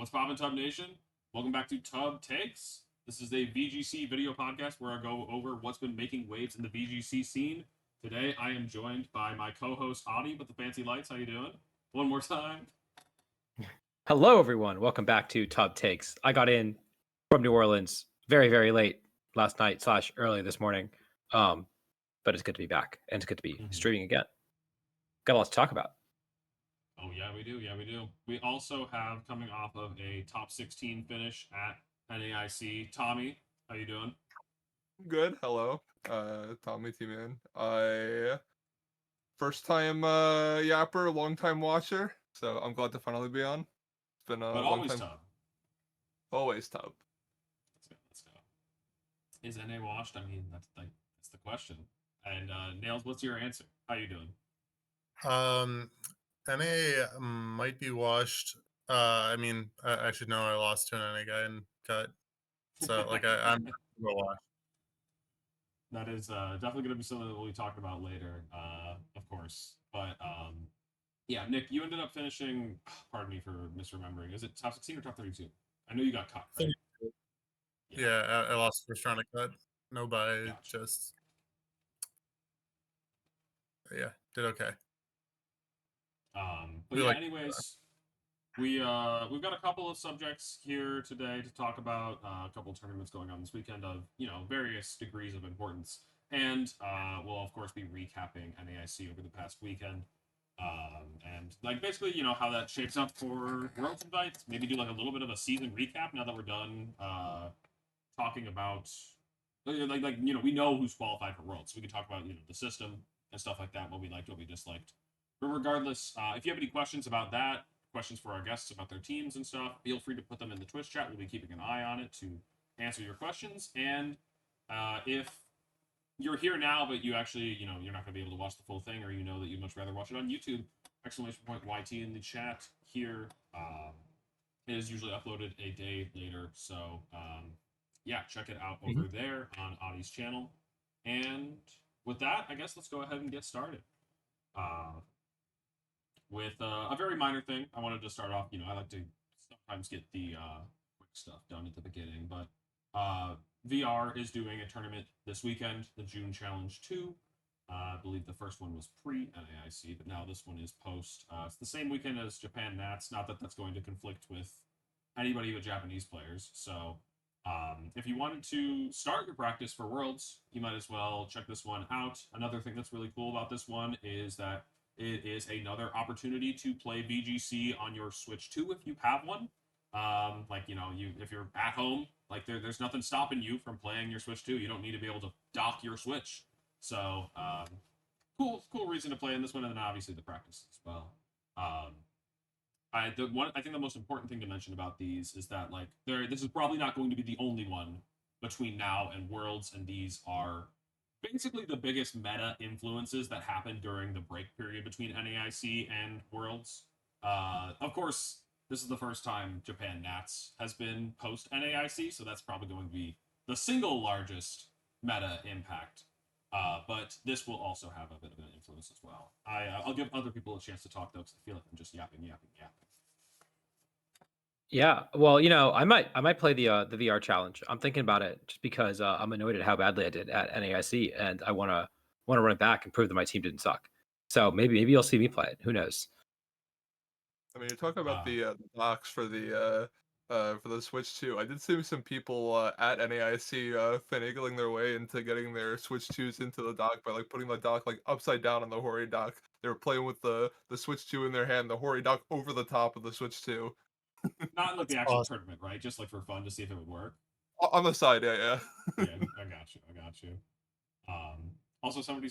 What's poppin', Tub Nation? Welcome back to Tub Takes. This is a VGC video podcast where I go over what's been making waves in the VGC scene. Today, I am joined by my co-host Adi with the fancy lights. How you doing? One more time. Hello, everyone. Welcome back to Tub Takes. I got in from New Orleans very, very late last night / early this morning. But it's good to be back and it's good to be streaming again. Got a lot to talk about. Oh, yeah, we do. Yeah, we do. We also have coming off of a top 16 finish at NAIC. Tommy, how you doing? Good. Hello. Tommy Tman. I first time yapper, long time watcher. So I'm glad to finally be on. It's been a But long always time. Tub. Always Tub. Let's go. Is NA washed? I mean, that's the question. And Nails, what's your answer? How you doing? NA might be washed. I mean, I should know I lost to an NA guy and cut. So, like, I'm washed. That is definitely going to be something that we'll be talking about later, of course. But yeah, Nick, you ended up finishing. Pardon me for misremembering. Is it top 16 or top 32? I know you got cut. Right? Yeah, I lost first round of cut. No bye, Gotcha. just yeah, did okay. But yeah, anyways, we've got a couple of subjects here today to talk about. A couple of tournaments going on this weekend of various degrees of importance, and we'll of course be recapping NAIC over the past weekend, and like basically how that shapes up for Worlds invites. Maybe do like a little bit of a season recap now that we're done talking about we know who's qualified for Worlds, so we can talk about the system and stuff like that, what we liked, what we disliked. But regardless, if you have any questions about that, questions for our guests about their teams and stuff, feel free to put them in the Twitch chat. We'll be keeping an eye on it to answer your questions. And if you're here now, but you actually, you're not going to be able to watch the full thing, or that you'd much rather watch it on YouTube, !YT in the chat here. It is usually uploaded a day later. So, yeah, check it out over there on Adi's channel. And with that, I guess let's go ahead and get started. With a very minor thing, I wanted to start off. I like to sometimes get the quick stuff done at the beginning, but VR is doing a tournament this weekend, the June Challenge 2. I believe the first one was pre-NAIC, but now this one is post. It's the same weekend as Japan Nats. Not that that's going to conflict with anybody but Japanese players. So if you wanted to start your practice for Worlds, you might as well check this one out. Another thing that's really cool about this one is that it is another opportunity to play VGC on your Switch 2 if you have one. If you're at home, there's nothing stopping you from playing your Switch 2. You don't need to be able to dock your Switch. So, cool reason to play in this one, and then obviously the practice as well. I think the most important thing to mention about these is that this is probably not going to be the only one between now and Worlds, and these are basically the biggest meta influences that happened during the break period between NAIC and Worlds. Of course, this is the first time Japan Nats has been post NAIC, so that's probably going to be the single largest meta impact. But this will also have a bit of an influence as well. I'll give other people a chance to talk though, because I feel like I'm just yapping. Yeah, well, I might play the VR challenge. I'm thinking about it just because I'm annoyed at how badly I did at NAIC, and I want to run it back and prove that my team didn't suck. So maybe you'll see me play it. Who knows? I mean, you're talking about the docs for the Switch 2. I did see some people at NAIC finagling their way into getting their Switch 2s into the dock by putting the dock upside down on the Hori dock. They were playing with the Switch 2 in their hand, the Hori dock over the top of the Switch 2. Not like the actual tournament, right? Just for fun to see if it would work. On the side, yeah. Yeah, I got you. Also, somebody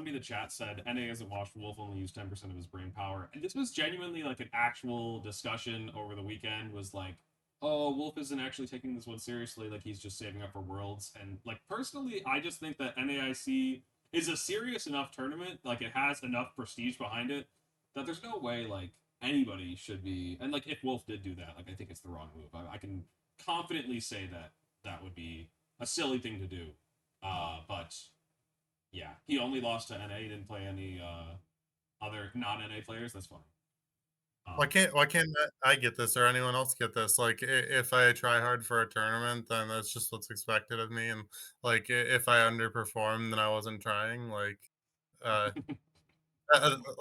in the chat said NA isn't washed. Wolf only used 10% of his brain power, and this was genuinely an actual discussion over the weekend. Was oh, Wolf isn't actually taking this one seriously. He's just saving up for Worlds. And personally, I just think that NAIC is a serious enough tournament. It has enough prestige behind it that there's no way anybody should be. And if Wolf did do that, I think it's the wrong move. I can confidently say that would be a silly thing to do. But yeah, he only lost to NA. He didn't play any other non-NA players. That's fine. Why can't I get this or anyone else get this? Like, if I try hard for a tournament, then that's just what's expected of me. And like, if I underperform, then I wasn't trying. Uh,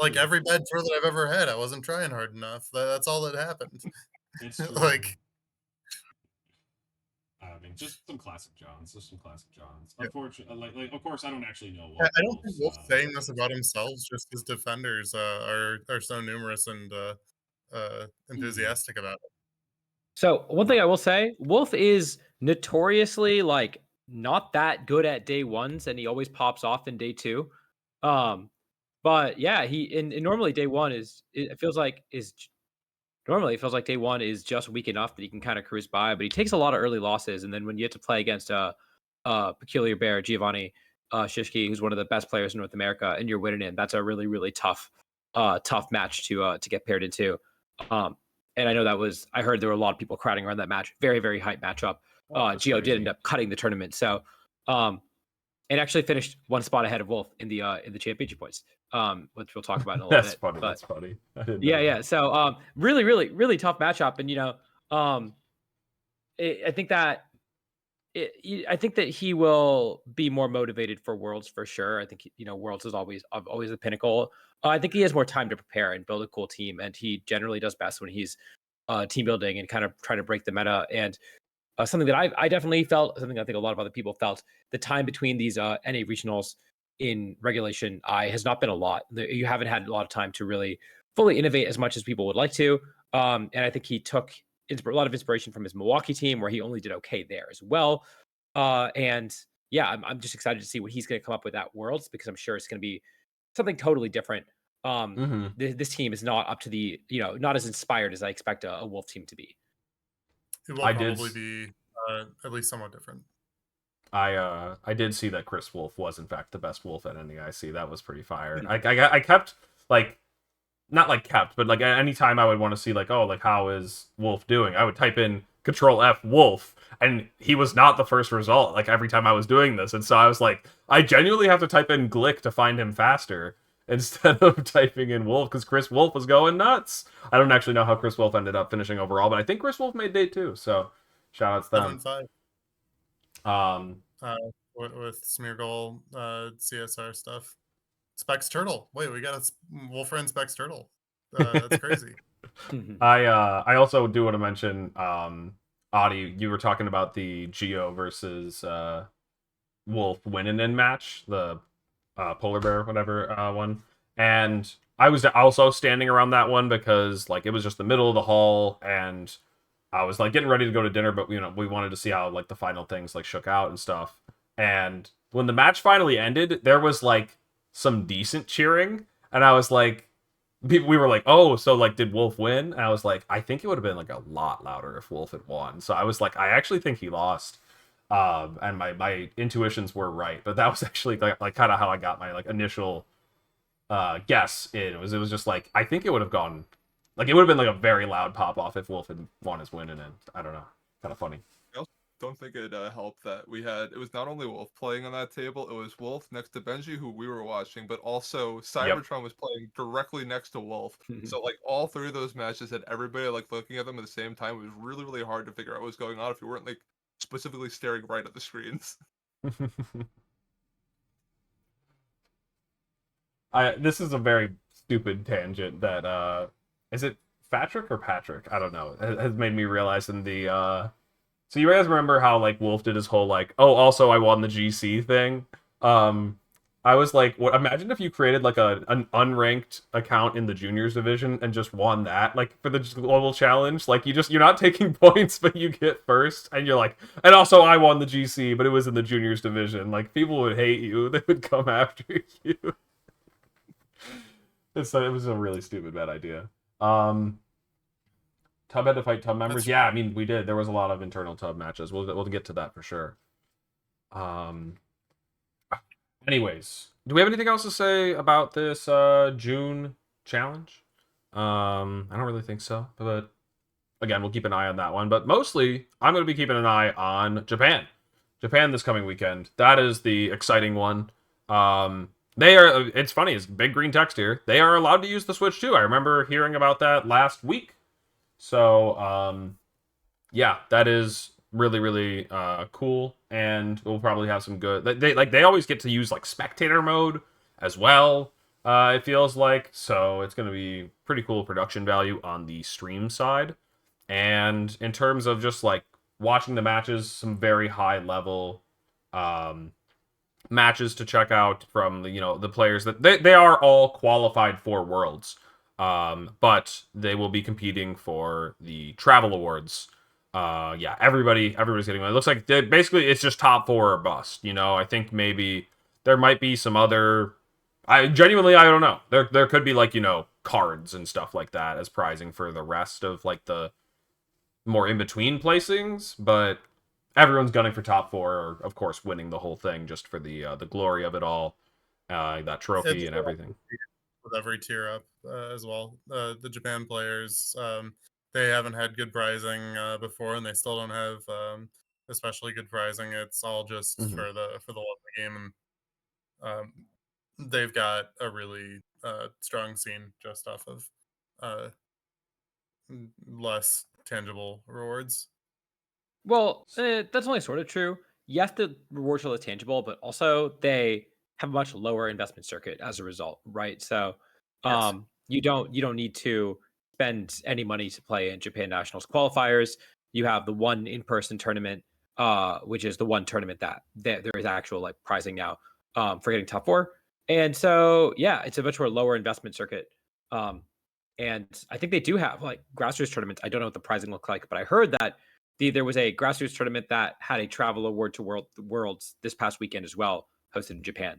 like every bad throw that I've ever had, I wasn't trying hard enough. That's all that happened. It's true. Like, I mean, just some classic Johns. Just some classic Johns. Yeah. Unfortunately, like of course, I don't actually know I what I don't think Wolf's, Wolf's saying this about himself, just his defenders are so numerous and enthusiastic about it. So one thing I will say, Wolf is notoriously like not that good at day ones, and he always pops off in day two. But yeah, and normally day one it feels like normally it feels like day one is just weak enough that he can kind of cruise by, but he takes a lot of early losses, and then when you have to play against Peculiar Bear Giovanni Shishki, who's one of the best players in North America, and you're winning in, that's a really really tough match to get paired into. And I know I heard there were a lot of people crowding around that match. Very, very hype matchup. That's Gio did crazy. end up cutting the tournament. So, and actually finished one spot ahead of Wolf in the championship points, which we'll talk about in a little That's bit. funny. But That's funny. I didn't know yeah, that. yeah. So, really, really, really tough matchup. And, I think that I think that he will be more motivated for Worlds for sure. I think Worlds is always the pinnacle. I think he has more time to prepare and build a cool team, and he generally does best when he's team building and kind of trying to break the meta. And something that I definitely felt, something I think a lot of other people felt, the time between these NA regionals in Regulation I has not been a lot. You haven't had a lot of time to really fully innovate as much as people would like to. And I think he took a lot of inspiration from his Milwaukee team, where he only did okay there as well. And yeah, I'm just excited to see what he's going to come up with at Worlds, because I'm sure it's going to be something totally different. This team is not up to the, not as inspired as I expect a Wolf team to be. It will probably be at least somewhat different. I did see that Chris Wolf was in fact the best Wolf at NAIC. That was pretty fire. I kept like, not like kept, but like anytime I would want to see like, oh, like how is Wolf doing, I would type in Control F Wolf, and he was not the first result like every time I was doing this. And so I was like, I genuinely have to type in Glick to find him faster instead of typing in Wolf, because Chris Wolf was going nuts. I don't actually know how Chris Wolf ended up finishing overall, but I think Chris Wolf made day 2, so shout outs to them. 7-5. With Smeargle CSR stuff. Specs Turtle. Wait, we got a Wolf friend Specs Turtle. That's crazy. I also do want to mention, Adi, you were talking about the Geo versus Wolf winning in match, the Polar Bear whatever one, and I was also standing around that one because like it was just the middle of the hall, and I was like getting ready to go to dinner, but we wanted to see how like the final things like shook out and stuff. And when the match finally ended, there was like some decent cheering, and I was like, we were like, oh, so like did Wolf win? And I was like, I think it would have been like a lot louder if Wolf had won. So I was like, I actually think he lost. And my intuitions were right, but that was actually like kind of how I got my like initial guess in. It was just like, I think it would have gone, like it would have been like a very loud pop off if Wolf had won his win, and I don't know, kind of funny. I also don't think it helped that it was not only Wolf playing on that table, it was Wolf next to Benji, who we were watching, but also Cybertron was playing directly next to Wolf. So like all 3 of those matches had everybody like looking at them at the same time. It was really, really hard to figure out what was going on if you weren't like specifically staring right at the screens. This is a very stupid tangent that is it Patrick or Patrick? I don't know. It has made me realize in the so you guys remember how like Wolf did his whole like, oh, also I won the GC thing. I was like, what? Imagine if you created like an unranked account in the juniors division and just won that, like for the global challenge. Like you're not taking points, but you get first, and you're like, and also I won the GC, but it was in the juniors division. Like people would hate you; they would come after you. It was a really stupid bad idea. Tub had to fight Tub members. Yeah, I mean we did. There was a lot of internal Tub matches. We'll get to that for sure. Anyways, do we have anything else to say about this June challenge? I don't really think so, but again, we'll keep an eye on that one. But mostly, I'm going to be keeping an eye on Japan. Japan this coming weekend. That is the exciting one. They are. It's funny. It's big green text here. They are allowed to use the Switch too. I remember hearing about that last week. So, yeah, that is really really cool, and we'll probably have some good. They always get to use like spectator mode as well. It feels like so it's going to be pretty cool production value on the stream side, and in terms of just like watching the matches, some very high level matches to check out from the players that they are all qualified for Worlds, but they will be competing for the travel awards. Yeah, everybody's getting one. It looks like basically it's just top 4 or bust. I think maybe there might be some other. I don't know. There could be like cards and stuff like that as prizing for the rest of like the more in between placings, but everyone's gunning for top 4, or of course winning the whole thing just for the glory of it all, that trophy It's and everything. with every tier up as well. The Japan players, they haven't had good prizing before, and they still don't have especially good prizing. It's all just Mhm. for the love of the game, and they've got a really strong scene just off of uh, less tangible rewards. Well, that's only sort of true. Yes, the rewards are less tangible, but also they have a much lower investment circuit as a result, right? So, Yes. you don't need to spend any money to play in Japan Nationals qualifiers. You have the one in-person tournament, which is the one tournament that there is actual like prizing now, for getting top 4. And so, yeah, it's a much more lower investment circuit. Um, and I think they do have like grassroots tournaments. I don't know what the prizing look like, but I heard that there was a grassroots tournament that had a travel award to Worlds this past weekend as well, hosted in Japan.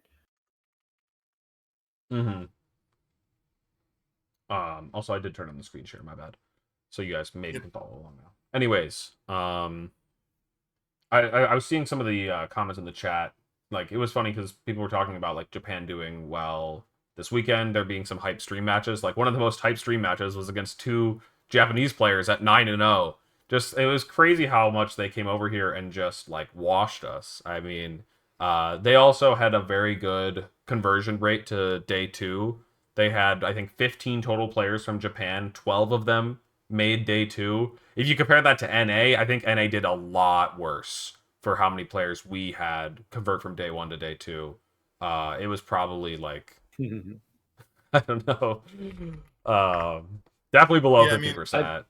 Mm-hmm. Also, I did turn on the screen share. My bad. So you guys maybe Yep. can follow along now. Anyways, I was seeing some of the comments in the chat. Like it was funny because people were talking about like Japan doing well this weekend. There being some hype stream matches. Like one of the most hype stream matches was against 2 Japanese players at 9-0. Just it was crazy how much they came over here and just like washed us. I mean, they also had a very good conversion rate to day 2. They had I think 15 total players from Japan. 12 of them made day 2. If you compare that to NA, I think NA did a lot worse for how many players we had convert from day 1 to day 2. It was probably like I don't know, definitely below Yeah, I mean, 50%.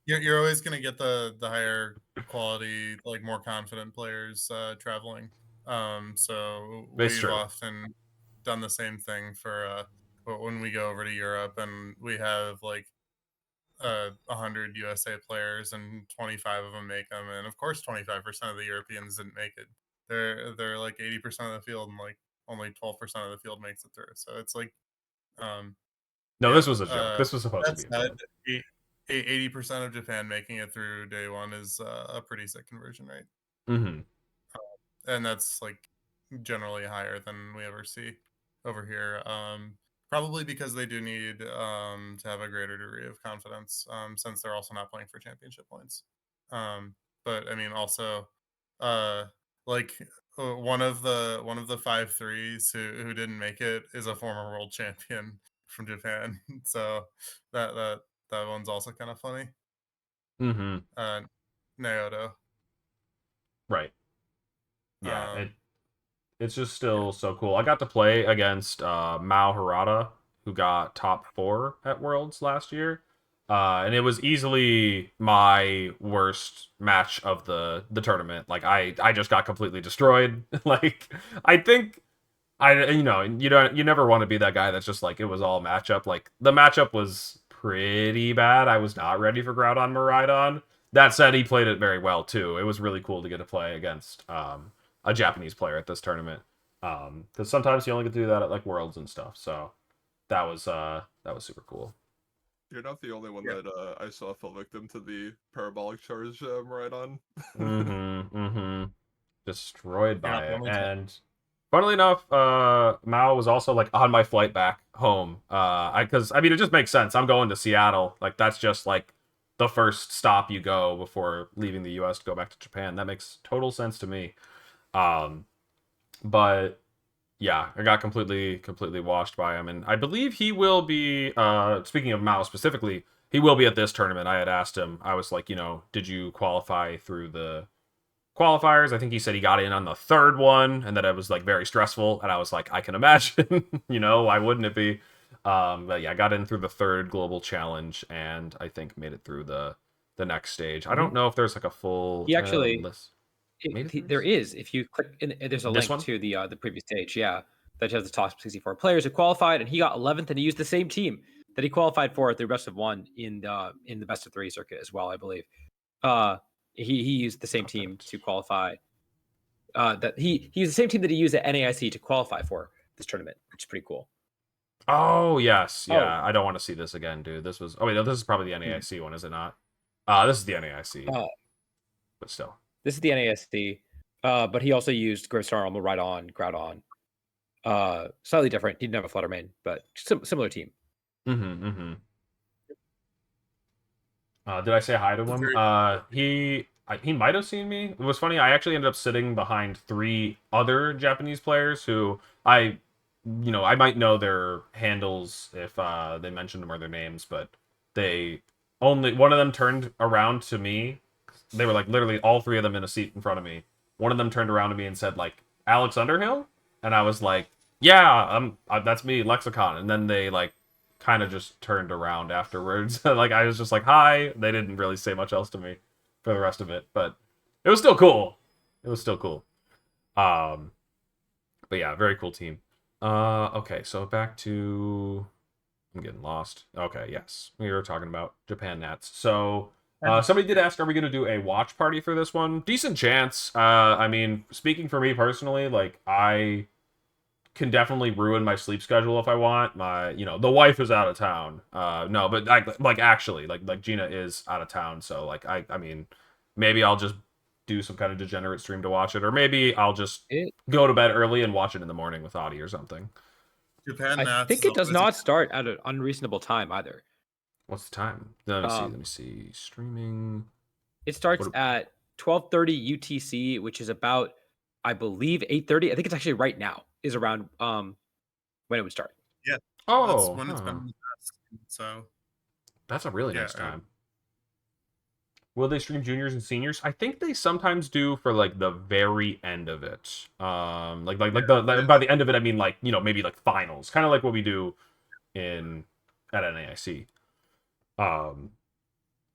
you're always gonna get the higher quality, like more confident players traveling. So It's we've true. often done the same thing for when we go over to Europe and we have like 100 USA players and 25 of them make them, and of course 25% of the Europeans didn't make it. They're like 80% of the field, and like only 12% of the field makes it through. So it's like, um, No, yeah. this was a joke. This was supposed to That be a said, joke. 80% of Japan making it through day 1 is a pretty sick conversion rate, Mm-hmm. and that's like generally higher than we ever see over here. Probably because they do need to have a greater degree of confidence, since they're also not playing for championship points. But I mean, also, uh, like one of the 5 threes who didn't make it is a former world champion from Japan. So that one's also kind of funny. Mm-hmm. Uh, Naoto. Right. Yeah. Um, It's just yeah. still so cool. I got to play against Mao Harada, who got top 4 at Worlds last year. And it was easily my worst match of the tournament. Like I just got completely destroyed. Like I think you never want to be that guy that's just like it was all matchup. Like the matchup was pretty bad. I was not ready for Groudon Miraidon. That said, he played it very well too. It was really cool to get to play against a Japanese player at this tournament. Because sometimes you only get to do that at like Worlds and stuff. So that was super cool. You're not the only one Yeah. that I saw fell victim to the parabolic charge right on. Mm-hmm. Mm-hmm. Destroyed You're by not the it. only time. And funnily enough, Mao was also like on my flight back home. Because I mean it just makes sense. I'm going to Seattle. Like that's just like the first stop you go before leaving the US to go back to Japan. That makes total sense to me. But yeah, I got completely washed by him, and I believe he will be. Speaking of Mao specifically, he will be at this tournament. I had asked him. I was like, did you qualify through the qualifiers? I think he said he got in on the third one, and that it was like very stressful. And I was like, I can imagine. Why wouldn't it be? But yeah, I got in through the third global challenge, and I think made it through the next stage. I don't know if there's like a full He actually list. Maybe there is. If you click, there's a This link one? to the previous stage. Yeah, that has the top 64 players who qualified, and he got 11th, and he used the same team that he qualified for at the best of one in the best of three circuit as well, I believe. He used the same team to qualify. That he used the same team that he used at NAIC to qualify for this tournament, which is pretty cool. Oh yes, Oh. yeah. I don't want to see this again, dude. This was. Oh wait, no, this is probably the NAIC one, is it not? This is the NAIC, but still. This is the NASD, but he also used Gravestar on the right on, Groudon. Slightly different. He didn't have a Flutter main, but similar team. Did I say hi to him? He might have seen me. It was funny. I actually ended up sitting behind 3 other Japanese players who I might know their handles if they mentioned them or their names, but one of them turned around to me. They were like literally all 3 of them in a seat in front of me. One of them turned around to me and said like, Alex Underhill? And I was like, yeah, that's me, Lexicon. And then they like kind of just turned around afterwards. Like I was just like, hi. They didn't really say much else to me for the rest of it, but it was still cool. But yeah, very cool team. Okay, so back to... I'm getting lost. Okay, yes. We were talking about Japan Nats. So somebody did ask, are we going to do a watch party for this one? Decent chance. I mean, speaking for me personally, like, I can definitely ruin my sleep schedule if I want. The wife is out of town. No, but actually, Gina is out of town. So, like, I mean, maybe I'll just do some kind of degenerate stream to watch it. Or maybe I'll just go to bed early and watch it in the morning with Audie or something. Japan I Nats think it does not start at an unreasonable time either. What's the time? Let me see. Streaming. It starts at 12:30 UTC, which is about, I believe, 8:30. I think it's actually right now is around when it would start. Yeah. Oh, that's when it's been so that's a really nice time. Will they stream juniors and seniors? I think they sometimes do for like the very end of it. By the end of it, I mean like maybe like finals, kind of like what we do at NAIC.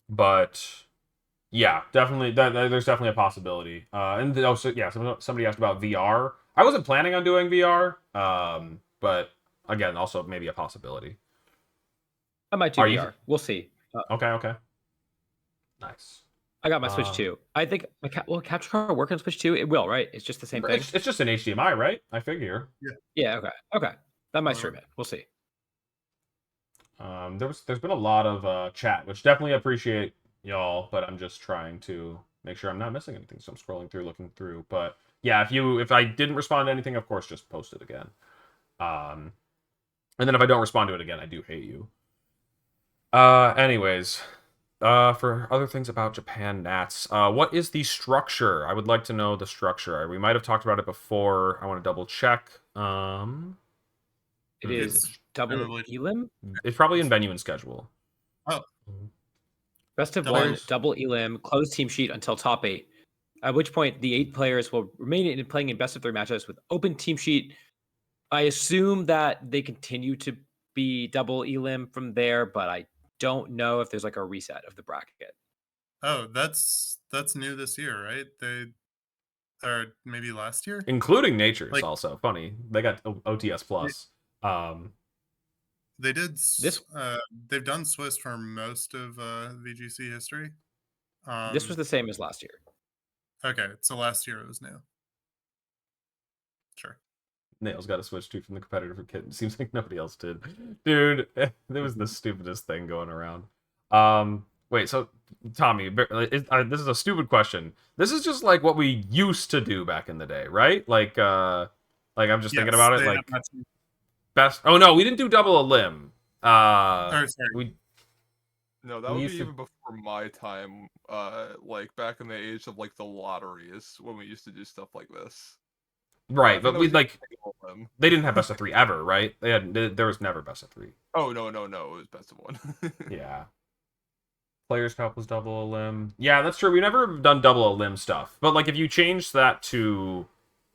But yeah, definitely there's definitely a possibility. And also yeah, somebody asked about VR. I wasn't planning on doing VR. But again, also maybe a possibility. I might do VR. We'll see. Okay. Nice. I got my Switch 2. I think will Capture Card work on Switch 2? It will, right? It's just the same thing. It's just an HDMI, right? I figure. Yeah. Okay. That might stream it. We'll see. There's been a lot of chat, which definitely appreciate y'all, but I'm just trying to make sure I'm not missing anything. So I'm scrolling through, looking through. But yeah, if I didn't respond to anything, of course, just post it again. And then if I don't respond to it again, I do hate you. Anyways. For other things about Japan Nats, what is the structure? I would like to know the structure. We might have talked about it before. I want to double check. It is double elim? It's probably in venue and schedule. Oh. Best of one, double elim, closed team sheet until top 8. At which point the 8 players will remain playing in best of 3 matches with open team sheet. I assume that they continue to be double elim from there, but I don't know if there's like a reset of the bracket. Oh, that's new this year, right? Or maybe last year, including Nature's also funny. They got OTS plus. They did this. They've done Swiss for most of VGC history. This was the same as last year. Okay, so last year it was new. Sure. Nails got a Switch 2 from the competitor for kit. Seems like nobody else did. Dude, there was the stupidest thing going around. Wait, so Tommy, this is a stupid question. This is just like what we used to do back in the day, right? Like I'm just thinking about it. Like best. Oh no, we didn't do double elim. No, that would be even before my time. Like back in the age of like the lotteries when we used to do stuff like this. Right, think but that we was like Single Limb. they didn't have best of 3 ever, right? There was never best of 3. Oh no, it was best of 1. Yeah. Players Cup was double a limb. Yeah, that's true. We never done double a limb stuff. But like if you change that to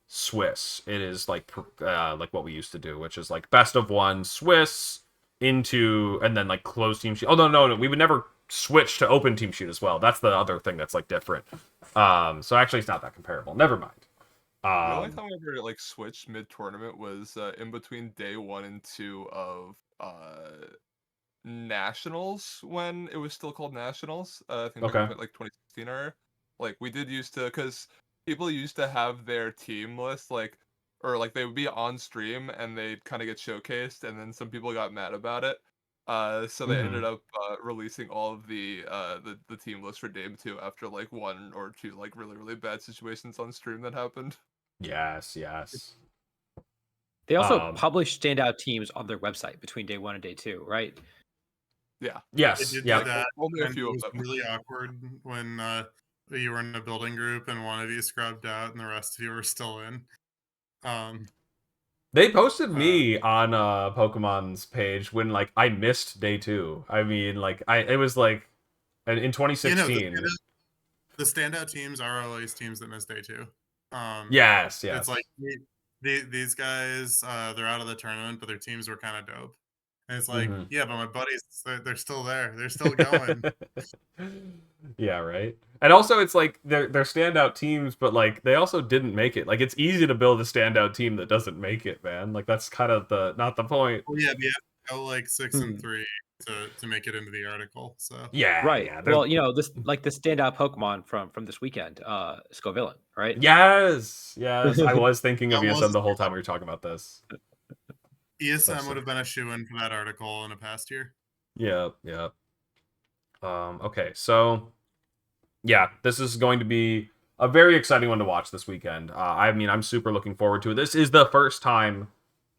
Swiss, it is like what we used to do, which is like best of 1 Swiss into and then like closed team sheet. Oh no, we would never switch to open team sheet as well. That's the other thing that's like different. So actually it's not that comparable. Never mind. The only time I ever like switched mid tournament was in between day 1 and 2 of Nationals, when it was still called Nationals. I think Okay. back in like 2016 or like we did used to, because people used to have their team list like, or like they would be on stream and they'd kind of get showcased, and then some people got mad about it. So they ended up releasing all of the team list for Game 2 after like 1 or 2 like really bad situations on stream that happened. Yes. They also publish standout teams on their website between day 1 and day 2, right? Yeah. They Yes. did Yeah. do that, Only a and few it of was them. really awkward when you were in a building group and one of you scrubbed out and the rest of you were still in. They posted me on Pokemon's page when like I missed day 2. I mean, like it was like in 2016. The standout teams are always teams that miss day 2. Yes. It's like these guys, they're out of the tournament, but their teams were kind of dope. And it's like, yeah, but my buddies, they're still there. They're still going. Yeah, right. And also, it's like they're standout teams, but like they also didn't make it. Like it's easy to build a standout team that doesn't make it, man. Like that's kind of not the point. Well, yeah, they have to go like 6 and 3 to make it into the article. So Yeah, right. Yeah, Well, you know, this like the standout Pokemon from this weekend, Scovillain, right? yes. I was thinking of Almost- ESM the whole time we were talking about this. ESM would have been a shoe-in for that article in a past year. Yeah. Okay, so yeah, this is going to be a very exciting one to watch this weekend. I mean, I'm super looking forward to it. This is the first time,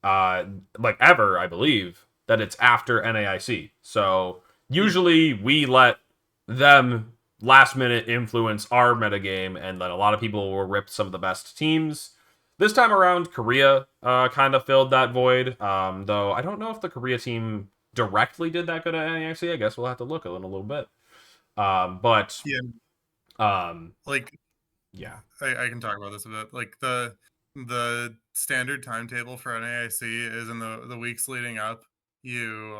like ever, I believe, that it's after NAIC. So usually we let them last minute influence our metagame, and then a lot of people will rip some of the best teams. This time around, Korea kind of filled that void, though I don't know if the Korea team directly did that good at NAIC. I guess we'll have to look a little bit. But yeah, like yeah, I can talk about this a bit. Like the standard timetable for NAIC is in the weeks leading up. You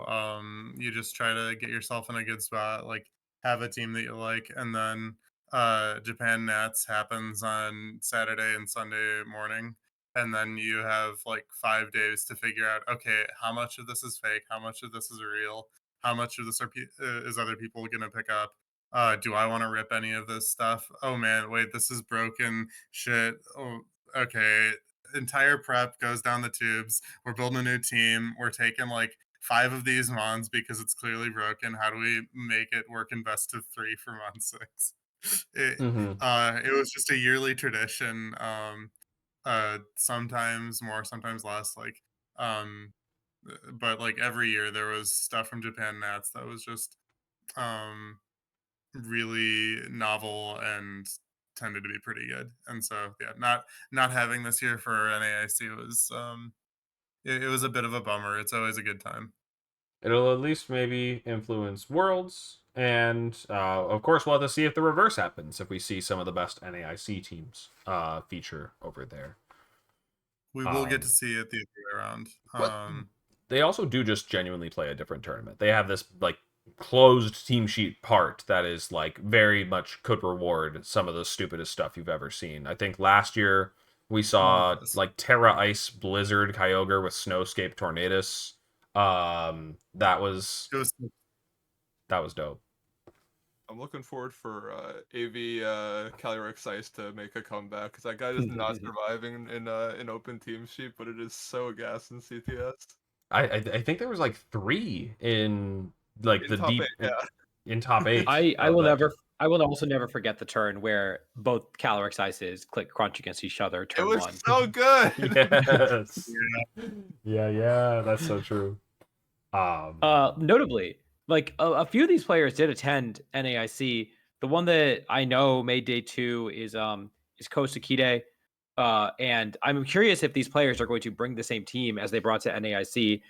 just try to get yourself in a good spot, like have a team that you like, and then Japan Nats happens on Saturday and Sunday morning, and then you have like 5 days to figure out, okay, how much of this is fake, how much of this is real, how much of this is other people gonna pick up. Do I want to rip any of this stuff? Oh man, wait, this is broken shit. Oh, okay. Entire prep goes down the tubes. We're building a new team. We're taking like 5 of these mons because it's clearly broken. How do we make it work in best of 3 for mon 6? It was just a yearly tradition. Sometimes more, sometimes less. Like, but like every year there was stuff from Japan Nats that was just really novel and tended to be pretty good. And so yeah, not having this year for NAIC was it was a bit of a bummer. It's always a good time. it'll at least maybe influence Worlds, and of course we'll have to see if the reverse happens if we see some of the best NAIC teams feature over there. We will get to see it the other way around. But they also do just genuinely play a different tournament. They have this like closed team sheet part that is like very much could reward some of the stupidest stuff you've ever seen. I think last year we saw like Terra Ice Blizzard Kyogre with Snowscape Tornadus. That was dope. I'm looking forward for AV Calyrex Ice to make a comeback, because that guy is not surviving in open team sheet, but it is so gas in CTS. I think there was like 3 in like In the top deep 8, in top 8. I will also never forget the turn where both Calyrex Ices click crunch against each other. It Turn was 1. so good. Yes. Yeah, that's so true. Notably, like a few of these players did attend NAIC. The one that I know made day 2 is Kosakide. And I'm curious if these players are going to bring the same team as they brought to NAIC,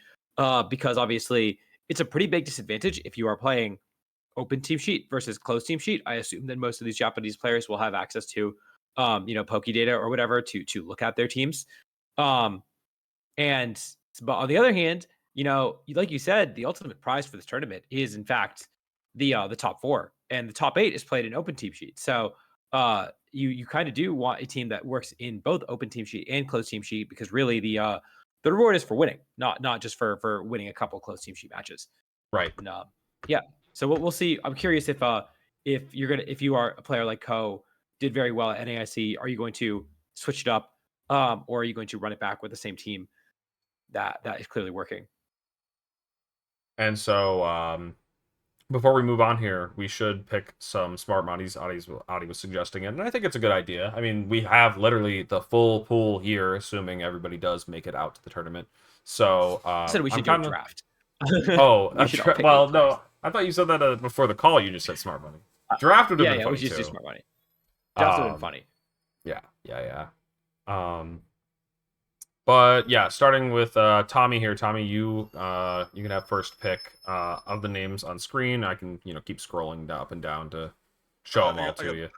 because obviously it's a pretty big disadvantage if you are playing open team sheet versus closed team sheet. I assume that most of these Japanese players will have access to, Poke data or whatever to look at their teams. And but on the other hand, like you said, the ultimate prize for this tournament is in fact the top 4, and the top 8 is played in open team sheet. So you kind of do want a team that works in both open team sheet and closed team sheet, because really the reward is for winning, not just for winning a couple closed team sheet matches. Right. And, yeah. So we'll see. I'm curious if you are a player like Ko, did very well at NAIC, are you going to switch it up, or are you going to run it back with the same team that is clearly working? And so, before we move on here, we should pick some smart monies. Adi was suggesting it, and I think it's a good idea. I mean, we have literally the full pool here, assuming everybody does make it out to the tournament. So, I said we should do a draft. Oh, We should all pick well, eight no, players. I thought you said that before the call. You just said smart money. Draft would have been Yeah, funny we should just do too. smart money. Draft would have been funny. Yeah. But yeah, starting with Tommy here. Tommy, you can have first pick of the names on screen. I can keep scrolling up and down to show them all to you.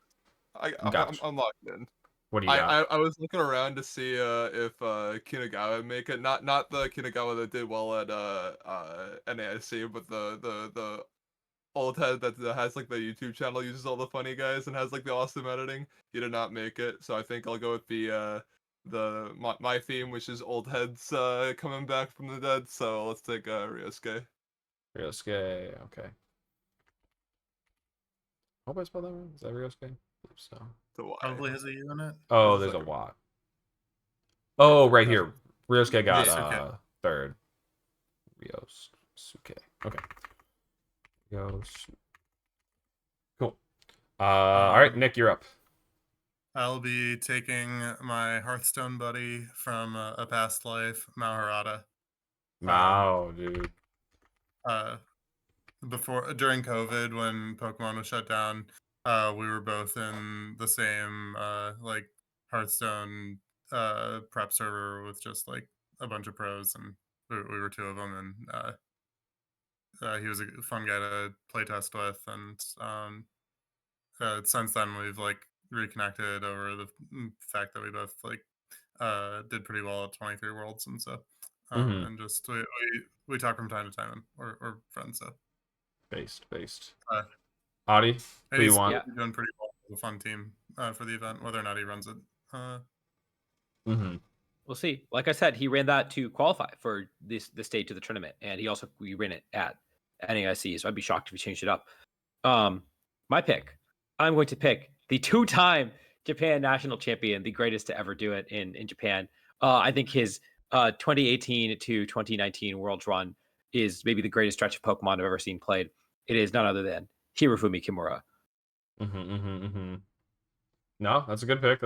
I'm locked in. What do you got? I was looking around to see if Kinagawa would make it. Not the Kinagawa that did well at NAIC, but the old head that has like the YouTube channel, uses all the funny guys and has like the awesome editing. He did not make it, so I think I'll go with my theme, which is old heads coming back from the dead. So let's take Ryosuke. Ryosuke, okay. Hope I spelled that right. Is that Ryosuke? I believe so. Probably has a U in it. Oh, there's a Y. Oh, right here. Ryosuke got Ryosuke. third. Ryosuke. Okay. Cool. All right, Nick, you're up. I'll be taking my Hearthstone buddy from a past life, Maharata. Wow, dude. During COVID, when Pokemon was shut down, we were both in the same like Hearthstone prep server with just like a bunch of pros, and we were 2 of them, and he was a fun guy to play test with, and since then we've like reconnected over the fact that we both like did pretty well at 23 Worlds and stuff, and just we talk from time to time, and we're friends. So based. Adi, who you want? Yeah. Doing pretty well. It's a fun team for the event, whether or not he runs it. We'll see. Like I said, he ran that to qualify for the stage of the tournament, and we ran it at NAIC. So I'd be shocked if he changed it up. My pick. I'm going to pick the 2-time Japan national champion, the greatest to ever do it in Japan. I think his 2018 to 2019 Worlds run is maybe the greatest stretch of Pokemon I've ever seen played. It is none other than Hirofumi Kimura. No, that's a good pick.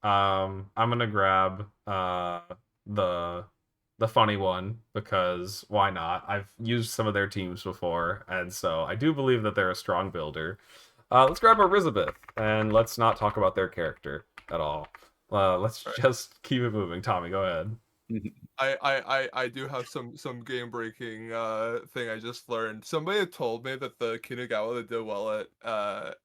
I'm gonna grab the funny one, because why not? I've used some of their teams before, and so I do believe that they're a strong builder. Let's grab Elizabeth, and let's not talk about their character at all. Let's just keep it moving. Tommy, go ahead. I do have some game breaking thing I just learned. Somebody had told me that the Kinagawa that did well at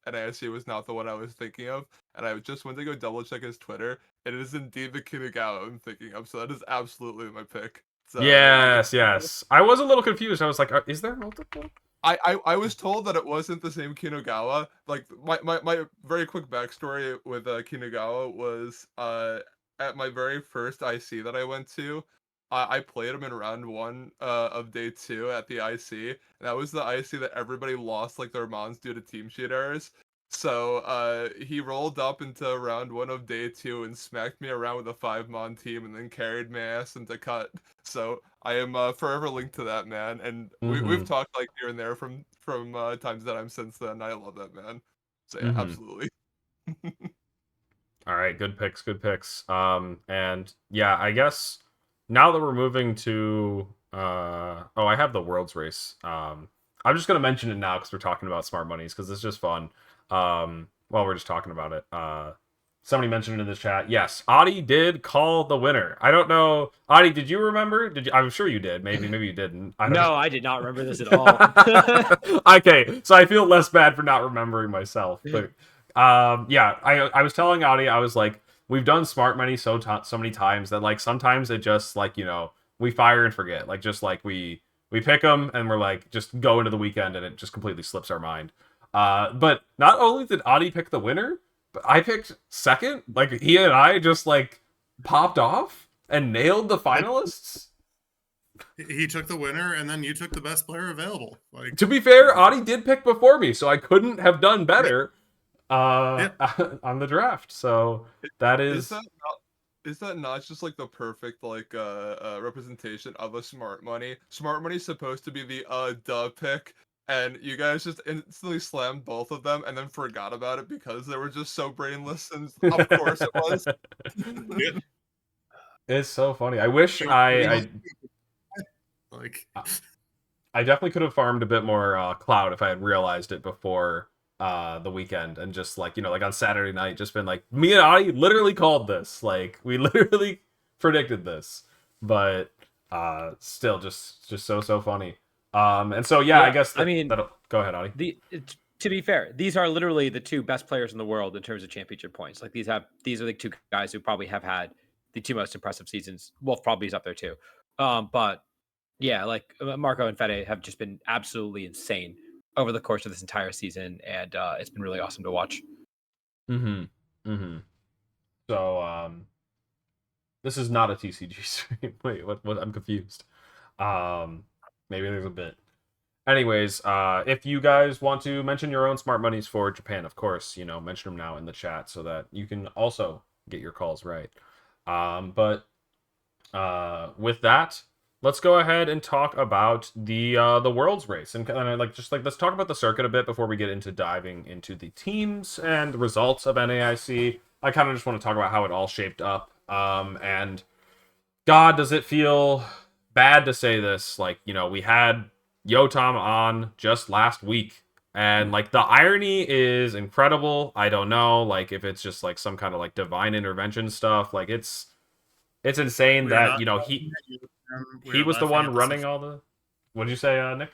NAIC was not the one I was thinking of, and I just went to go double check his Twitter. It is indeed the Kinagawa I'm thinking of, so that is absolutely my pick. So, yes. I was a little confused. I was like, is there multiple? I was told that it wasn't the same Kinagawa. Like my very quick backstory with Kinagawa was at my very first IC that I went to, I played him in round 1 of day 2 at the IC, and that was the IC that everybody lost like their mons due to team sheet errors. So he rolled up into round 1 of day 2 and smacked me around with a 5-mon team, and then carried my ass into cut. So I am forever linked to that man, and we've talked like here and there from times that I'm since then. I love that man. So yeah, absolutely. All right, good picks. And yeah, I guess now that we're moving to I have the Worlds race. I'm just gonna mention it now because we're talking about smart monies, because it's just fun. While we're just talking about it. somebody mentioned in the chat. Yes, Adi did call the winner. I don't know, Adi, did you remember? I'm sure you did. Maybe you didn't. I don't know. I did not remember this at all. Okay, so I feel less bad for not remembering myself. But yeah, I was telling Adi, I was like, we've done smart money so many times that like sometimes it just like, you know, we fire and forget. Like just like we pick them and we're like just go into the weekend and it just completely slips our mind. But not only did Adi pick the winner, but I picked second. Like he and I just like popped off and nailed the finalists. He took the winner, and then you took the best player available. Like, to be fair, Adi did pick before me, so I couldn't have done better on the draft. So that is is that not just like the perfect like representation of a smart money? Smart money's supposed to be the duh pick, and you guys just instantly slammed both of them and then forgot about it because they were just so brainless, and of course it was. It's so funny. I wish I like definitely could have farmed a bit more cloud if I had realized it before the weekend and just like, you know, like on Saturday night, just been like, me and I literally called this. Like we literally predicted this, but still just so funny. And so yeah, I guess I mean, go ahead, Adi. To be fair, these are literally the two best players in the world in terms of championship points. Like these are the two guys who probably have had the two most impressive seasons. Wolf probably is up there too. But yeah, like Marco and Fede have just been absolutely insane over the course of this entire season, and it's been really awesome to watch. So this is not a TCG stream. Wait, what? I'm confused. Maybe there's a bit. Anyways, if you guys want to mention your own smart monies for Japan, of course, you know, mention them now in the chat so that you can also get your calls right. But with that, let's go ahead and talk about the Worlds race and kind of like let's talk about the circuit a bit before we get into diving into the teams and the results of NAIC. I kind of just want to talk about how it all shaped up. And God, does it feel bad to say this? Like, you know, we had Yotam on just last week, and like the irony is incredible. I don't know, like if it's just like some kind of like divine intervention stuff. Like it's insane that, you know, he was the one running all the. What did you say, Nick?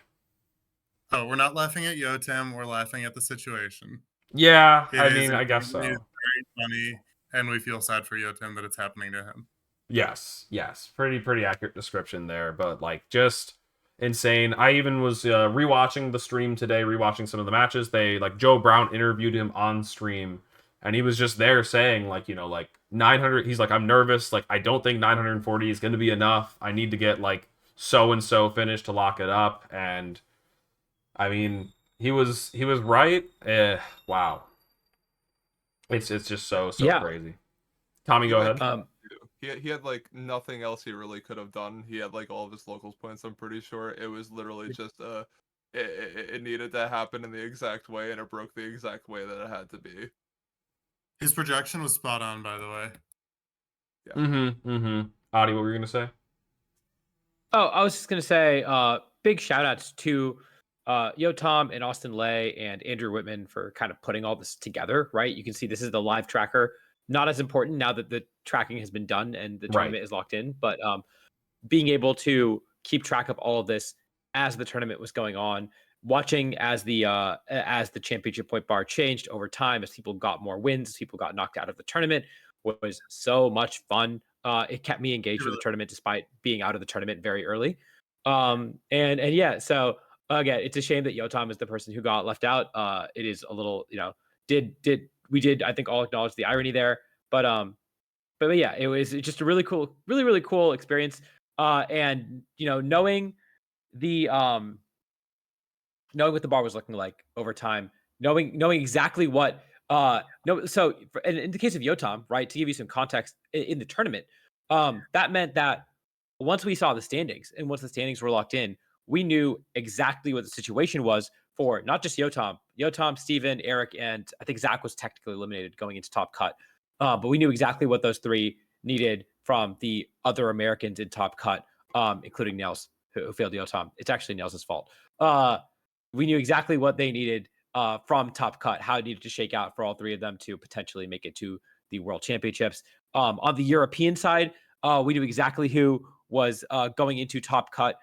Oh, we're not laughing at Yotam. We're laughing at the situation. Yeah, I mean, I guess so. It's very funny, and we feel sad for Yotam that it's happening to him. Yes, pretty accurate description there, but like just insane. I even was rewatching the stream today, rewatching some of the matches. They like Joe Brown interviewed him on stream, and he was just there saying like, you know, like 900. He's like, I'm nervous. Like I don't think 940 is going to be enough. I need to get like so and so finished to lock it up. And I mean, he was right. Wow, it's just so crazy. Tommy, go ahead. He had like nothing else he really could have done. He had like all of his locals points. I'm pretty sure it was literally just it needed to happen in the exact way, and it broke the exact way that it had to be. His projection was spot on, by the way. Yeah. Adi, what were you gonna say? Oh, I was just gonna say, big shout outs to Yotam and Austin Lay and Andrew Whitman for kind of putting all this together, right? You can see this is the live tracker. Not as important now that the tracking has been done and the tournament is locked in, but being able to keep track of all of this as the tournament was going on, watching as the championship point bar changed over time, as people got more wins, as people got knocked out of the tournament, was so much fun. It kept me engaged with the tournament despite being out of the tournament very early. And yeah, so again, it's a shame that Yotam is the person who got left out. It is a little, you know, we did, I think, all acknowledge the irony there, but yeah, it was just a really cool experience. And you know, knowing what the bar was looking like over time, knowing exactly what so in the case of Yotam, right, to give you some context in the tournament, that meant that once we saw the standings and once the standings were locked in, we knew exactly what the situation was for not just Yotam, Steven, Eric, and I think Zach was technically eliminated going into top cut. But we knew exactly what those three needed from the other Americans in top cut, including Nels, who failed Yotam. It's actually Nels' fault. We knew exactly what they needed from top cut, how it needed to shake out for all three of them to potentially make it to the World Championships. On the European side, we knew exactly who was going into Top Cut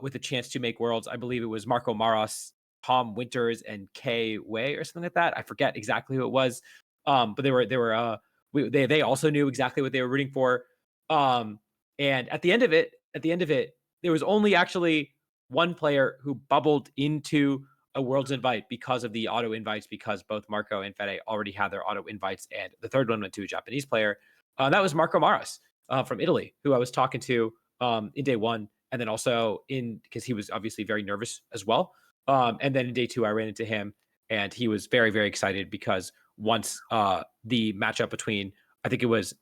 with a chance to make Worlds. I believe it was Marco Maros, Tom Winters, and Kay Way or something like that. I forget exactly who it was, but they also knew exactly what they were rooting for. And at the end of it, there was only actually one player who bubbled into a Worlds invite because of the auto invites, because both Marco and Fede already had their auto invites, and the third one went to a Japanese player. That was Marco Maros from Italy, who I was talking to in day one, and then also because he was obviously very nervous as well. And then in day two, I ran into him, and he was very, very excited because once the matchup between, I think it was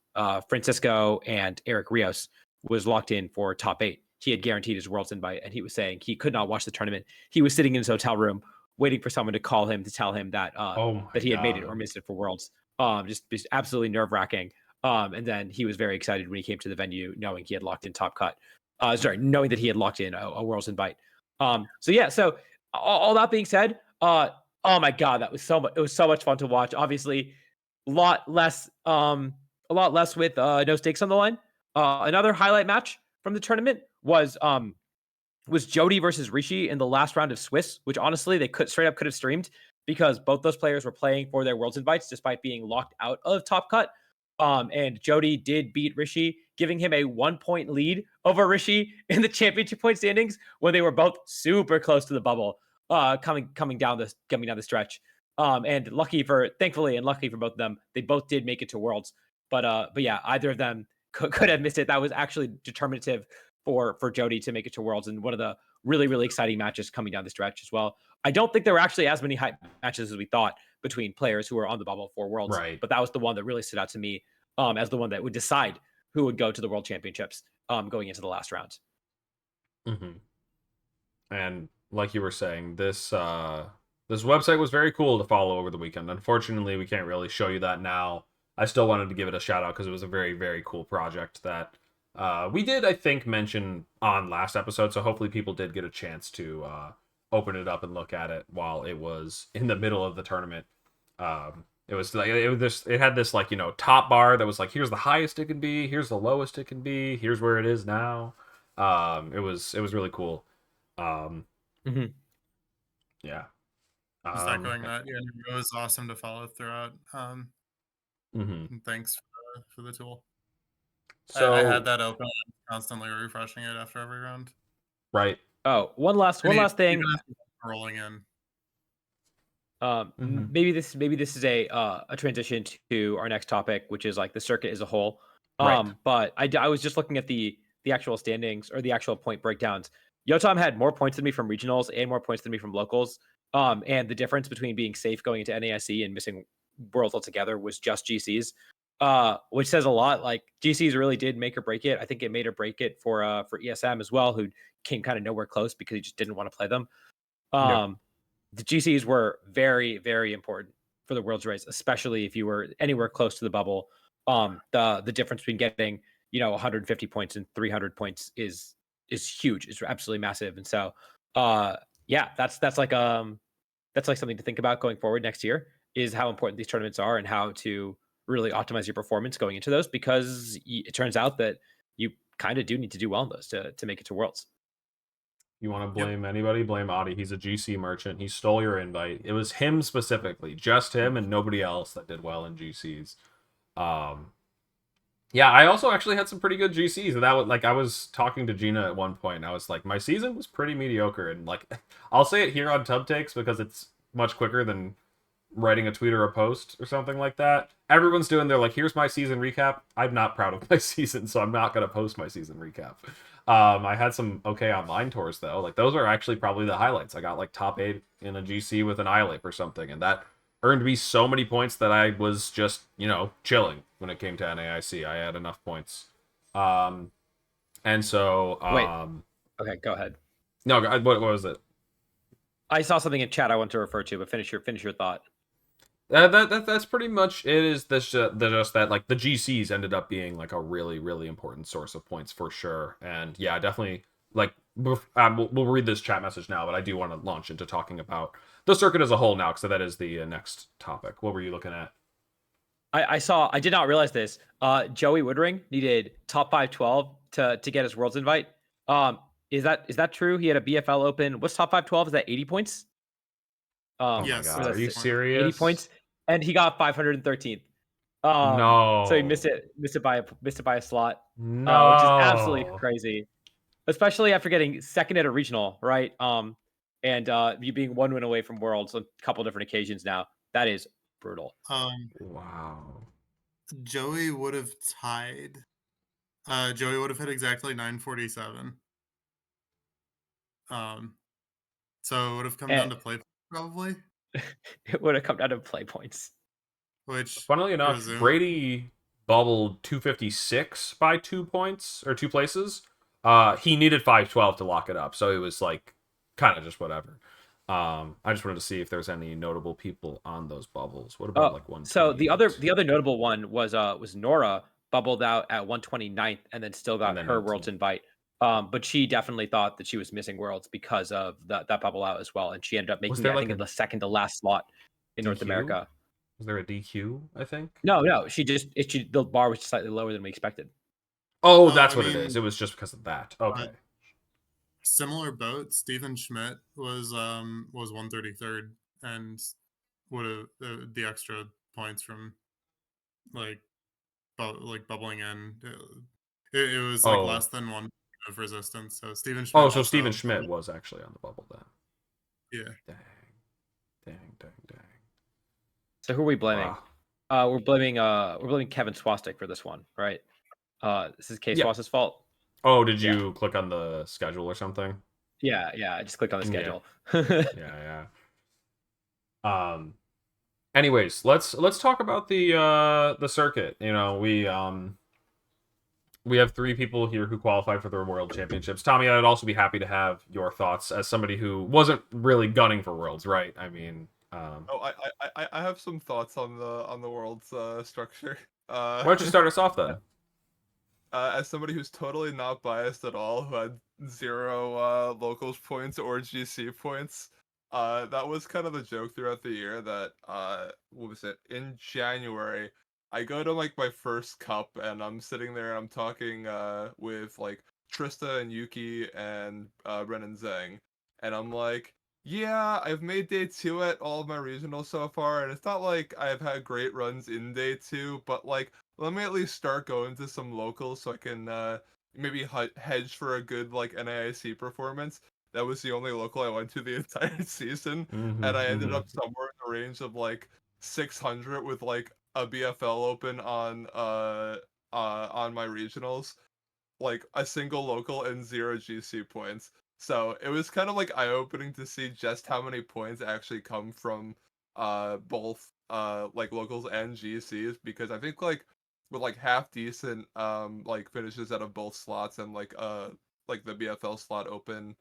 Francisco and Eric Rios, was locked in for top 8, he had guaranteed his Worlds invite, and he was saying he could not watch the tournament. He was sitting in his hotel room waiting for someone to call him to tell him that that he had made it or missed it for Worlds. Just absolutely nerve-wracking. And then he was very excited when he came to the venue, knowing he had locked in Top Cut. Knowing that he had locked in a Worlds invite. So all that being said, oh my God, that was so much. It was so much fun to watch. Obviously, a lot less with no stakes on the line. Another highlight match from the tournament was Jody versus Rishi in the last round of Swiss, which honestly they could have streamed because both those players were playing for their Worlds invites despite being locked out of Top Cut. And Jody did beat Rishi, giving him a 1-point lead over Rishi in the championship point standings when they were both super close to the bubble, coming down the stretch. And thankfully and lucky for both of them, they both did make it to Worlds. But yeah, either of them could have missed it. That was actually determinative for Jody to make it to Worlds, and one of the really, really exciting matches coming down the stretch as well. I don't think there were actually as many hype matches as we thought between players who were on the bubble for Worlds, Right. but that was the one that really stood out to me as the one that would decide who would go to the World Championships going into the last round. Mm-hmm. And like you were saying, this website was very cool to follow over the weekend. Unfortunately, we can't really show you that now. I still wanted to give it a shout out because it was a very, very cool project that we did, I think, mention on last episode. So hopefully people did get a chance to open it up and look at it while it was in the middle of the tournament. It was like it had this like, top bar that was like, here's the highest it can be, here's the lowest it can be, here's where it is now. It was really cool. Mm-hmm. Yeah. Just echoing that, yeah, it was awesome to follow throughout. And thanks for the tool. So I had that open, constantly refreshing it after every round. Right. Oh, one last thing. Rolling in. Maybe this is a transition to our next topic, which is like the circuit as a whole. Right. But I was just looking at the actual standings or the actual point breakdowns. Yotam had more points than me from regionals and more points than me from locals. And the difference between being safe going into NAIC and missing Worlds altogether was just GCs, which says a lot. Like GCs really did make or break it. I think it made or break it for ESM as well, who came kind of nowhere close because he just didn't want to play them. The GCs were very, very important for the Worlds race, especially if you were anywhere close to the bubble. The difference between getting 150 points and 300 points is huge. It's absolutely massive. And so that's like something to think about going forward next year, is how important these tournaments are and how to really optimize your performance going into those, because it turns out that you kind of do need to do well in those to make it to Worlds. You want to blame anybody? Blame Adi. He's a GC merchant. He stole your invite. It was him specifically, just him and nobody else that did well in GCs. Yeah, I also actually had some pretty good GCs, and that was like, I was talking to Gina at one point, and I was like, my season was pretty mediocre, and like, I'll say it here on Tub Takes because it's much quicker than writing a tweet or a post or something like that. Everyone's doing their like, here's my season recap. I'm not proud of my season, so I'm not gonna post my season recap. I had some okay online tours though. Like those are actually probably the highlights. I got like top 8 in a GC with an ILIP or something, and that earned me so many points that I was just, chilling when it came to NAIC. I had enough points. And so Okay, go ahead. No, what was it? I saw something in chat I want to refer to, but finish your thought. That's pretty much it. Is this just that like the GCs ended up being like a really, really important source of points for sure. And yeah, definitely like we'll read this chat message now, but I do want to launch into talking about the circuit as a whole now, because that is the next topic. What were you looking at? I did not realize this. Joey Woodring needed top 512 to get his Worlds invite. Is that true? He had a BFL open. What's top 512? Is that 80 points? Oh Yes, my or god, that's are you 80 serious? points, and he got 513th. So he missed it by a slot, which is absolutely No. crazy, especially after getting second at a regional, right? And you being one win away from Worlds on a couple different occasions now. That is brutal. Wow. Joey would have tied. Joey would have hit exactly 947. So it would have come down to play probably, It would have come down to play points. which Funnily enough, presume- Brady bubbled 256 by 2 points or 2 places. He needed 512 to lock it up, so it was like kind of just whatever. I just wanted to see if there's any notable people on those bubbles. What about like one? So the other notable one was Nora bubbled out at 129th and then still got her Worlds invite. But she definitely thought that she was missing Worlds because of that bubble out as well, and she ended up making it, I think, in the second to last slot in North America. Was there a DQ? I think. No, the bar was slightly lower than we expected. Oh, that's what it is. It was just because of that. Okay. Similar boat. Stephen Schmidt was 133rd and would have the extra points from like bubbling in. It was like less than one of resistance. So Stephen Schmidt. Oh, so Stephen Schmidt was actually on the bubble then. Yeah. Dang. So who are we blaming? Wow. We're blaming Kevin Swastik for this one, right? This is K Swastik's fault. Oh, did you click on the schedule or something? Yeah, I just clicked on the schedule. Yeah. Anyways, let's talk about the circuit. You know, we have 3 people here who qualified for the World Championships. Tommy, I'd also be happy to have your thoughts as somebody who wasn't really gunning for Worlds, right? I mean, I have some thoughts on the World's structure. Why don't you start us off then? As somebody who's totally not biased at all, who had 0 locals points or GC points, that was kind of the joke throughout the year that, what was it, in January, I go to like my first cup and I'm sitting there and I'm talking with like Trista and Yuki and Ren and Zhang, and I'm like, yeah, I've made day 2 at all of my regionals so far, and it's not like I've had great runs in day 2, but like, let me at least start going to some locals so I can maybe hedge for a good like NAIC performance. That was the only local I went to the entire season, and I ended up somewhere in the range of like 600 with like a BFL open on my regionals, like a single local and 0 GC points. So it was kind of like eye-opening to see just how many points actually come from both like locals and GCs, because I think like with like half decent like finishes out of both slots and like the BFL slot open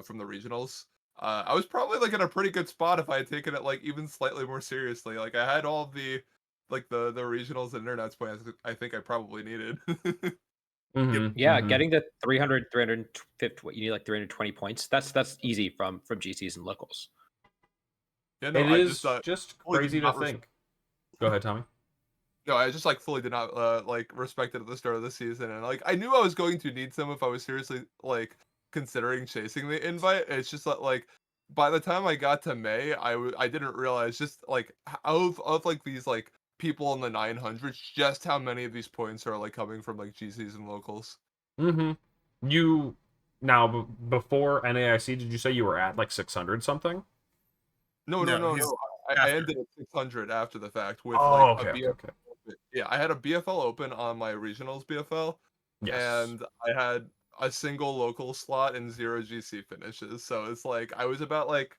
from the regionals, I was probably like in a pretty good spot if I had taken it like even slightly more seriously. Like I had all of the like the regionals and internets points I think I probably needed. Getting to 350, what you need, like 320 points. That's easy from GCs and locals. Yeah, no, it I is just crazy to think. Go ahead, Tommy. No, I just like fully did not like respect it at the start of the season, and like I knew I was going to need some if I was seriously like considering chasing the invite. It's just that like by the time I got to May, I didn't realize just like of like these like people in the 900s, just how many of these points are like coming from like GCs and locals. You now before NAIC, did you say you were at like 600 something? No. I ended at 600 after the fact with okay. Yeah, I had a BFL open on my regionals BFL, and I had a single local slot and 0 GC finishes. So it's like I was about like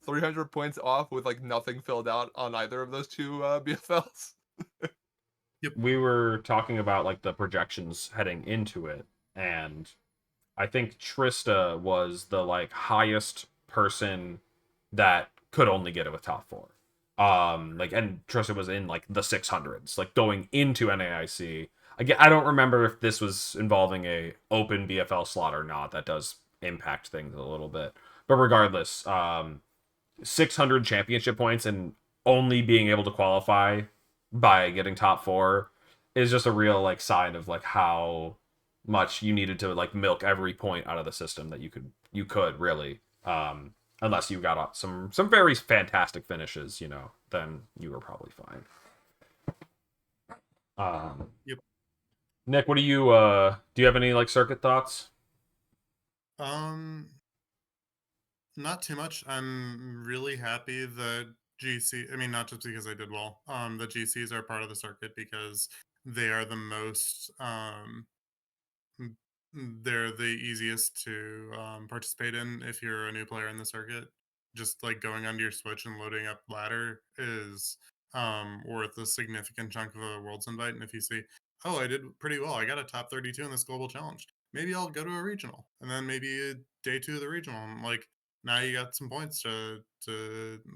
300 points off with like nothing filled out on either of those 2 BFLs. We were talking about like the projections heading into it, and I think Trista was the like highest person that could only get it with top 4. Like, and Trista was in like the 600s, like going into NAIC. Again, I don't remember if this was involving a open BFL slot or not. That does impact things a little bit, but regardless, 600 championship points and only being able to qualify by getting top 4 is just a real like sign of like how much you needed to like milk every point out of the system that you could really, unless you got some very fantastic finishes, then you were probably fine. Yep. Nick, what do you have any like circuit thoughts? Not too much. I'm really happy that GC, I mean, not just because I did well, the GCs are part of the circuit because they are the most, m- they're the easiest to participate in if you're a new player in the circuit. Just like going onto your Switch and loading up ladder is worth a significant chunk of a Worlds invite. And if you see, oh, I did pretty well, I got a top 32 in this global challenge, maybe I'll go to a regional, and then maybe day 2 of the regional, and like now you got some points to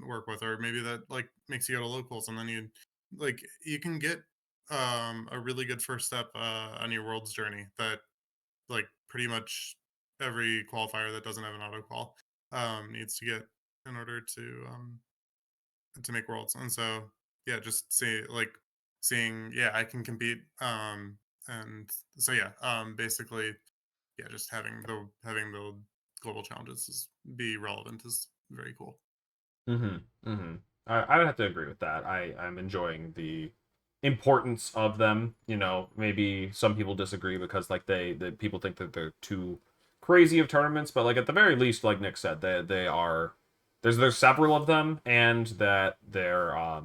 work with, or maybe that like makes you go to locals, and then you can get a really good first step on your Worlds journey that like pretty much every qualifier that doesn't have an auto qual needs to get in order to make Worlds. And so yeah, just seeing yeah, I can compete, and so yeah, basically yeah, just having the global challenges be relevant is very cool. I would have to agree with that. I'm enjoying the importance of them. Maybe some people disagree because like the people think that they're too crazy of tournaments, but like at the very least, like Nick said, they are. There's several of them, and that they're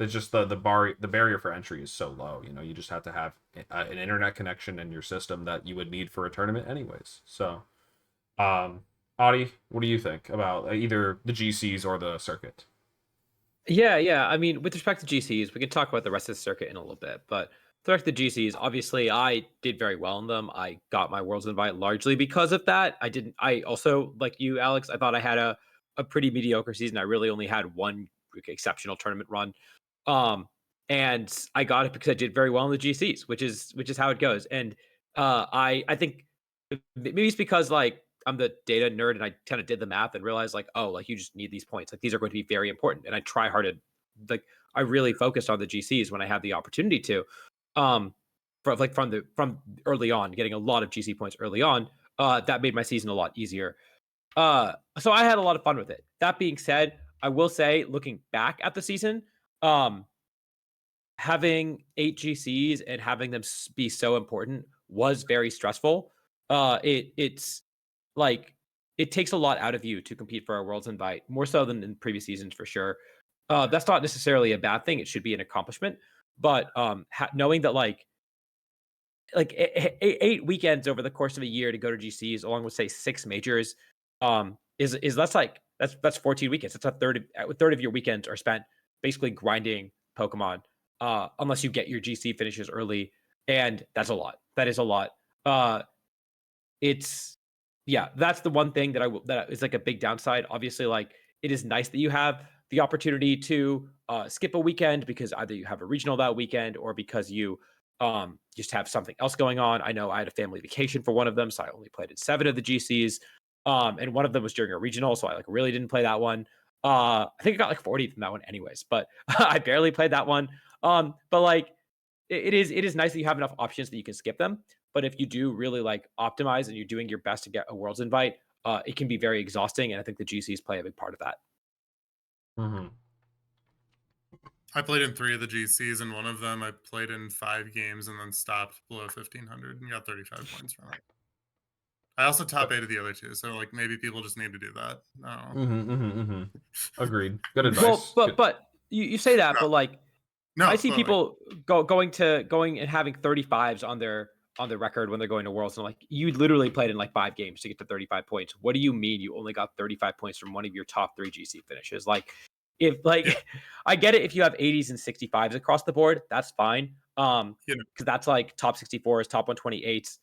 just the barrier for entry is so low. You just have to have an internet connection in your system that you would need for a tournament anyways. So, Adi, what do you think about either the GCs or the circuit? Yeah. I mean, with respect to GCs, we can talk about the rest of the circuit in a little bit. But with respect to GCs, obviously, I did very well in them. I got my Worlds invite largely because of that. I didn't. I also, like you, Alex, I thought I had a pretty mediocre season. I really only had one exceptional tournament run, and I got it because I did very well in the GCs, which is how it goes. And I think maybe it's because like I'm the data nerd and I kind of did the math and realized like, oh, like you just need these points. Like these are going to be very important. And I try hard to like I really focused on the GCs when I had the opportunity to. From early on, getting a lot of GC points early on, that made my season a lot easier. So I had a lot of fun with it. That being said, I will say, looking back at the season, um, having 8 GCs and having them be so important was very stressful. It's like it takes a lot out of you to compete for a Worlds invite, more so than in previous seasons for sure. That's not necessarily a bad thing. It should be an accomplishment, but knowing that like 8 weekends over the course of a year to go to GCs, along with say 6 majors, is that's 14 weekends. That's a third of your weekends are spent basically grinding Pokemon, unless you get your GC finishes early, and that's a lot. That is a lot. It's yeah, that's the one thing that is like a big downside. Obviously, like it is nice that you have the opportunity to skip a weekend because either you have a regional that weekend or because you just have something else going on. I know I had a family vacation for one of them, so I only played in 7 of the GCs. And one of them was during a regional, so I like really didn't play that one. I think I got like 40th in that one anyways, but I barely played that one. But like it is nice that you have enough options that you can skip them. But if you do really like optimize and you're doing your best to get a Worlds invite, it can be very exhausting. And I think the GCs play a big part of that. Mm-hmm. I played in 3 of the GCs, and one of them I played in 5 games and then stopped below 1500 and got 35 points from it. I also top 8 of the other 2, so like maybe people just need to do that. Agreed. Good Well, advice. but you say that, No, but like no, I see but like, people going and having 35s on their record when they're going to Worlds, and like you literally played in like 5 games to get to 35 points. What do you mean you only got 35 points from one of your top 3 GC finishes? Like if like Yeah. I get it if you have 80s and 65s across the board, that's fine. Because that's like top 64s, top 128s.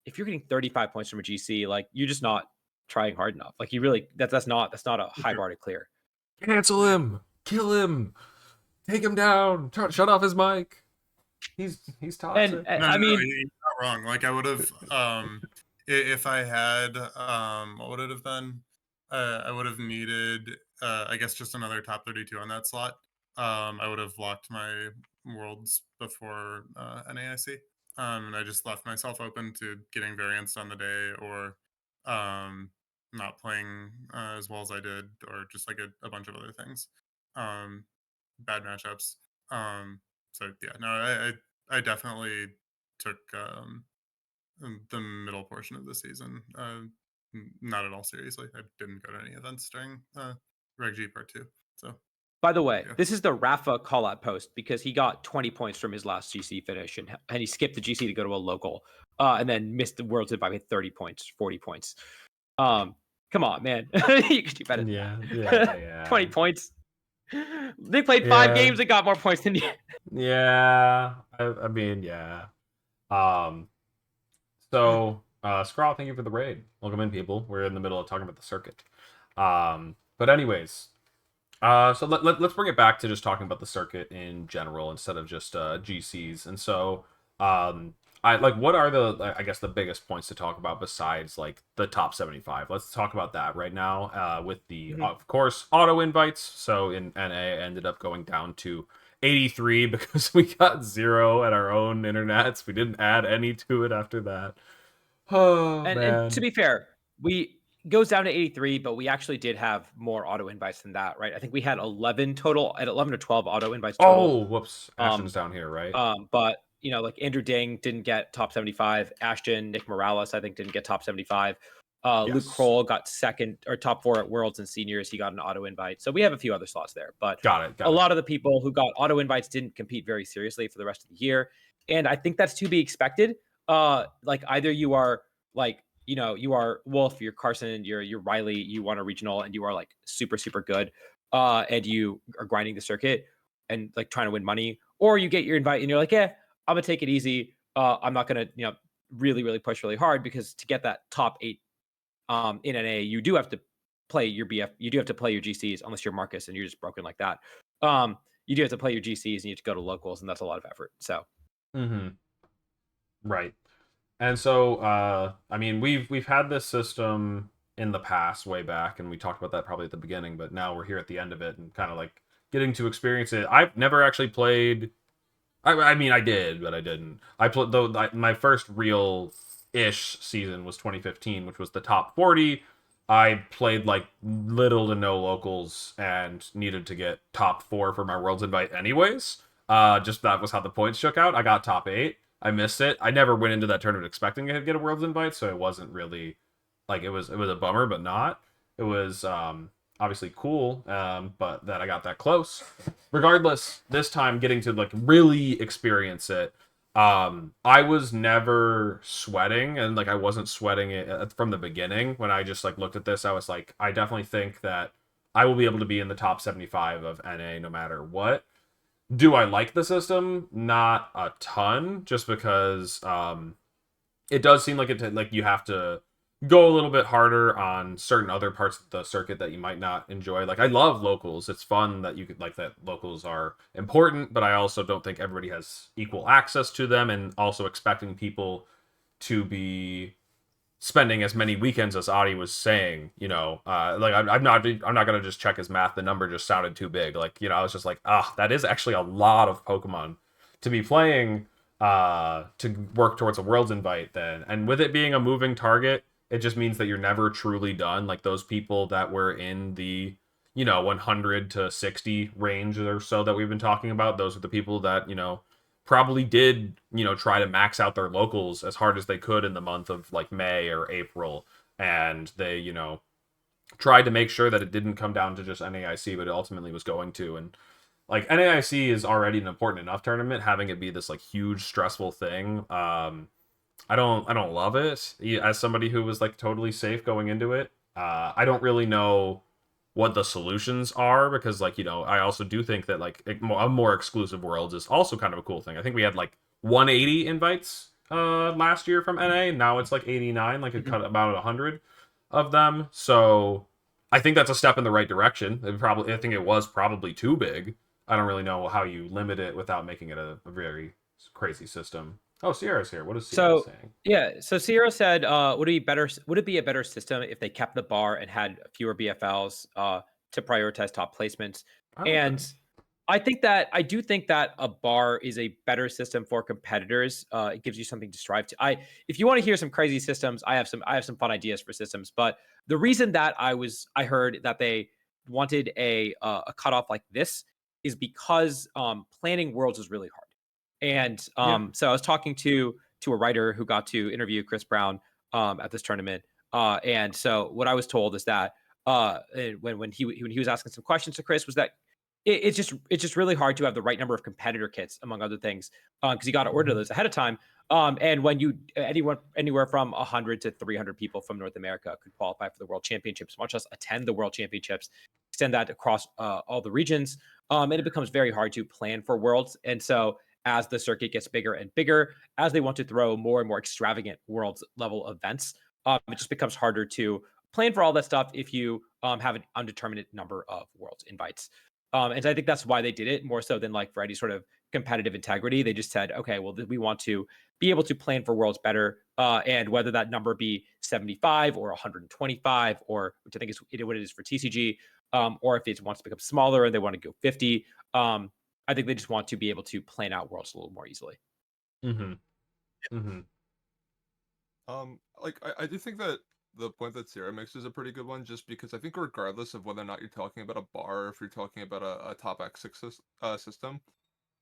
If you're getting 35 points from a GC, like you're just not trying hard enough. Like you really that's not a high bar to clear. Cancel him. Kill him. Take him down. Shut off his mic. He's toxic. And no, I mean, you're not wrong. Like I would have, if I had, what would it have been? I would have needed, I guess, just another top 32 on that slot. I would have locked my worlds before NAIC. And I just left myself open to getting variants on the day, or not playing as well as I did, or just like a bunch of other things. Bad matchups. So yeah, no, I definitely took the middle portion of the season not at all seriously. I didn't go to any events during Reg G Part 2. So By the way, yeah. this is the Rafa call-out post because he got 20 points from his last GC finish, and he skipped the GC to go to a local, and then missed the Worlds by 30 points, 40 points. Come on, man. You could do better than Yeah, that. yeah. 20 points. They played 5 Yeah. games and got more points than you. Yeah, I mean, yeah. So, Scrawl, thank you for the raid. Welcome in, people. We're in the middle of talking about the circuit. But anyways, so let's bring it back to just talking about the circuit in general instead of just GCs. And so, I like, what are the, I guess, the biggest points to talk about besides like the top 75? Let's talk about that right now. With the, of course, auto invites. So in NA, ended up going down to 83 because we got 0 at our own internets. We didn't add any to it after that. Oh, And to be fair, we goes down to 83, but we actually did have more auto invites than that, right? I think we had 11 total, at 11 or 12 auto invites total. Oh, whoops. Ashton's down here, right? But like Andrew Ding didn't get top 75. Ashton, Nick Morales, I think, didn't get top 75. Luke Yes. Kroll got second or top 4 at Worlds and Seniors. He got an auto invite. So we have a few other slots there. But Got it. a lot of the people who got auto invites didn't compete very seriously for the rest of the year. And I think that's to be expected. Like either you are like, you are Wolf, you're Carson, you're Riley, you won a regional and you are like super, super good. And you are grinding the circuit and like trying to win money, or you get your invite and you're like, yeah, I'm gonna take it easy. I'm not gonna, really, really push really hard, because to get that top 8 in NA, you do have to play your BF. You do have to play your GCs, unless you're Marcus and you're just broken like that. You do have to play your GCs and you have to go to locals, and that's a lot of effort. So, Right. And so, I mean, we've had this system in the past, way back, and we talked about that probably at the beginning, but now we're here at the end of it and kind of like getting to experience it. I've never actually played. I mean, I did, but I didn't. I played though. My first real-ish season was 2015, which was the top 40. I played like little to no locals and needed to get top 4 for my Worlds invite, anyways. Just that was how the points shook out. I got top 8. I missed it. I never went into that tournament expecting to get a Worlds invite, so it wasn't really like it was a bummer, but not. It was obviously cool, but that I got that close. Regardless, this time getting to like really experience it, I was never sweating, and like I wasn't sweating it from the beginning. When I just like looked at this, I was like, I definitely think that I will be able to be in the top 75 of NA no matter what. Do I like the system? Not a ton, just because it does seem like you have to go a little bit harder on certain other parts of the circuit that you might not enjoy. Like I love locals. It's fun that you could like that locals are important, but I also don't think everybody has equal access to them, and also expecting people to be spending as many weekends as Adi was saying, like I'm not gonna just check his math. The number just sounded too big. Like, I was just like, that is actually a lot of Pokemon to be playing to work towards a Worlds invite then. And with it being a moving target, it just means that you're never truly done. Like those people that were in the 100 to 60 range or so that we've been talking about, those are the people that probably did try to max out their locals as hard as they could in the month of like May or April, and they tried to make sure that it didn't come down to just NAIC, but it ultimately was going to. And like NAIC is already an important enough tournament, having it be this like huge stressful thing, I don't love it. As somebody who was like totally safe going into it, I don't really know what the solutions are, because like I also do think that like a more exclusive Worlds is also kind of a cool thing. I think we had like 180 invites last year from NA. Now it's like 89, like it cut about 100 of them. So I think that's a step in the right direction. I think it was probably too big. I don't really know how you limit it without making it a very crazy system. Oh, Sierra's here. What is Sierra saying? Yeah, so Sierra said, would it be a better system if they kept the bar and had fewer BFLs to prioritize top placements? Okay. And I do think that a bar is a better system for competitors. It gives you something to strive to. If you want to hear some crazy systems, I have some fun ideas for systems. But the reason that I heard that they wanted a cutoff like this is because planning worlds is really hard. And so I was talking to a writer who got to interview Chris Brown at this tournament. And so what I was told is that when he was asking some questions to Chris was that it's just really hard to have the right number of competitor kits, among other things, because you got to order those ahead of time. And when anywhere from 100 to 300 people from North America could qualify for the World Championships, much less attend the World Championships, extend that across all the regions, and it becomes very hard to plan for Worlds. And so as the circuit gets bigger and bigger, as they want to throw more and more extravagant Worlds level events, it just becomes harder to plan for all that stuff if you have an undeterminate number of Worlds invites. And so I think that's why they did it more so than like for any sort of competitive integrity. They just said, okay, well, we want to be able to plan for Worlds better. And whether that number be 75 or 125, or which I think is what it is for TCG, or if it wants to become smaller and they want to go 50, I think they just want to be able to plan out Worlds a little more easily. Mm-hmm. Mm-hmm. Like I do think that the point that Sierra makes is a pretty good one, just because I think regardless of whether or not you're talking about a bar or if you're talking about a top X6 system,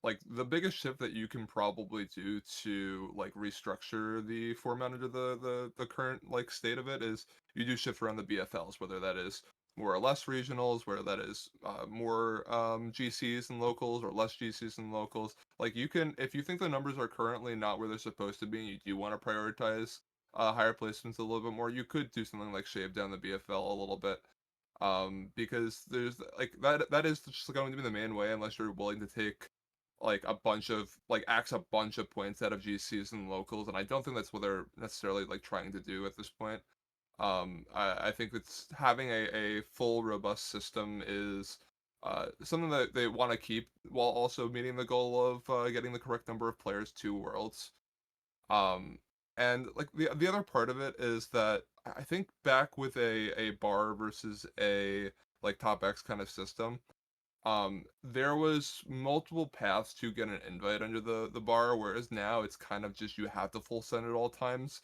like the biggest shift that you can probably do to like restructure the format under the current like state of it is you do shift around the BFLs, whether that is more or less regionals, whether that is more GCs and locals or less GCs and locals. Like you can, if you think the numbers are currently not where they're supposed to be, and you do want to prioritize higher placements a little bit more, you could do something like shave down the BFL a little bit. Because there's like that is just going to be the main way, unless you're willing to take like a bunch of like axe a bunch of points out of GCs and locals, and I don't think that's what they're necessarily like trying to do at this point. I think it's having a full robust system is something that they want to keep while also meeting the goal of getting the correct number of players to Worlds. Um, and like the other part of it is that I think back with a bar versus a like top X kind of system, there was multiple paths to get an invite under the bar, whereas now it's kind of just you have to full send at all times.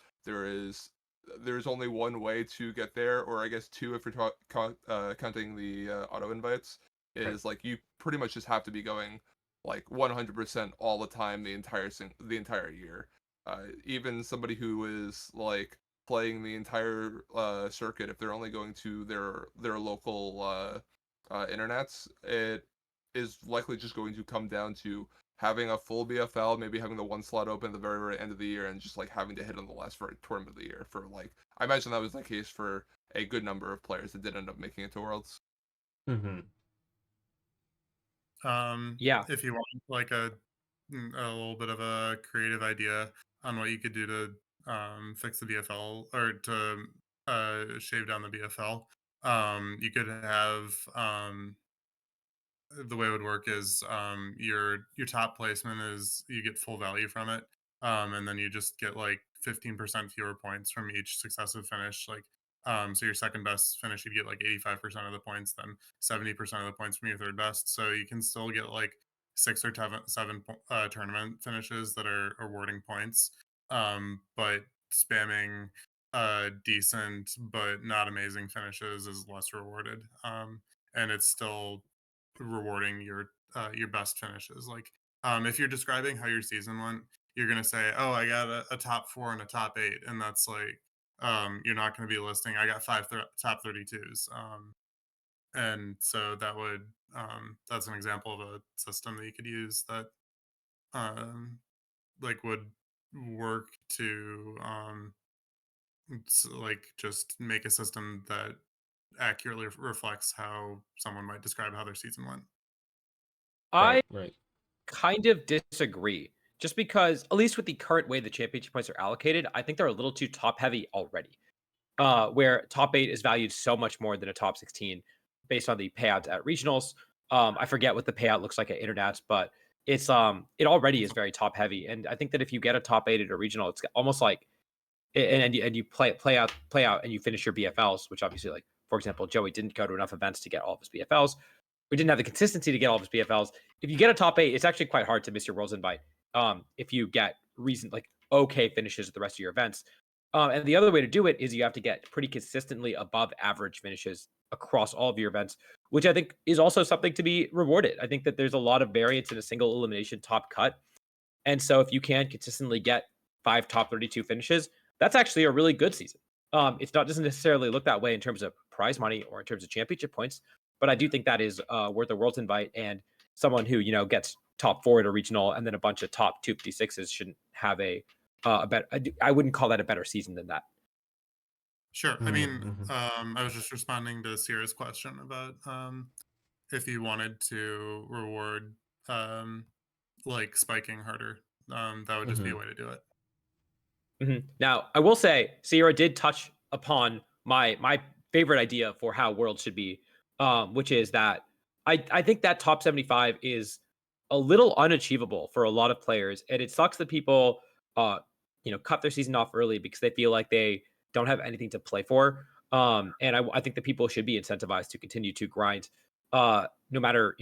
There's only one way to get there, or I guess two if you're counting the auto invites. Is like you pretty much just have to be going like 100% all the time the entire year. Even somebody who is like playing the entire circuit, if they're only going to their local internets, it is likely just going to come down to having a full BFL, maybe having the one slot open at the very, very end of the year, and just like having to hit on the last tournament of the year for like, I imagine that was the case for a good number of players that did end up making it to Worlds. Mm-hmm. Yeah. If you want like a little bit of a creative idea on what you could do to fix the BFL or to shave down the BFL, you could have the way it would work is your top placement is you get full value from it, and then you just get like 15% fewer points from each successive finish. Like, so your second best finish, you'd get like 85% of the points, then 70% of the points from your third best. So you can still get like 6 or 7 tournament finishes that are awarding points, but spamming decent but not amazing finishes is less rewarded. And it's still rewarding your best finishes. Like, if you're describing how your season went, you're gonna say, "Oh, I got a top 4 and a top 8," and that's like, you're not gonna be listing, "I got 5 top 32s." And so that would that's an example of a system that you could use that like would work to like just make a system that accurately reflects how someone might describe how their season went. I Right. kind of disagree. Just because, at least with the current way the championship points are allocated, I think they're a little too top heavy already. Where top 8 is valued so much more than a top 16 based on the payouts at regionals. I forget what the payout looks like at internets, but it already is very top heavy. And I think that if you get a top 8 at a regional, it's almost like and you play out and you finish your BFLs, which obviously, like for example, Joey didn't go to enough events to get all of his BFLs. we didn't have the consistency to get all of his PFLs. If you get a top 8, it's actually quite hard to miss your Worlds invite. If you get okay finishes at the rest of your events. And the other way to do it is you have to get pretty consistently above average finishes across all of your events, which I think is also something to be rewarded. I think that there's a lot of variance in a single elimination top cut. And so if you can consistently get 5 top 32 finishes, that's actually a really good season. Doesn't necessarily look that way in terms of prize money or in terms of championship points, but I do think that is worth a Worlds invite, and someone who, gets top 4 at a regional and then a bunch of top 256s shouldn't have a better. I wouldn't call that a better season than that. Sure. I mean, I was just responding to Sierra's question about if you wanted to reward spiking harder, that would just be a way to do it. Now, I will say Sierra did touch upon my favorite idea for how Worlds should be, which is that I think that top 75 is a little unachievable for a lot of players, and it sucks that people cut their season off early because they feel like they don't have anything to play for. And I think that people should be incentivized to continue to grind, no matter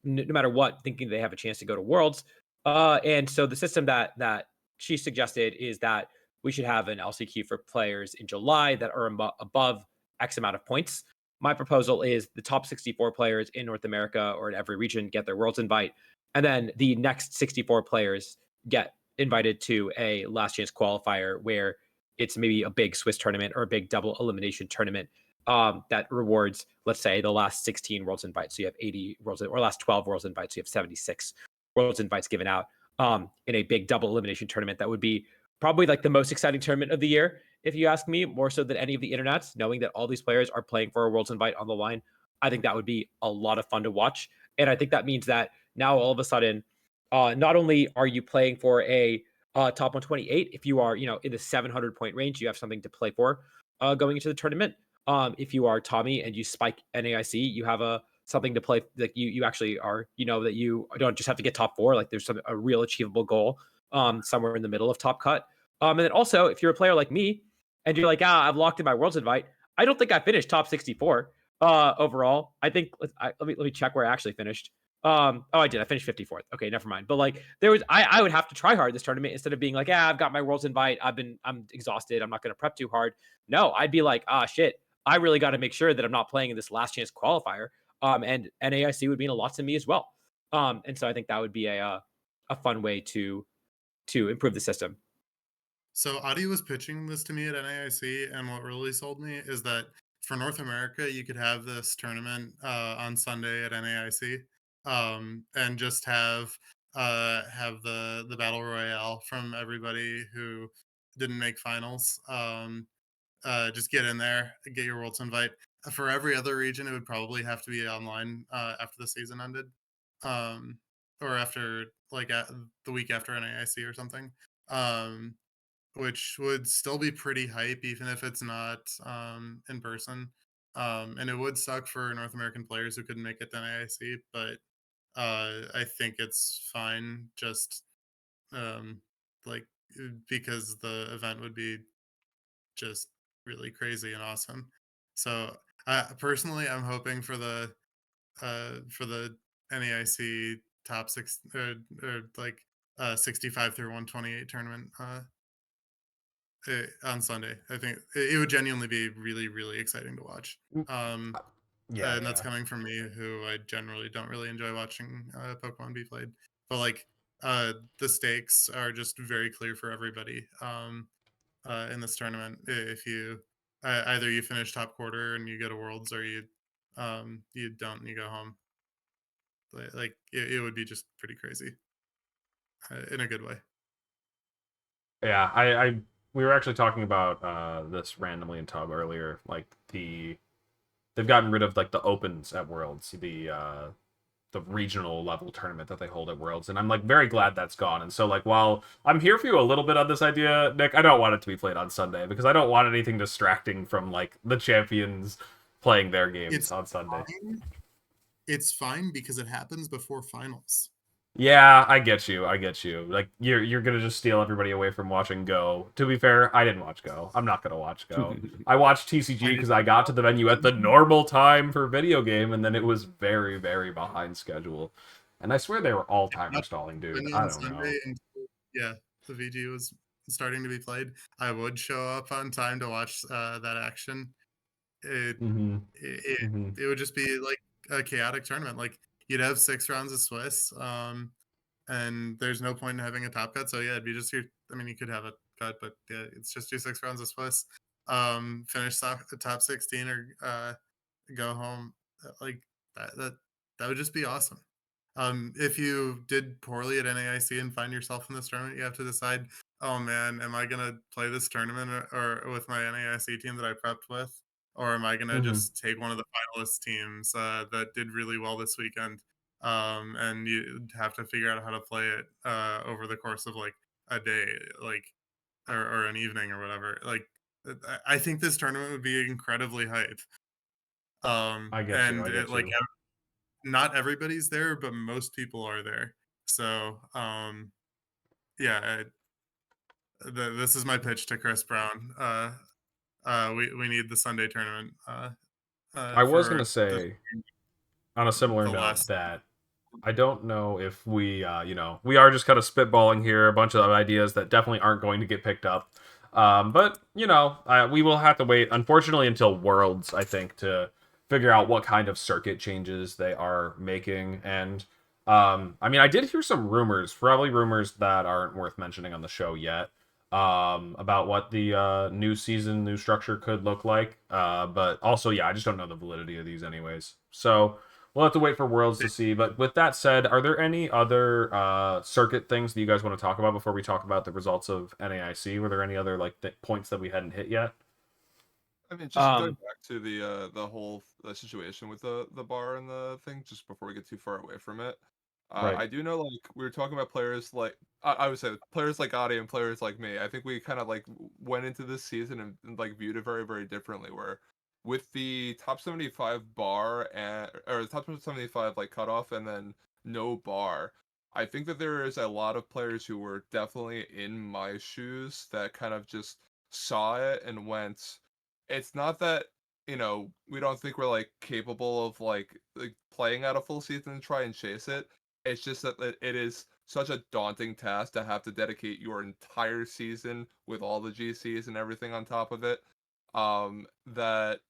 what, thinking they have a chance to go to Worlds. And so the system that she suggested is that we should have an LCQ for players in July that are above X amount of points. My proposal is the top 64 players in North America or in every region get their Worlds invite, and then the next 64 players get invited to a last chance qualifier where it's maybe a big Swiss tournament or a big double elimination tournament that rewards, let's say, the last 16 Worlds invites. So you have 80 Worlds, or last 12 Worlds invites. So you have 76 Worlds invites given out in a big double elimination tournament. That would be probably like the most exciting tournament of the year, if you ask me, more so than any of the internets, knowing that all these players are playing for a Worlds invite on the line. I think that would be a lot of fun to watch. And I think that means that now all of a sudden, not only are you playing for a top 128, if you are, in the 700 point range, you have something to play for going into the tournament. If you are Tommy and you spike NAIC, you have something to play. Like you actually are, that you don't just have to get top 4. Like there's a real achievable goal somewhere in the middle of top cut. And then also, if you're a player like me and you're like, I've locked in my Worlds invite, I don't think I finished top 64 overall. I think let me check where I actually finished. I did. I finished 54th. Okay, never mind. But like I would have to try hard this tournament instead of being like, I've got my Worlds invite. I'm exhausted. I'm not going to prep too hard. No, I'd be like, shit. I really got to make sure that I'm not playing in this last chance qualifier. And NAIC would mean a lot to me as well. And so I think that would be a fun way to improve the system. So Adi was pitching this to me at NAIC, and what really sold me is that for North America, you could have this tournament on Sunday at NAIC, and just have the battle royale from everybody who didn't make finals. Just get in there, get your Worlds invite. For every other region, it would probably have to be online after the season ended, or after the week after NAIC or something. Which would still be pretty hype, even if it's not in person. And it would suck for North American players who couldn't make it to NAIC, but I think it's fine, just because the event would be just really crazy and awesome. So personally, I'm hoping for the NAIC top 6 or 65 through 128 tournament on Sunday. I think it would genuinely be really, really exciting to watch. And that's coming from me, who I generally don't really enjoy watching Pokemon be played. But the stakes are just very clear for everybody in this tournament. If you either you finish top quarter and you go to Worlds, or you don't and you go home. It would be just pretty crazy in a good way. Yeah, we were actually talking about this randomly in Tub earlier. Like they've gotten rid of like the opens at Worlds, the regional level tournament that they hold at Worlds, and I'm like very glad that's gone. And so like while I'm here for you a little bit on this idea, Nick, I don't want it to be played on Sunday because I don't want anything distracting from like the champions playing their games on Sunday. It's fine because it happens before finals. Yeah, I get you. Like you're gonna just steal everybody away from watching Go. To be fair, I didn't watch Go. I'm not gonna watch Go. I watched TCG because I got to the venue at the normal time for video game, and then it was very, very behind schedule. And I swear they were all timer stalling, dude. I On don't know. Sunday until, yeah, the VG was starting to be played. I would show up on time to watch that action. It, Mm-hmm. it Mm-hmm. it would just be like a chaotic tournament. Like you'd have 6 rounds of Swiss, and there's no point in having a top cut. So yeah, it'd be just your. I mean, you could have a cut, but yeah, it's just your 6 rounds of Swiss. Finish the top 16 or go home. Like that would just be awesome. If you did poorly at NAIC and find yourself in this tournament, you have to decide, oh man, am I gonna play this tournament or with my NAIC team that I prepped with, or am I gonna Mm-hmm. just take one of the finalist teams that did really well this weekend? And you have to figure out how to play it over the course of like a day, like or an evening or whatever. Like I think this tournament would be incredibly hype. I get you. And I get like you. not everybody's there, but most people are there. So, yeah, this is my pitch to Chris Brown. We need the Sunday tournament I was for gonna say on a similar the note last. that I don't know if we, we are just kind of spitballing here a bunch of ideas that definitely aren't going to get picked up. But we will have to wait, unfortunately, until Worlds, I think, to figure out what kind of circuit changes they are making. And I mean, I did hear some rumors, probably rumors that aren't worth mentioning on the show yet, about what the new season, new structure could look like. But also, yeah, I just don't know the validity of these, anyways. So. We'll have to wait for Worlds to see. But with that said, are there any other circuit things that you guys want to talk about before we talk about the results of NAIC? Were there any other points that we hadn't hit yet? I mean, just going back to the whole situation with the bar and the thing, just before we get too far away from it. Right. I do know, like, we were talking about players like I would say players like Adi and players like me. I think we kind of like went into this season and like viewed it very, very differently. Where with the top 75 bar and or the top 75 like cutoff and then no bar, I think that there is a lot of players who were definitely in my shoes that kind of just saw it and went. It's not that we don't think we're like capable of like playing out a full season and try and chase it. It's just that it is such a daunting task to have to dedicate your entire season with all the GCs and everything on top of it. That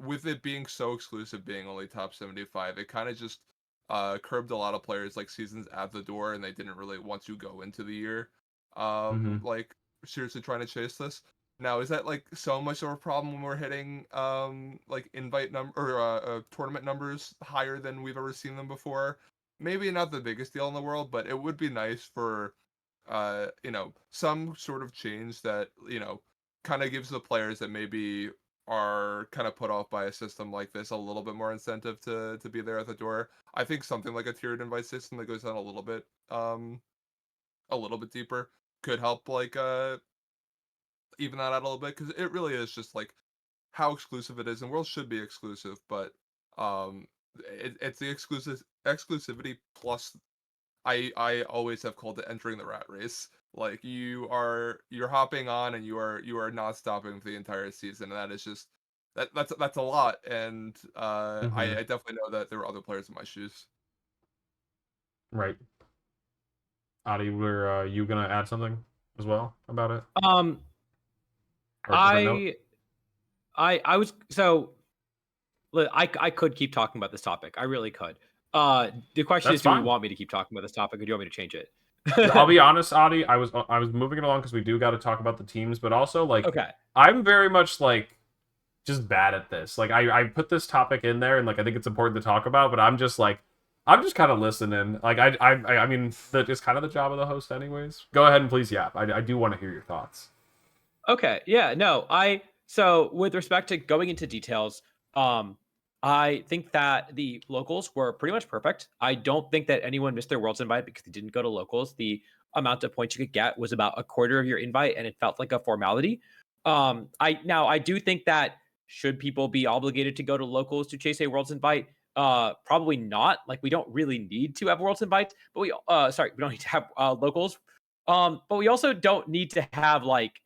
with it being so exclusive, being only top 75, it kind of just curbed a lot of players like seasons at the door, and they didn't really want to go into the year Mm-hmm. like seriously trying to chase this. Now, is that like so much of a problem when we're hitting like invite number or tournament numbers higher than we've ever seen them before? Maybe not the biggest deal in the world, but it would be nice for some sort of change that, kind of gives the players that maybe are kind of put off by a system like this a little bit more incentive to be there at the door. I think something like a tiered invite system that goes down a little bit deeper could help like even that out a little bit, because it really is just like how exclusive it is, and Worlds should be exclusive, but it's the exclusivity plus I always have called it entering the rat race. Like you're hopping on and you are not stopping for the entire season, and that is just that's a lot. And I Mm-hmm. definitely know that there were other players in my shoes. Right. Adi, were you gonna add something as well about it, Um, or a different note? I was so. I could keep talking about this topic. I really could. The question That's is, do we fine. want me to keep talking about this topic, or do you want me to change it? I'll be honest, Adi. I was moving it along because we do got to talk about the teams, but also like Okay. I'm very much like just bad at this. Like I put this topic in there and like I think it's important to talk about, but I'm just kind of listening. Like I mean that is kind of the job of the host anyways. Go ahead and please yap. I do want to hear your thoughts. Okay. Yeah. No. So with respect to going into details, I think that the locals were pretty much perfect. I don't think that anyone missed their Worlds invite because they didn't go to locals. The amount of points you could get was about a quarter of your invite, and it felt like a formality. I do think that should people be obligated to go to locals to chase a Worlds invite, Probably not. Like, we don't really need to have Worlds invites, but we don't need to have locals. But we also don't need to have like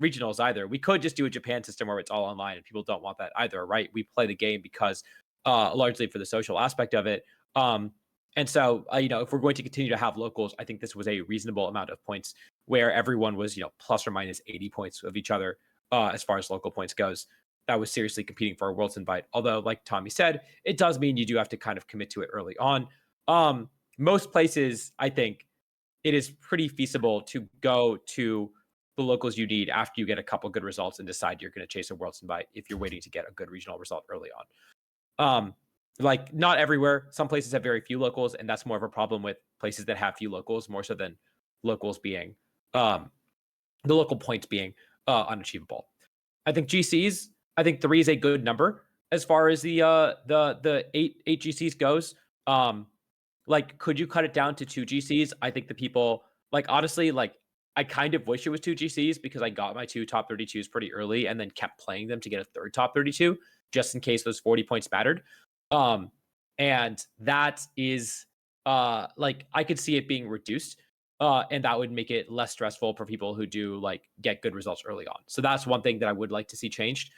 regionals either. We could just do a Japan system where it's all online, and people don't want that either, right? We play the game because largely for the social aspect of it. And so, if we're going to continue to have locals, I think this was a reasonable amount of points where everyone was, plus or minus 80 points of each other as far as local points goes. That was seriously competing for a Worlds invite. Although, like Tommy said, it does mean you do have to kind of commit to it early on. Most places, I think, it is pretty feasible to go to the locals you need after you get a couple good results and decide you're going to chase a Worlds invite if you're waiting to get a good regional result early on. Like, not everywhere. Some places have very few locals, and that's more of a problem with places that have few locals, more so than locals being the local points being unachievable. I think GCs, I think 3 is a good number as far as the 8 GCs goes. Like, could you cut it down to 2 GCs? I think the people, like, honestly, like, I kind of wish it was 2 GCs because I got my 2 top 32s pretty early and then kept playing them to get a third top 32 just in case those 40 points mattered. And that is like, I could see it being reduced, and that would make it less stressful for people who do like get good results early on. So that's one thing that I would like to see changed,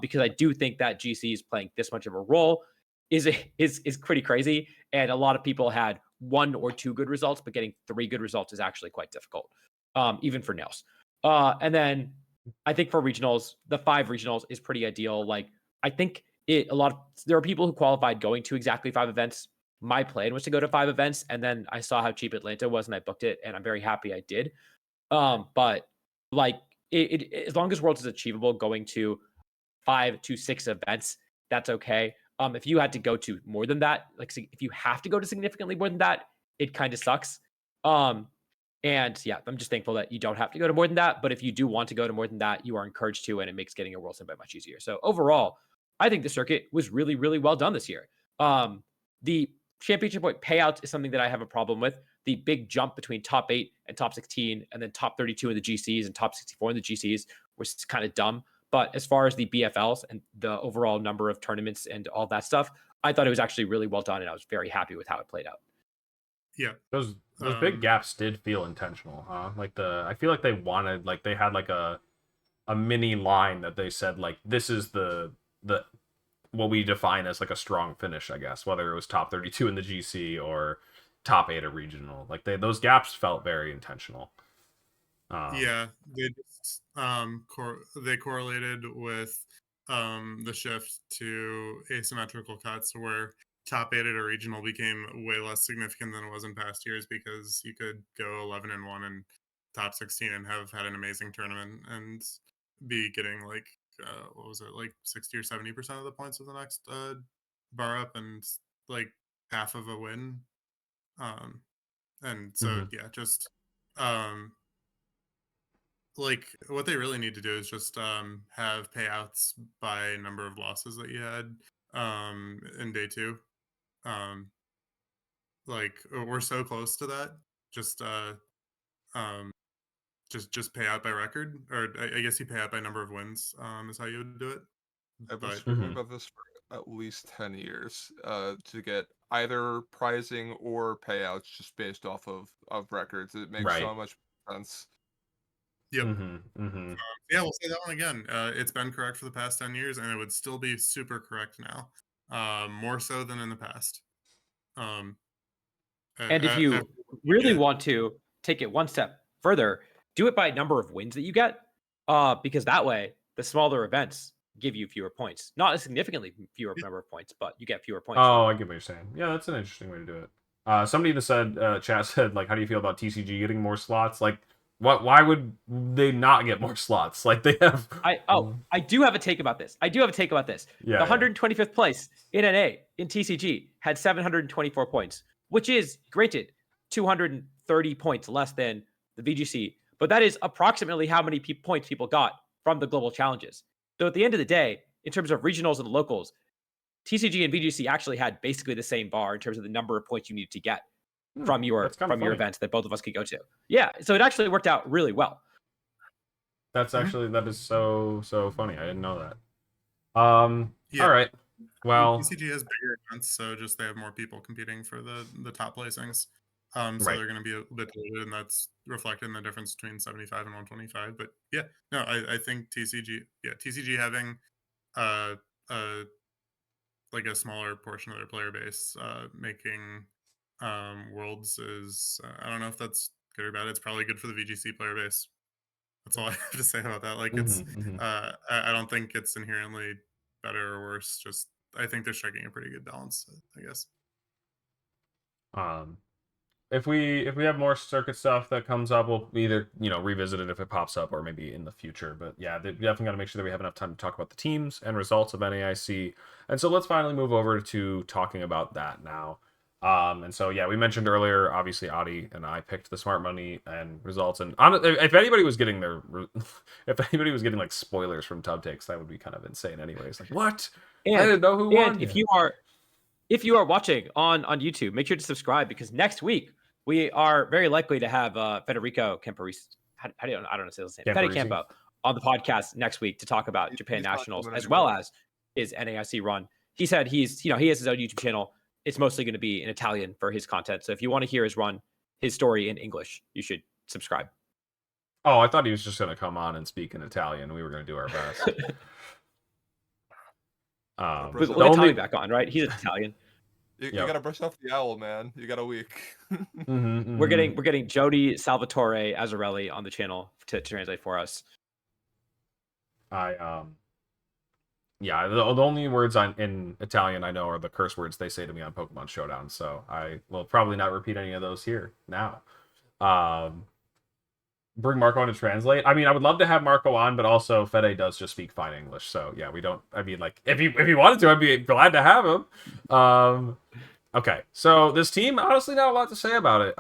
because I do think that GCs playing this much of a role is pretty crazy, and a lot of people had 1 or 2 good results, but getting 3 good results is actually quite difficult, even for nails. And then I think for regionals, the 5 regionals is pretty ideal. Like, I think there are people who qualified going to exactly 5 events. My plan was to go to 5 events, and then I saw how cheap Atlanta was and I booked it, and I'm very happy I did. But like, as long as Worlds is achievable, going to 5 to 6 events, that's okay. If you had to go to more than that, like, if you have to go to significantly more than that, it kind of sucks. And yeah, I'm just thankful that you don't have to go to more than that. But if you do want to go to more than that, you are encouraged to, and it makes getting a Worlds invite much easier. So overall, I think the circuit was really, really well done this year. The championship point payouts is something that I have a problem with. The big jump between top 8 and top 16, and then top 32 in the GCs and top 64 in the GCs was kind of dumb. But as far as the BFLs and the overall number of tournaments and all that stuff, I thought it was actually really well done, and I was very happy with how it played out. Yeah, Those big gaps did feel intentional, huh? Like, I feel like they wanted, like, they had like a mini line that they said, like, this is the what we define as like a strong finish, I guess, whether it was top 32 in the GC or top 8 at regional. Like, those gaps felt very intentional. Yeah, they just they correlated with the shift to asymmetrical cuts, where top 8 at a regional became way less significant than it was in past years, because you could go 11-1 and top 16 and have had an amazing tournament and be getting like what was it, like 60 or 70% of the points of the next bar up and like half of a win. And so yeah, just like, what they really need to do is just have payouts by number of losses that you had in day 2. Like, we're so close to that. Just just pay out by record, or I guess you pay out by number of wins is how you would do it. I've been But screaming about this for at least 10 years to get either prizing or payouts just based off of records. It makes so Right. much sense. yep. Yeah, We'll say that one again. It's been correct for the past 10 years, and it would still be super correct now, more so than in the past. And if you really want to take it one step further, do it by number of wins that you get, because that way the smaller events give you fewer points. Not a significantly fewer number of points, but you get fewer points. Oh, I get what you're saying. Yeah, that's an interesting way to do it. Somebody that said, chat said, like, how do you feel about TCG getting more slots? Like, why would they not get more slots? Like, they have. I do have a take about this. Yeah, the 125th place in NA in TCG had 724 points, which is, granted, 230 points less than the VGC, but that is approximately how many points people got from the global challenges. So at the end of the day, in terms of regionals and locals, TCG and VGC actually had basically the same bar in terms of the number of points you needed to get from your events that both of us could go to. Yeah, so it actually worked out really well. That's actually, that is so funny. I didn't know that. All right. Well, TCG has bigger events, so just they have more people competing for the top placings. So right. they're going to be a bit diluted, and that's reflected in the difference between 75 and 125. But yeah, no, I think TCG having uh uh like a smaller portion of their player base making worlds is I don't know if that's good or bad. It's probably good for the VGC player base. That's all I have to say about that. Like it's Mm-hmm. I don't think it's inherently better or worse. Just I think they're striking a pretty good balance, I guess. If we have more circuit stuff that comes up, we'll either revisit it if it pops up or maybe in the future. But yeah, we definitely got to make sure that we have enough time to talk about the teams and results of NAIC. And so let's finally move over to talking about that now. And so yeah, we mentioned earlier, obviously Adi and I picked the smart money and results. And if anybody was getting if anybody was getting like spoilers from Tub Takes, that would be kind of insane. Anyways, like what? I didn't know who won. And if you are watching on YouTube, make sure to subscribe because next week we are very likely to have Federico Camporese. How do you, I don't know his name. Fede Campo on the podcast next week to talk about Japan Nationals as well as his NAIC run. He said he has his own YouTube channel. It's mostly going to be in Italian for his content. So if you want to hear his run, his story in English, you should subscribe. Oh, I thought he was just going to come on and speak in Italian. We were going to do our best. We'll get Tommy back on, right? He's Italian. You gotta brush off the owl, man. You got a week. We're getting Jody Salvatore Azzarelli on the channel to translate for us. The only words in Italian I know are the curse words they say to me on Pokemon Showdown, so I will probably not repeat any of those here now. Bring Marco on to translate. I mean, I would love to have Marco on, but also Fede does just speak fine English, so yeah, we don't. I mean, like if he wanted to, I'd be glad to have him. Okay, so this team, honestly, not a lot to say about it.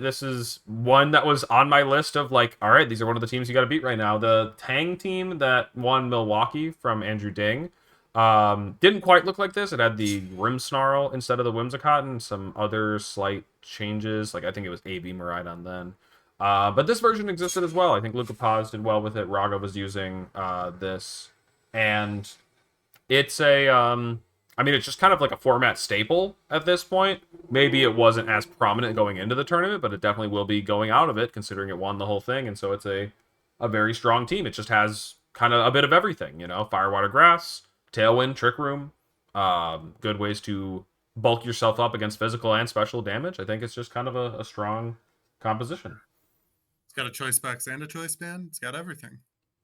This is one that was on my list of like, all right, these are one of the teams you got to beat right now. The Tang team that won Milwaukee from Andrew Ding didn't quite look like this. It had the Grimmsnarl instead of the Whimsicott and some other slight changes. Like I think it was A Beamer right on then. But this version existed as well. I think Luca Paz did well with it. Raga was using this, and it's it's just kind of like a format staple at this point. Maybe it wasn't as prominent going into the tournament, but it definitely will be going out of it, considering it won the whole thing. And so it's a very strong team. It just has kind of a bit of everything, Fire, Water, Grass, Tailwind, Trick Room, good ways to bulk yourself up against physical and special damage. I think it's just kind of a strong composition. It's got a choice specs and a choice band. It's got everything.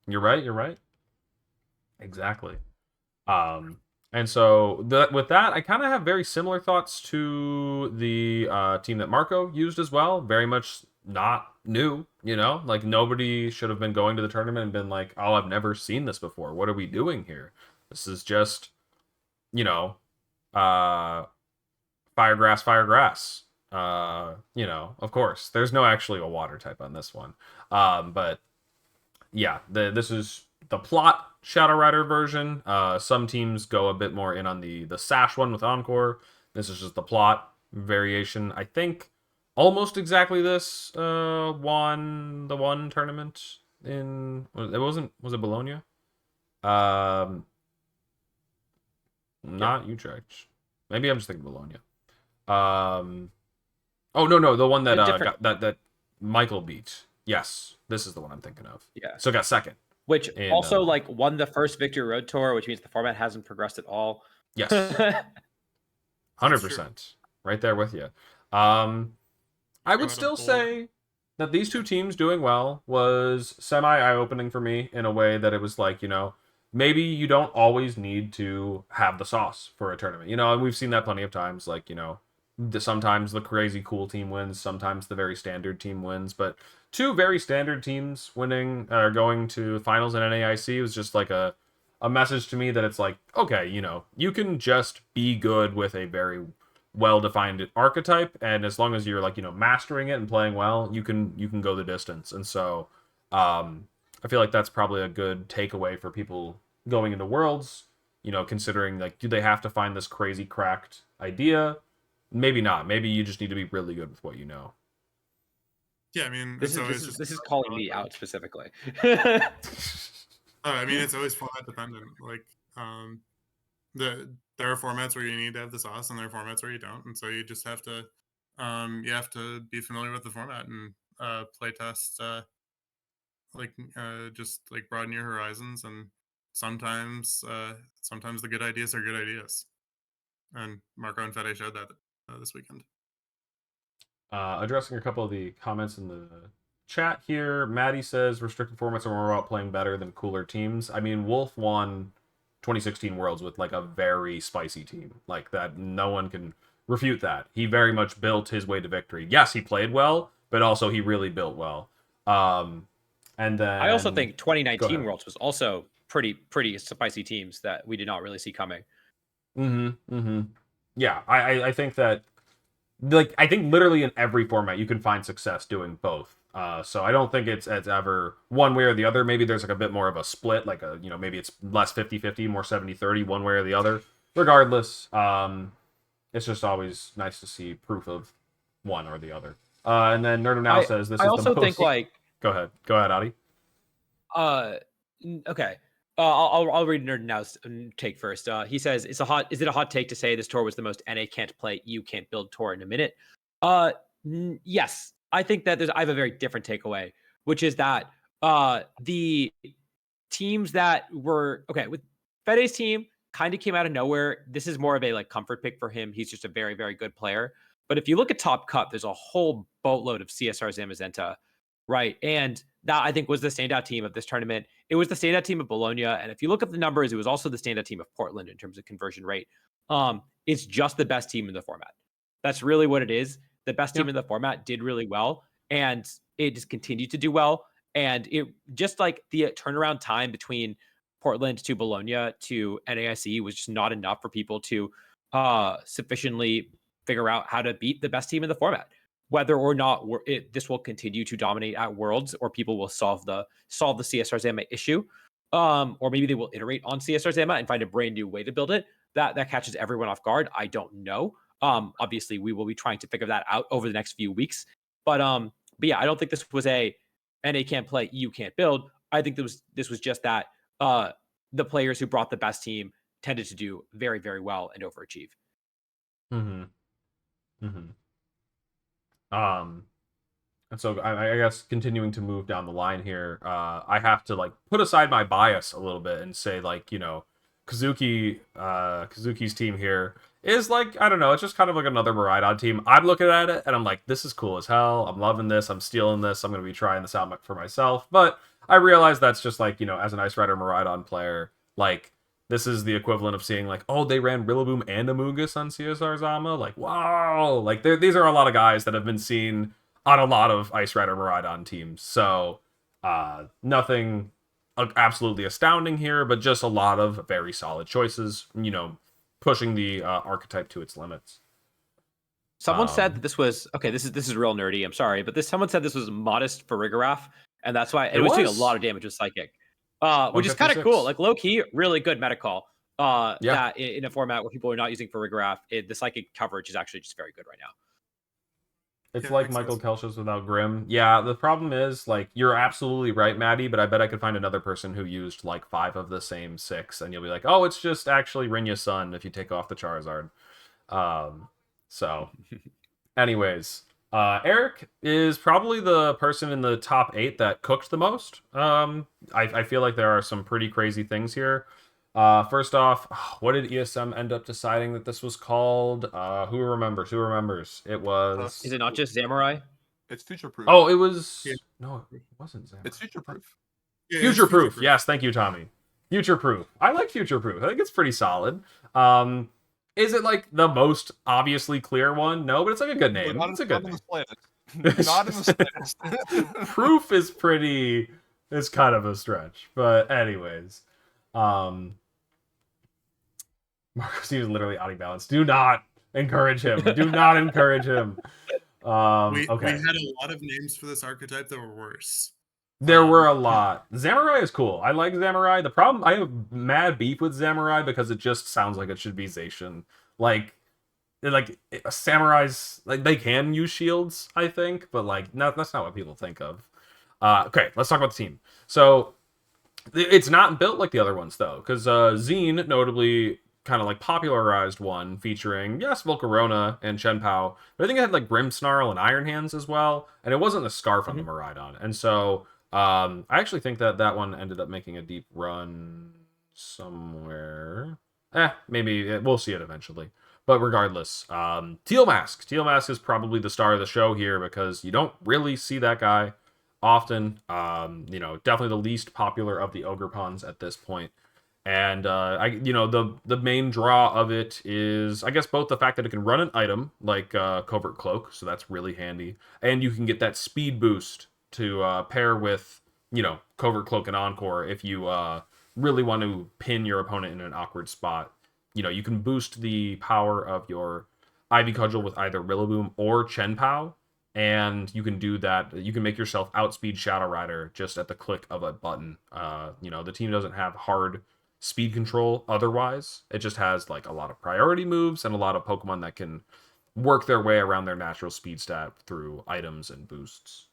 You're right. Exactly. And so with that, I kind of have very similar thoughts to the team that Marco used as well. Very much not new, like nobody should have been going to the tournament and been like, oh, I've never seen this before. What are we doing here? This is just, fire grass. Of course, there's no actually a water type on this one. But yeah, this is the plot Shadow Rider version. Some teams go a bit more in on the Sash one with Encore. This is just the plot variation. I think almost exactly this won the one tournament in was it Bologna? Not Utrecht. Maybe I'm just thinking Bologna. Oh no, the one that that Michael beat. Yes, this is the one I'm thinking of. Yeah. So got second. Which also like won the first Victory Road Tour, which means the format hasn't progressed at all. Yes. 100%. Right there with you. I would still say that these two teams doing well was semi-eye-opening for me in a way that it was like, maybe you don't always need to have the sauce for a tournament. And we've seen that plenty of times, like, sometimes the crazy cool team wins, sometimes the very standard team wins, but two very standard teams winning or going to finals in NAIC was just like a message to me that it's like, okay, you can just be good with a very well-defined archetype, and as long as you're like, mastering it and playing well, you can go the distance. And so I feel like that's probably a good takeaway for people going into Worlds, considering like, do they have to find this crazy cracked idea? Maybe not. Maybe you just need to be really good with what you know. Yeah, I mean, this is calling me out specifically. I mean, it's always format dependent. Like, there are formats where you need to have the sauce, and there are formats where you don't, and so you just have to be familiar with the format and play test, just like broaden your horizons, and sometimes the good ideas are good ideas, and Marco and Fede showed that this weekend. Addressing a couple of the comments in the chat here, Maddie says restricted formats are more about playing better than cooler teams. I mean, Wolf won 2016 Worlds with like a very spicy team, like that. No one can refute that. He very much built his way to victory. Yes, he played well, but also he really built well. And then I also think Go 2019 ahead. Worlds was also pretty spicy teams that we did not really see coming. Yeah, I think that, like, I think literally in every format you can find success doing both. So I don't think it's ever one way or the other. Maybe there's like a bit more of a split, like maybe it's less 50-50, more 70-30, one way or the other. Regardless, it's just always nice to see proof of one or the other. And then Nerd Now says this I is also the most... think like Go ahead, Adi. Okay. I'll read Nerd Now's take first. He says, is it a hot take to say this tour was the most NA can't play, you can't build tour in a minute? Yes. I think that I have a very different takeaway, which is that the teams that were with Fede's team kind of came out of nowhere. This is more of a like comfort pick for him. He's just a very, very good player. But if you look at Top Cup, there's a whole boatload of CSR Zamazenta, right? And that I think was the standout team of this tournament. It was the standout team of Bologna. And if you look at the numbers, it was also the standout team of Portland in terms of conversion rate. It's just the best team in the format. That's really what it is. The best team in the format did really well, and it just continued to do well. And it just like the turnaround time between Portland to Bologna to NAIC was just not enough for people to sufficiently figure out how to beat the best team in the format. Whether or not this will continue to dominate at Worlds, or people will solve the CSR Zama issue, or maybe they will iterate on CSR Zama and find a brand new way to build it that catches everyone off guard. I don't know. Obviously, we will be trying to figure that out over the next few weeks. But yeah, I don't think this was a NA can't play, you can't build. I think this was just that the players who brought the best team tended to do very, very well and overachieve. And so I guess continuing to move down the line here, I have to like put aside my bias a little bit and say, like, Kazuki's team here is like, I don't know, it's just kind of like another Maridon team. I'm looking at it and I'm like, this is cool as hell. I'm loving this. I'm stealing this. I'm going to be trying this out for myself. But I realize that's just like, as an Ice Rider Maridon player, like, this is the equivalent of seeing like, oh, they ran Rillaboom and Amoonguss on CSR Zama. Like, wow. Like, these are a lot of guys that have been seen on a lot of Ice Rider Maridon teams. So nothing absolutely astounding here, but just a lot of very solid choices, pushing the archetype to its limits. Someone said that this was this is real nerdy. I'm sorry, but someone said this was modest for Rigoraph, and that's why it was doing a lot of damage with Psychic, which is kind of cool. Like low key, really good meta call. That in a format where people are not using for Rigoraph, the Psychic coverage is actually just very good right now. It's like Michael Kelch's without Grim. Yeah, the problem is, like, you're absolutely right, Maddie, but I bet I could find another person who used, like, 5 of the same 6, and you'll be like, oh, it's just actually Rinya's son if you take off the Charizard. So, anyways, Eric is probably the person in the top 8 that cooked the most. I feel like there are some pretty crazy things here. First off, what did ESM end up deciding that this was called? Who remembers? It was... Is it not just Samurai? It's Future Proof. Oh, it was... Yeah. No, it wasn't Samurai. It's Future Proof. Yeah, Future Proof. Yes, thank you, Tommy. Future Proof. I like Future Proof. I think it's pretty solid. Is it like the most obviously clear one? No, but it's like a good name. It's a good name. Not in the slightest. Proof is pretty... It's kind of a stretch. But anyways... Marcos is literally out of balance. Do not encourage him. Do not encourage him. We had a lot of names for this archetype that were worse. There were a lot. Samurai is cool. I like Samurai. The problem, I have mad beef with Samurai because it just sounds like it should be Zacian. Like Samurais, like, they can use shields, I think, but like, no, that's not what people think of. Okay, let's talk about the team. So it's not built like the other ones though, because Zine notably kind of like popularized one featuring, yes, Volcarona and Chen Pao, but I think it had like Grimmsnarl and Iron Hands as well, and it wasn't a Scarf on the Miraidon. And so I actually think that one ended up making a deep run somewhere. Maybe we'll see it eventually. But regardless, Teal Mask. Teal Mask is probably the star of the show here because you don't really see that guy often. Definitely the least popular of the Ogre Pawns at this point. And the main draw of it is, I guess, both the fact that it can run an item like Covert Cloak, so that's really handy, and you can get that speed boost to pair with Covert Cloak and Encore if you really want to pin your opponent in an awkward spot. You can boost the power of your Ivy Cudgel with either Rillaboom or Chen Pao, and you can do that. You can make yourself outspeed Shadow Rider just at the click of a button. The team doesn't have hard speed control otherwise. It just has like a lot of priority moves and a lot of Pokemon that can work their way around their natural speed stat through items and boosts.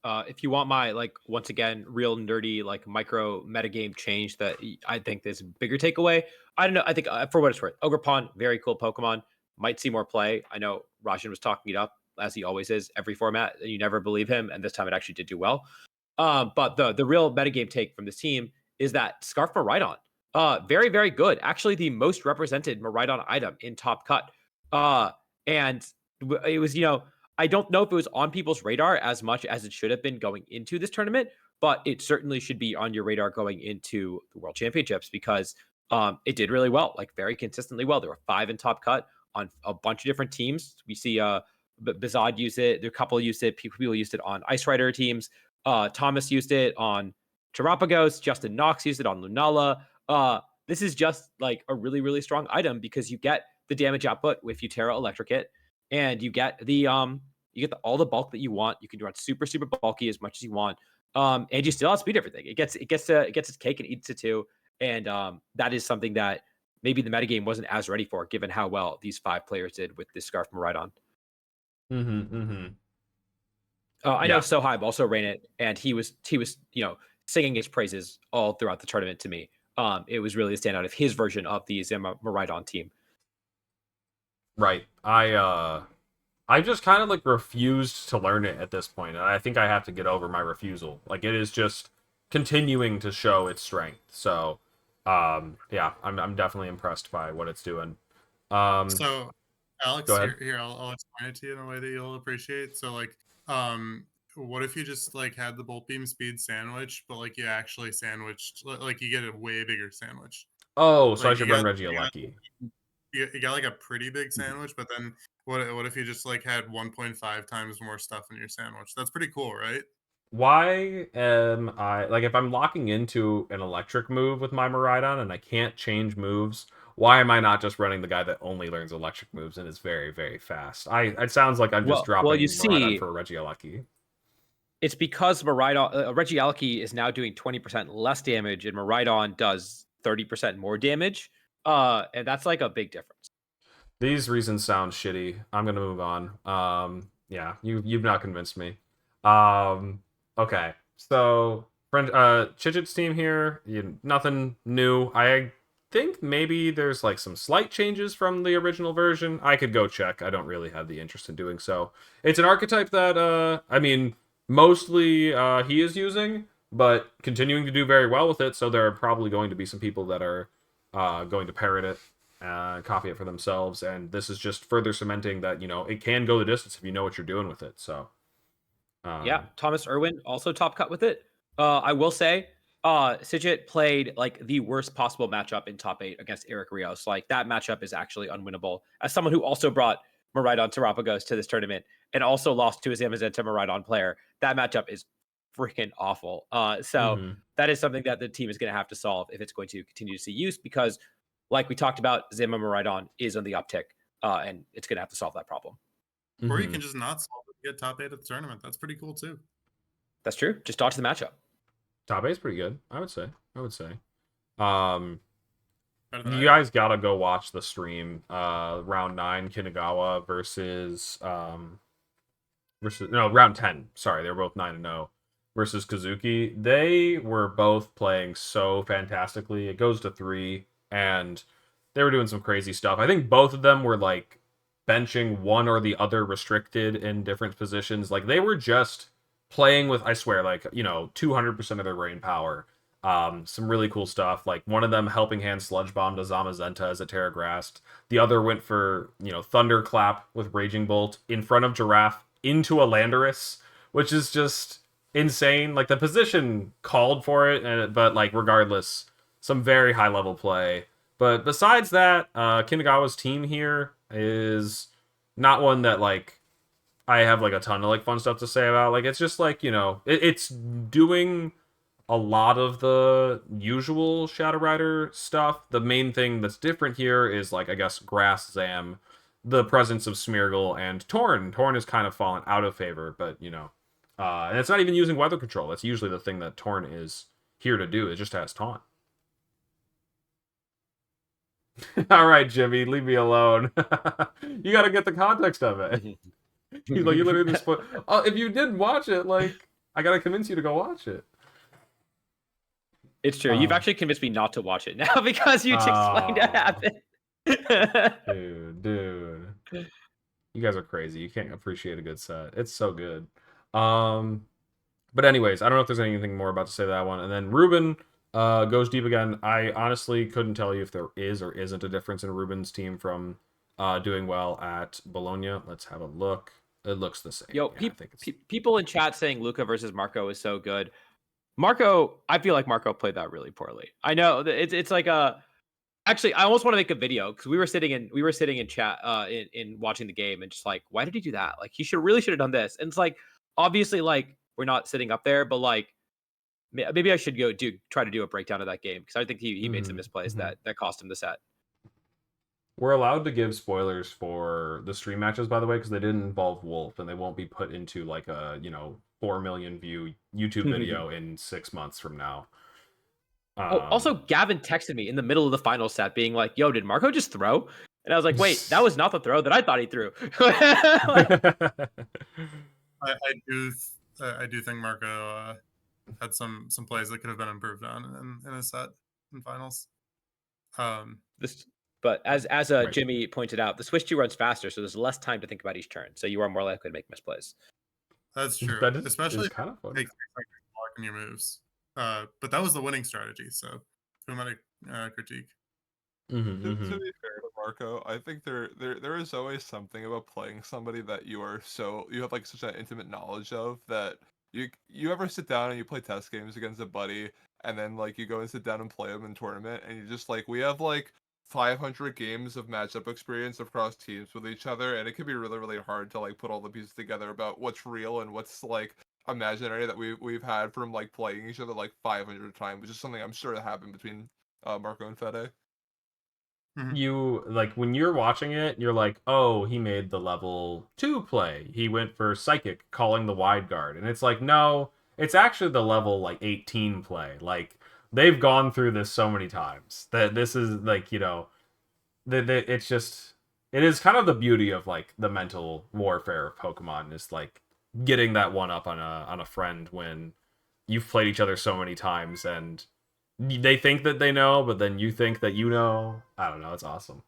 If you want my once again real nerdy micro metagame change that I think is a bigger takeaway, I don't know. I think for what it's worth, Ogerpon, very cool Pokemon, might see more play. I know Rajan was talking it up as he always is every format. You never believe him, and this time it actually did do well. But the real metagame take from this team is that Scarf Miraidon, very very good. Actually, the most represented Miraidon item in Top Cut, and it was I don't know if it was on people's radar as much as it should have been going into this tournament, but it certainly should be on your radar going into the World Championships because it did really well, very consistently well. There were 5 in Top Cut on a bunch of different teams. We see Bizod use it. There are a couple used it. People used it on Ice Rider teams. Thomas used it on Terapagos. Justin Knox used it on Lunala. This is just a really, really strong item because you get the damage output with Utera Electric Hit. And you get all the bulk that you want. You can run super super bulky as much as you want, and you still outspeed everything. It gets its cake and eats it too. And that is something that maybe the metagame wasn't as ready for, given how well these 5 players did with this Scarf Miraidon. I know Sohaib also ran it, and he was singing his praises all throughout the tournament to me. It was really a standout of his version of the Zimmer Miraidon team. Right. I just kind of refused to learn it at this point, and I think I have to get over my refusal. It is just continuing to show its strength. So, I'm definitely impressed by what it's doing. So, Alex, go ahead. here I'll explain it to you in a way that you'll appreciate. So, what if you just had the Bolt Beam Speed sandwich, but you actually sandwiched, you get a way bigger sandwich. Oh, so I should run Regieleki. You got a pretty big sandwich, but then what if you just had 1.5 times more stuff in your sandwich? That's pretty cool, right? Why am I if I'm locking into an electric move with my Miraidon and I can't change moves, why am I not just running the guy that only learns electric moves and is very very fast? It sounds like I'm just dropping Miraidon for Regieleki. It's because Regieleki is now doing 20% less damage, and Miraidon does 30% more damage. And that's a big difference. These reasons sound shitty. I'm gonna move on. You've not convinced me. Okay, so Chidget's team here, nothing new. I think maybe there's some slight changes from the original version. I could go check. I don't really have the interest in doing so. It's an archetype that mostly he is using, but continuing to do very well with it. So there are probably going to be some people that are going to parrot it, copy it for themselves, and this is just further cementing that it can go the distance if you know what you're doing with it. So Thomas Irwin also Top Cut with it. I will say Sidget played the worst possible matchup in top 8 against Eric Rios. That matchup is actually unwinnable. As someone who also brought Miraidon Terapagos to this tournament and also lost to his Amazenta Miraidon player, that matchup is freaking awful. That is something that the team is going to have to solve if it's going to continue to see use, because like we talked about, Zimmer Miraidon is on the uptick, and it's going to have to solve that problem. Or you can just not solve it, get top 8 at the tournament. That's pretty cool too. That's true. Just dodge the matchup. Top 8 is pretty good, I would say. You guys gotta go watch the stream. Round 9 Kinagawa versus round 10. Sorry, they were both 9-0. versus Kazuki, they were both playing so fantastically. It goes to 3, and they were doing some crazy stuff. I think both of them were like benching one or the other restricted in different positions. Like they were just playing with, I swear, like, 200% of their brain power. Some really cool stuff. Like one of them helping hand sludge bomb to Zamazenta as a Terragrast. The other went for, Thunderclap with Raging Bolt in front of Giraffe into a Landorus, which is just insane. Like the position called for it, but like regardless, some very high level play. But besides that, Kinagawa's team here is not one that like I have like a ton of like fun stuff to say about. Like it's just like it's doing a lot of the usual Shadow Rider stuff. The main thing that's different here is like I guess Grass Zam, the presence of Smeargle and Torn. Torn has kind of fallen out of favor, but and it's not even using weather control. That's usually the thing that Torn is here to do. It just has taunt. All right, Jimmy, leave me alone. You got to get the context of it. He's like, you literally just put. If you did watch it, like, I got to convince you to go watch it. It's true. You've actually convinced me not to watch it now because you explained what happened. Dude. You guys are crazy. You can't appreciate a good set. It's so good. But anyways, I don't know if there's anything more about to say that one. And then Ruben goes deep again. I honestly couldn't tell you if there is or isn't a difference in Ruben's team from doing well at Bologna. Let's have a look. It looks the same. Yo, people in chat saying Luca versus Marco is so good. Marco, I feel like Marco played that really poorly. I know it's like actually I almost want to make a video because we were sitting in chat in watching the game and just like, why did he do that? Like he should have done this. And it's like obviously like we're not sitting up there, but like maybe I should try to do a breakdown of that game because I think he made some misplays that cost him the set. We're allowed to give spoilers for the stream matches, by the way, because they didn't involve Wolf and they won't be put into like a 4 million view YouTube video in 6 months from now. Also, Gavin texted me in the middle of the final set being like, yo, did Marco just throw? And I was like, wait, that was not the throw that I thought he threw. I do think Marco had some plays that could have been improved on in a set in finals. But as Jimmy pointed out, the Switch 2 runs faster, so there's less time to think about each turn. So you are more likely to make misplays. That's true. Especially kind of fun. Blocking your moves. But that was the winning strategy, so who am I to critique? To be fair to Marco, I think there is always something about playing somebody that you have like such an intimate knowledge of that you ever sit down and you play test games against a buddy and then like you go and sit down and play them in tournament and you're just like, we have like 500 games of matchup experience across teams with each other, and it can be really, really hard to like put all the pieces together about what's real and what's like imaginary that we've had from like playing each other like 500 times, which is something I'm sure that happened between Marco and Fede. You like when you're watching it, you're like, oh, he made the level 2 play. He went for Psychic, calling the wide guard, and it's like, no, it's actually the level like 18 play. Like they've gone through this so many times that this is like, it's just, it is kind of the beauty of like the mental warfare of Pokemon is like getting that one up on a friend when you've played each other so many times and they think that they know, but then you think that you know. I don't know. It's awesome.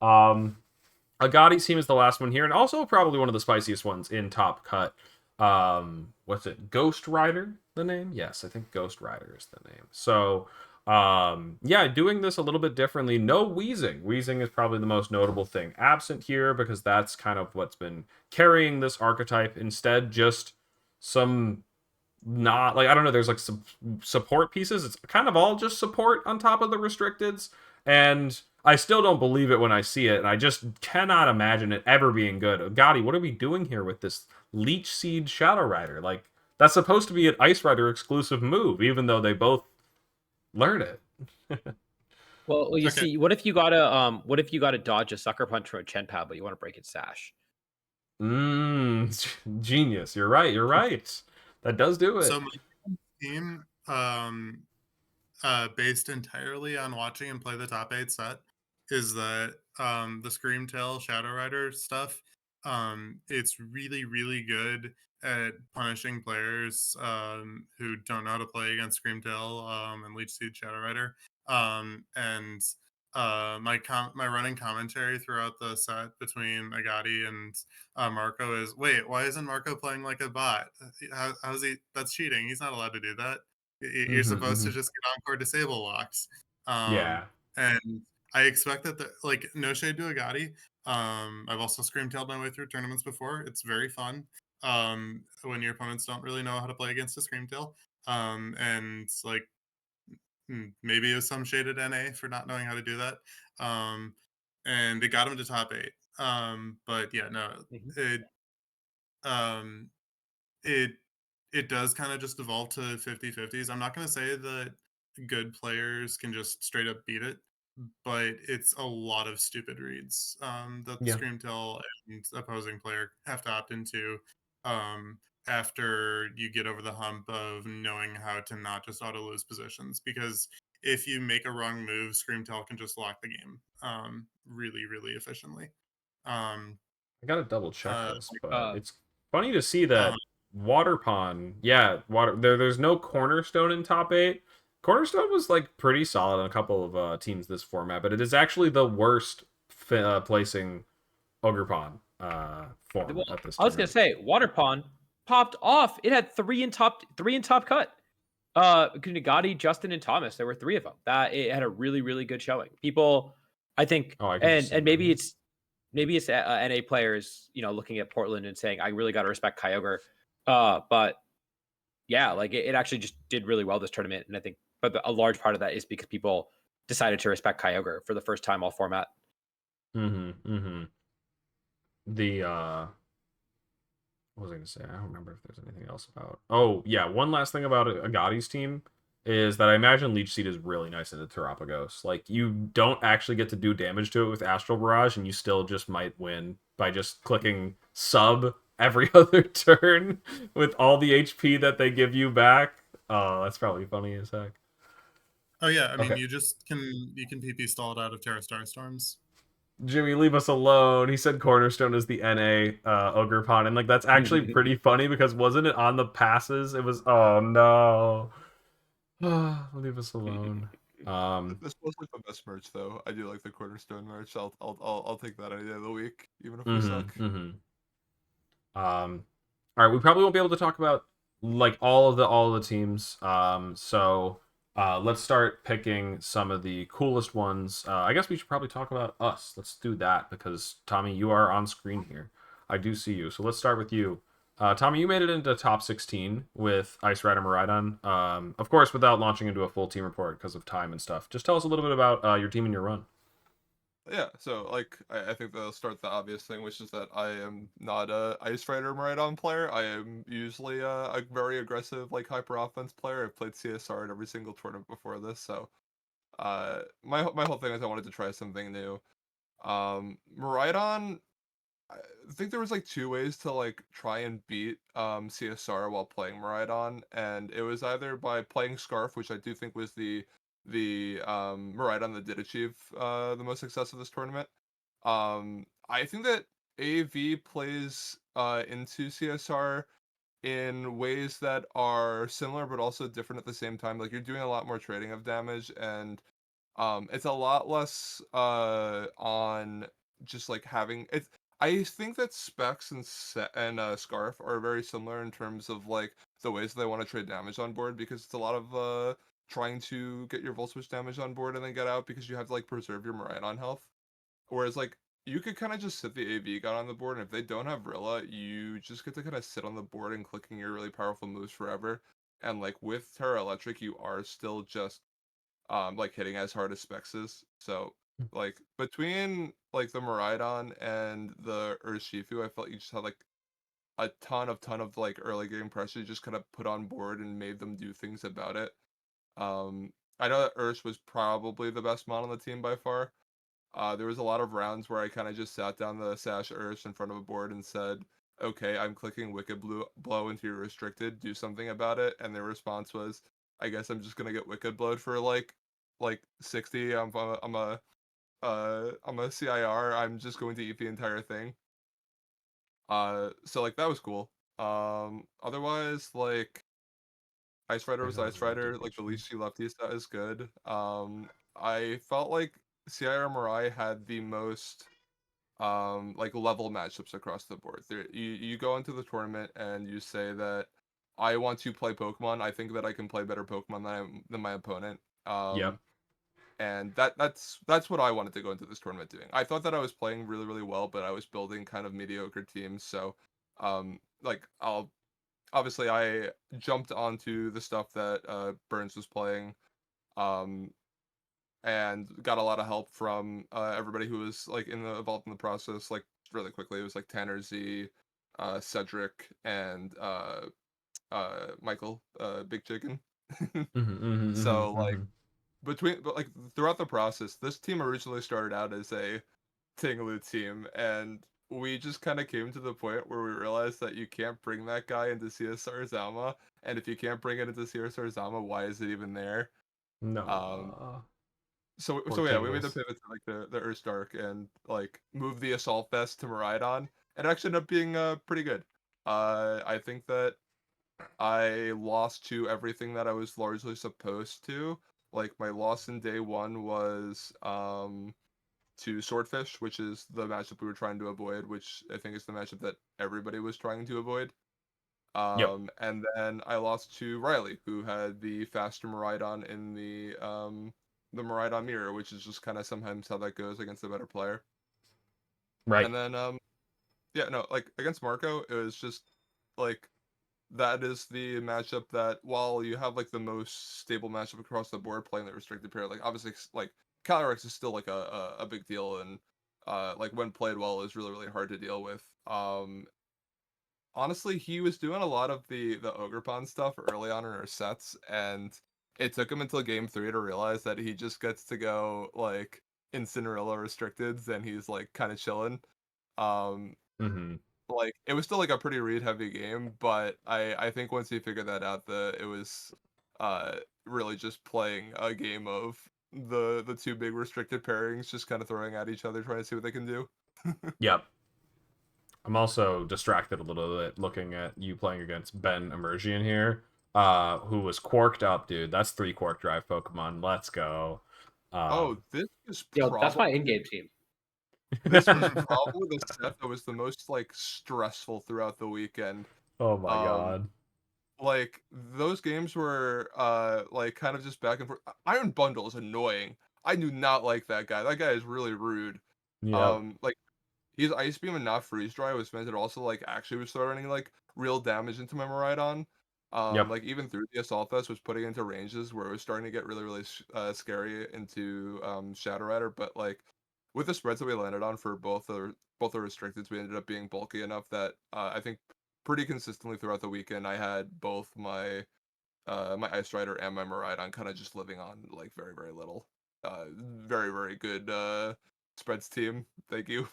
Agati's team is the last one here, and also probably one of the spiciest ones in Top Cut. What's it? Ghost Rider, the name? Yes, I think Ghost Rider is the name. So, yeah, doing this a little bit differently. No Wheezing. Wheezing is probably the most notable thing absent here because that's kind of what's been carrying this archetype. Instead, just some not like, I don't know, there's like some support pieces. It's kind of all just support on top of the restricteds, and I still don't believe it when I see it, and I just cannot imagine it ever being good. Gotti, what are we doing here with this Leech Seed Shadow Rider? Like, that's supposed to be an Ice Rider exclusive move, even though they both learn it. Well, you see, what if you got to dodge a Sucker Punch from a Chen Pad, but you want to break its sash? Genius. You're right. That does do it. So my team, based entirely on watching and play the top 8 set, is that the Screamtail Shadow Rider stuff It's really, really good at punishing players who don't know how to play against Screamtail and Leech Seed Shadow Rider. And my running commentary throughout the set between Agati and Marco is, wait, why isn't Marco playing like a bot? How's he? That's cheating. He's not allowed to do that. You're supposed to just get Encore disable locks. Yeah. And I expect that like, no shade to Agati. I've also scream-tailed my way through tournaments before. It's very fun when your opponents don't really know how to play against a screamtail. And like, maybe it was some shaded NA for not knowing how to do that. And it got him to top 8. But yeah, no, it um, it it does kind of just evolve to 50-50s. I'm not going to say that good players can just straight up beat it, but it's a lot of stupid reads that the Yeah. Screamtail and opposing player have to opt into um, after you get over the hump of knowing how to not just auto lose positions. Because if you make a wrong move, Screamtail can just lock the game really, really efficiently. Um, I gotta double check uh, this, but Uh, it's funny to see uh, that Water Pond. Yeah, there's no Cornerstone in top 8. Cornerstone was like pretty solid on a couple of teams this format, but it is actually the worst placing Ogre Pond form well, at this I was gonna tournament. say Water Pond popped off. It had three in top cut. Kunigati, Justin, and Thomas. There were three of them. That it had a really, really good showing. People, I think, Oh, I can just see and that. maybe it's NA players, looking at Portland and saying, I really got to respect Kyogre. But yeah, like it actually just did really well this tournament, and I think, but a large part of that is because people decided to respect Kyogre for the first time all format. Mm-hmm. The what was I gonna say? I don't remember if there's anything else about. Oh yeah, one last thing about Agati's team is that I imagine Leech Seed is really nice into Terapagos. Like you don't actually get to do damage to it with Astral Barrage, and you still just might win by just clicking sub every other turn with all the HP that they give you back. Oh, that's probably funny as heck. oh yeah, I mean, Okay. you can PP stall it out of Terra Starstorms. Jimmy, leave us alone. He said Cornerstone is the NA Ogre Pond, and like that's actually pretty funny because wasn't it on the passes? It was. Oh no. Leave us alone. This was like the best merch though. I do like the Cornerstone merch. I'll take that any day of the week, even if we suck. All right, we probably won't be able to talk about like all of the teams. So let's start picking some of the coolest ones. I guess we should probably talk about us. Let's do that because Tommy, you are on screen here. I do see you. So let's start with you. Tommy, you made it into top 16 with Ice Rider Miraidon. Of course, without launching into a full team report because of time and stuff. Just tell us a little bit about your team and your run. Yeah, so like I think they'll start the obvious thing, which is that I am not a Ice Rider Miraidon player. I am usually a very aggressive like hyper offense player. I've played CSR at every single tournament before this, so my whole thing is I wanted to try something new. Miraidon, I think there was like two ways to like try and beat CSR while playing Miraidon, and it was either by playing Scarf, which I do think was the Miraidon that did achieve the most success of this tournament. I think that AV plays into CSR in ways that are similar but also different at the same time. Like you're doing a lot more trading of damage, and it's a lot less on just like having it. I think that Specs and Scarf are very similar in terms of like the ways they want to trade damage on board, because it's a lot of trying to get your Volt Switch damage on board and then get out because you have to like preserve your Miraidon health. Whereas like you could kind of just sit the AV god on the board, and if they don't have Rilla, you just get to kind of sit on the board and clicking your really powerful moves forever. And like with Terra Electric, you are still just like hitting as hard as Specs is. So like between like the Miraidon and the Urshifu, I felt you just had like a ton of like early game pressure you just kind of put on board and made them do things about it. Um, I know that Urs was probably the best mod on the team by far. There was a lot of rounds where I kind of just sat down the Sash Urs in front of a board and said, "Okay, I'm clicking Wicked Blow into your restricted. Do something about it." And their response was, "I guess I'm just gonna get Wicked Blowed for like 60. I'm a CIR. I'm just going to eat the entire thing." So like that was cool. Otherwise, like Ice Rider was Ice Rider. Like the least she lefties that is good. I felt like CIR Mirai had the most like level matchups across the board. You go into the tournament and you say that I want to play Pokemon. I think that I can play better Pokemon than my opponent. Yep. And that's what I wanted to go into this tournament doing. I thought that I was playing really really well, but I was building kind of mediocre teams. So, like I'll obviously I jumped onto the stuff that Burns was playing, um, and got a lot of help from everybody who was like involved in the process. Like really quickly, it was like Tanner Z, Cedric, and Michael, Big Chicken. So like but like throughout the process, this team originally started out as a Tinglu team, and we just kind of came to the point where we realized that you can't bring that guy into CSR Zama, and if you can't bring it into CSR Zama, why is it even there? Um, No. Poor so yeah, we made the Tingles. pivot to like the Urstdark and like move the Assault Vest to Miraidon, and it actually ended up being pretty good. I think that I lost to everything that I was largely supposed to. Like my loss in day one was to Swordfish, which is the matchup we were trying to avoid, which I think is the matchup that everybody was trying to avoid. Yep. And then I lost to Riley, who had the faster Miraidon in the Miraidon mirror, which is just kind of sometimes how that goes against a better player. Right. And then yeah, no, like against Marco, it was just like that is the matchup that while you have like the most stable matchup across the board playing the restricted pair, like obviously like Calyrex is still like a big deal and like when played well is really really hard to deal with. Honestly, he was doing a lot of the Ogerpon stuff early on in our sets, and it took him until game 3 to realize that he just gets to go like in Cinderella restricteds and he's like kind of chilling. Um, Mm-hmm. like it was still like a pretty read heavy game, but I think once he figured that out, it was really just playing a game of the two big restricted pairings, just kind of throwing at each other, trying to see what they can do. Yep. I'm also distracted a little bit looking at you playing against Ben Emergian here, who was quarked up, dude. That's 3 quark drive Pokemon. Let's go. Oh, this is Yo, that's my probably in-game team. this was probably the set that was the most like stressful throughout the weekend. Oh my Um, god. like those games were like kind of just back and forth. Iron Bundle is annoying. I do not like that guy. That guy is really rude. Yep. Like he's Ice Beam and not Freeze Dry, which meant it also like actually was throwing like real damage into my Miraidon. Yep. Like even through the Assault Vest was putting into ranges where it was starting to get really really scary into Shadow Rider, but like with the spreads that we landed on for both the restricteds, we ended up being bulky enough that I think pretty consistently throughout the weekend I had both my Ice Rider and my Miraidon kind of just living on like very very little. Very very good spreads team. Thank you.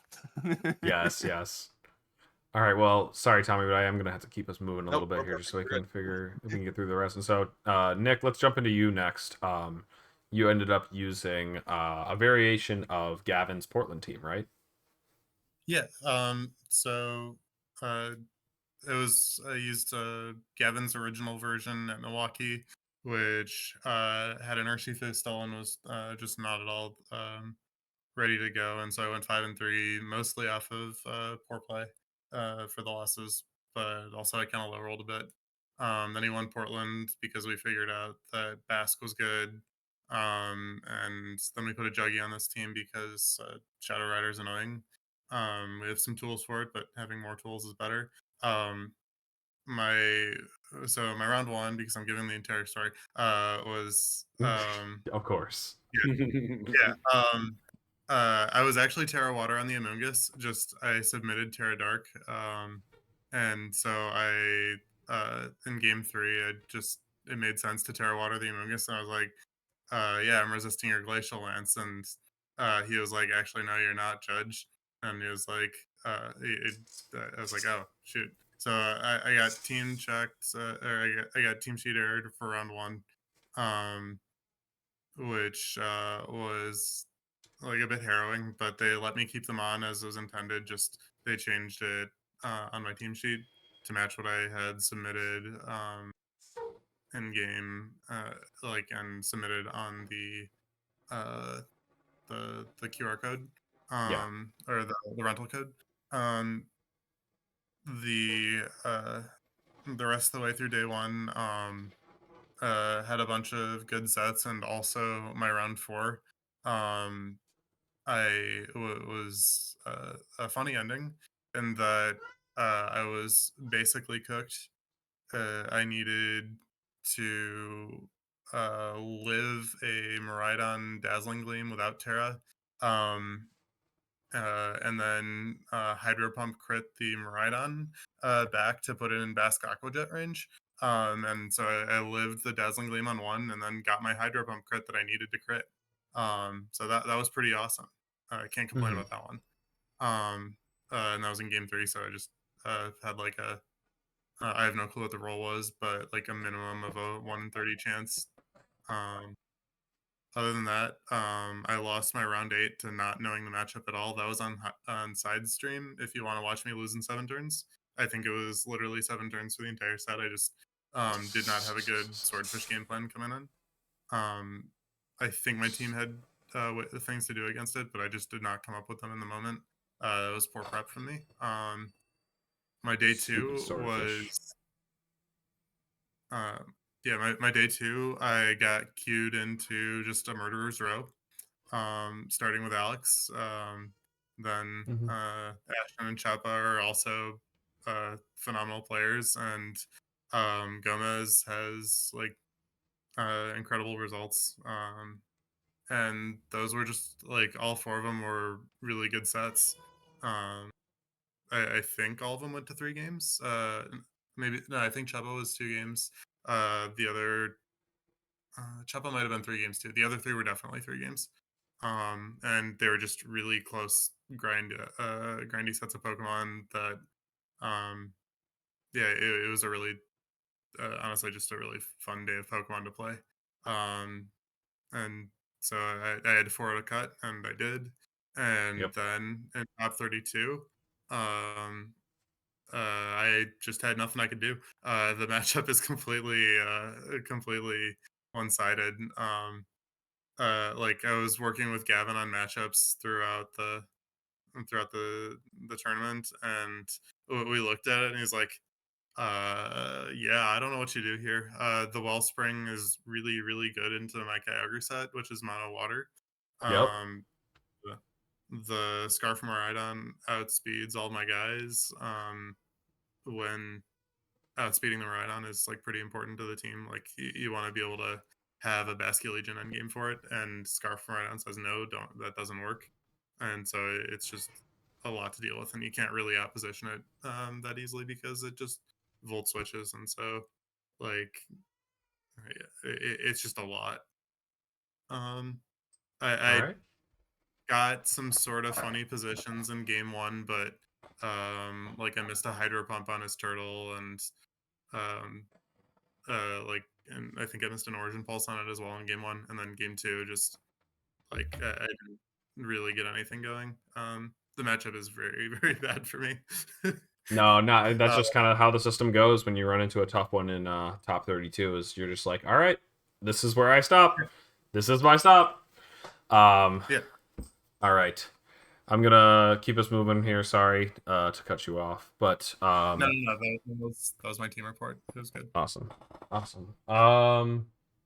Yes, yes. All right, well, sorry, Tommy, but I am gonna have to keep us moving a Nope, little bit we're here, just perfect. so we We're can good. figure if we can get through the rest. And so, Nick, let's jump into you next. You ended up using a variation of Gavin's Portland team, right? Yeah. So uh, it was I used Gavin's original version at Milwaukee, which had an Urshifu still and was just not at all ready to go, and so I went 5-3, mostly off of poor play for the losses, but also I kind of low rolled a bit. Then he won Portland because we figured out that Basque was good, and then we put a Juggy on this team because Shadow Rider's annoying. We have some tools for it, but having more tools is better. Um, my my round one, because I'm giving the entire story, was Of course. yeah. I was actually Terra Water on the Amoonguss. Just I submitted Terra Dark, and so I in game 3, it made sense to Terra Water the Amoonguss, and I was like, yeah, I'm resisting your Glacial Lance, and he was like, actually, no, you're not, Judge, and he was like, I was like, oh shoot. So I got team checked, or I got team sheet errored for round 1, um, which was like a bit harrowing, but they let me keep them on as was intended. Just they changed it on my team sheet to match what I had submitted in game, and submitted on uh, the QR code, Yeah. or the rental code. Um, the the rest of the way through day one, had a bunch of good sets, and also my round four. Um, was a funny ending in that I was basically cooked. I needed to live a Miraidon Dazzling Gleam without Terra, um, and then Hydro Pump crit the Miraidon back to put it in Basque Aqua Jet range. And so I lived the Dazzling Gleam on one, and then got my Hydro Pump crit that I needed to crit. So that was pretty awesome. I can't complain Mhm. about that one. And that was in game 3, so I just had like a I have no clue what the roll was, but like a minimum of a 1 in 30 chance. Um, Other than that, I lost my round 8 to not knowing the matchup at all. That was on side stream. If you want to watch me lose in 7 turns, I think it was literally 7 turns for the entire set. I just did not have a good swordfish game plan coming in. I think my team had things to do against it, but I just did not come up with them in the moment. It was poor prep from me. My day Stupid 2 swordfish. was my day 2. I got queued into just a murderer's row, starting with Alex. Then Mhm. Ashton and Chapa are also phenomenal players, and Gomez has like incredible results. And those were just like all 4 of them were really good sets. Um, I think all of them went to 3 games. Maybe no, I think Chapa was 2 games. The other Chapa might have been 3 games too. The other 3 were definitely 3 games. And they were just really close grindy sets of Pokemon that, um, yeah, it was a really, honestly, just a really fun day of Pokemon to play. And so I had 4 to cut, and I did. And Yep. then in top 32, um, I just had nothing I could do. The matchup is completely one-sided. Like I was working with Gavin on matchups throughout the tournament, and we looked at it, and he's like, yeah, I don't know what you do here. The Wellspring is really, really good into my Kyogre set, which is mono water. Yep. Um, the Scarf Miraidon outspeeds all my guys. When outspeeding the Miraidon is like pretty important to the team. Like you want to be able to have a Basculegion endgame for it, and Scarf Miraidon says no, that doesn't work, and so it's just a lot to deal with, and you can't really outposition it that easily because it just volt switches, and so like it's just a lot. All I right. got some sort of funny positions in game 1, but like I missed a Hydro Pump on his turtle, and um, and I think I missed an Origin Pulse on it as well in game 1, and then game 2 just like I didn't really get anything going. The matchup is very very bad for me. No, not that's uh, just kind of how the system goes when you run into a tough one in top 32 is you're just like, all right, this is where I stop. This is my stop. yeah, All right. I'm gonna keep us moving here. Sorry to cut you off, but no, that was my team report. It was good. awesome, awesome.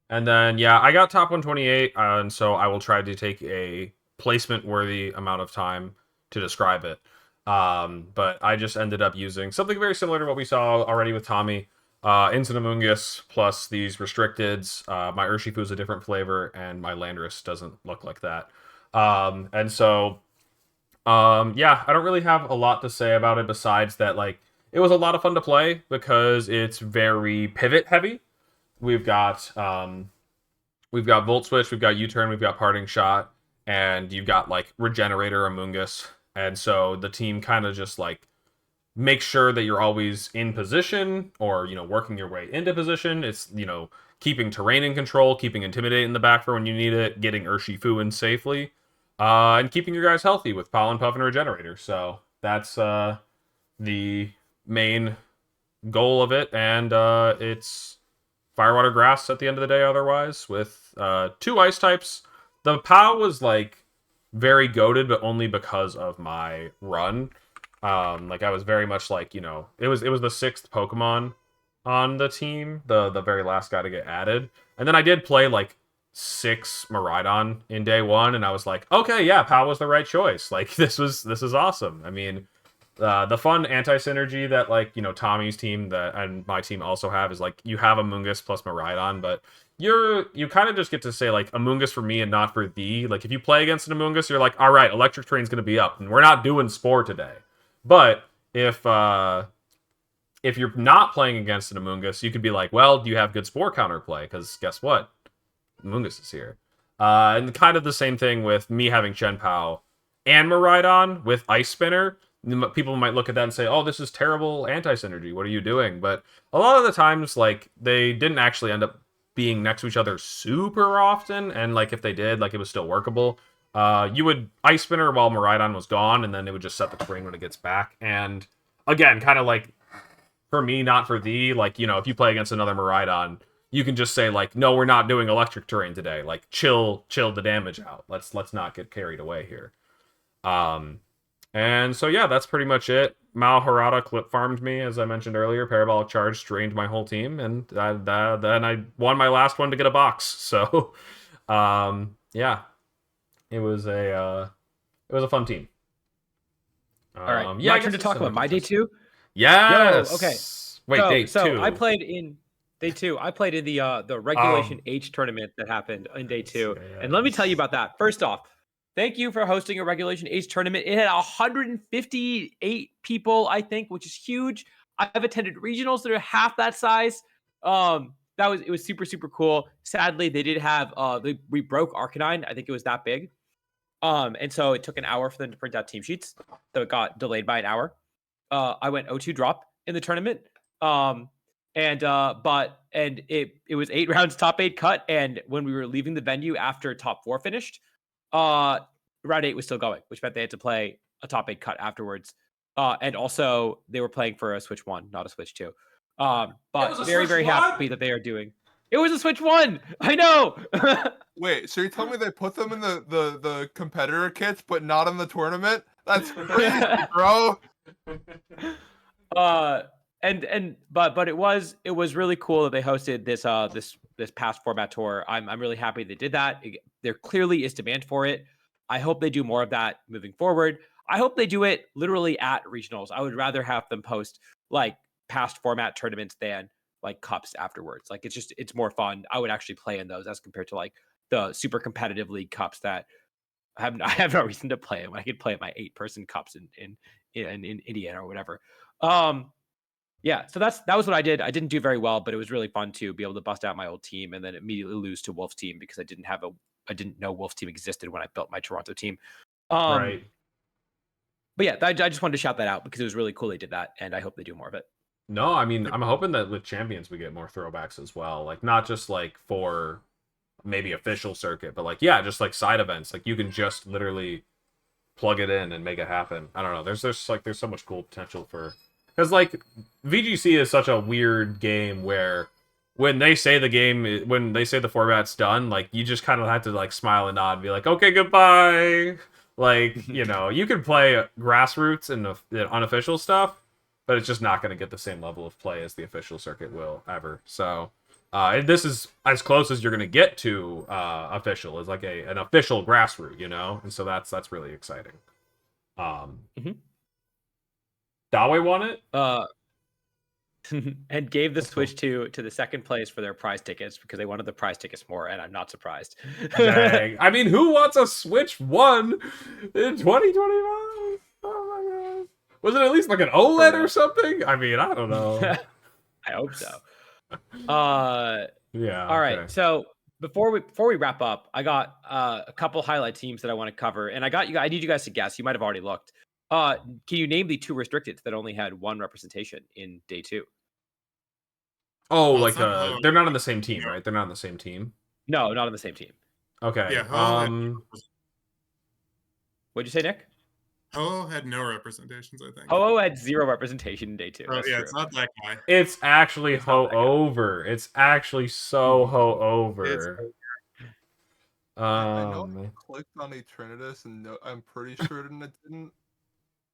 And then yeah, I got top 128, and so I will try to take a placement worthy amount of time to describe it. But I just ended up using something very similar to what we saw already with Tommy. Instant Amoonguss plus these restricteds. My Urshifu is a different flavor, and my Landorus doesn't look like that. And so yeah, I don't really have a lot to say about it besides that, like, it was a lot of fun to play because it's very pivot heavy. We've got Volt Switch, we've got U-Turn, we've got Parting Shot, and you've got like Regenerator, Amoonguss, and so the team kind of just like make sure that you're always in position or working your way into position. It's keeping terrain in control, keeping Intimidate in the back for when you need it, getting Urshifu in safely, and keeping your guys healthy with Pollen Puff and Regenerator. So the main goal of it, and it's Firewater Grass at the end of the day otherwise, with 2 ice types. The POW was, like, very goated, but only because of my run. Like, I was very much like, you know, it was the 6th Pokemon on the team, the very last guy to get added. And then I did play, like, 6 Miraidon in day 1, and I was like, okay, yeah, POW was the right choice. Like, this is awesome. I mean, the fun anti-synergy that, like, you know, Tommy's team and my team also have is, like, you have Amoonguss plus Miraidon, but you kind of just get to say, like, Amoonguss for me and not for thee. Like, if you play against an Amoonguss, you're like, all right, Electric Train's going to be up, and we're not doing Spore today. But if you're not playing against an Amoonguss, you could be like, well, do you have good Spore counterplay? Because guess what? Amoonguss is here. And kind of the same thing with me having Chien-Pao and Miraidon with Ice Spinner. People might look at that and say, oh, this is terrible anti-synergy. What are you doing? But a lot of the times, like, they didn't actually end up being next to each other super often. And, like, if they did, like, it was still workable. You would Ice Spinner while Miraidon was gone, and then it would just set the terrain when it gets back. And, again, kind of like, for me, not for thee, like, you know, if you play against another Miraidon, you can just say, like, no, we're not doing electric terrain today. Like, chill the damage out. Let's not get carried away here. And so, yeah, that's pretty much it. Mao Harada clip farmed me, as I mentioned earlier. Parabolic Charge drained my whole team, and then I won my last one to get a box. So, yeah, it was a fun team. All right, yeah, my turn to talk about my day 2. Yes. Yo, okay. Wait, day 2. So I played in day 2. I played in the Regulation H tournament that happened in day 2, and let me tell you about that. First off, thank you for hosting a Regulation H tournament. It had 158 people, I think, which is huge. I've attended regionals that are half that size. It was super, super cool. Sadly, they did have we broke Arcanine. I think it was that big. And so it took an hour for them to print out team sheets. So it got delayed by an hour. I went 0-2 drop in the tournament. But it was 8 rounds top 8 cut. And when we were leaving the venue after top 4 finished, round 8 was still going, which meant they had to play a top 8 cut afterwards. And also they were playing for a Switch 1, not a Switch 2. But very, very happy that they are doing. It was a Switch 1. I know. Wait, so you're telling me they put them in the competitor kits, but not in the tournament? That's crazy, bro. But it was really cool that they hosted this past format tour. I'm really happy they did that. There clearly is demand for it. I hope they do more of that moving forward. I hope they do it literally at regionals. I would rather have them post like past format tournaments than like cups afterwards. Like it's more fun. I would actually play in those as compared to like the super competitive league cups that I have no reason to play them. I could play at my 8-person cups in Indiana or whatever. Yeah, so that was what I did. I didn't do very well, but it was really fun to be able to bust out my old team and then immediately lose to Wolf's team because I didn't know Wolf's team existed when I built my Toronto team. Right. But yeah, I just wanted to shout that out because it was really cool they did that, and I hope they do more of it. No, I mean, I'm hoping that with Champions we get more throwbacks as well. Like, not just like for maybe official circuit, but like, yeah, just like side events. Like, you can just literally plug it in and make it happen. I don't know. There's so much cool potential for, because like VGC is such a weird game where when they say the format's done, like you just kind of have to like smile and nod and be like, okay, goodbye. Like, you know, you can play grassroots and the unofficial stuff, but it's just not going to get the same level of play as the official circuit will ever. So this is as close as you're going to get to official, is like an official grassroots, you know? And so that's really exciting. Dawe won it? And gave the Switch to the second place for their prize tickets because they wanted the prize tickets more, and I'm not surprised. Dang. I mean, who wants a Switch 1 in 2025? Oh my god. Was it at least like an OLED or something? I mean, I don't know. I hope so. Yeah. All right. Okay. So before we wrap up, I got a couple highlight teams that I want to cover, and I need you guys to guess. You might have already looked. Can you name the 2 restricted that only had 1 representation in day 2? Oh, Well, like it's not they're not on the same team, Yeah. right? They're not on the same team. No, not on the same team. Okay. Yeah. What'd you say, Nick? Ho had no representations, I think. Ho-Oh had 0 representation in day 2. Oh, That's yeah, true. it's not that guy. It's actually It's not that good. ho-over. It's actually so ho-over. I know I Man. clicked on Eternatus, and no, I'm pretty certain it didn't.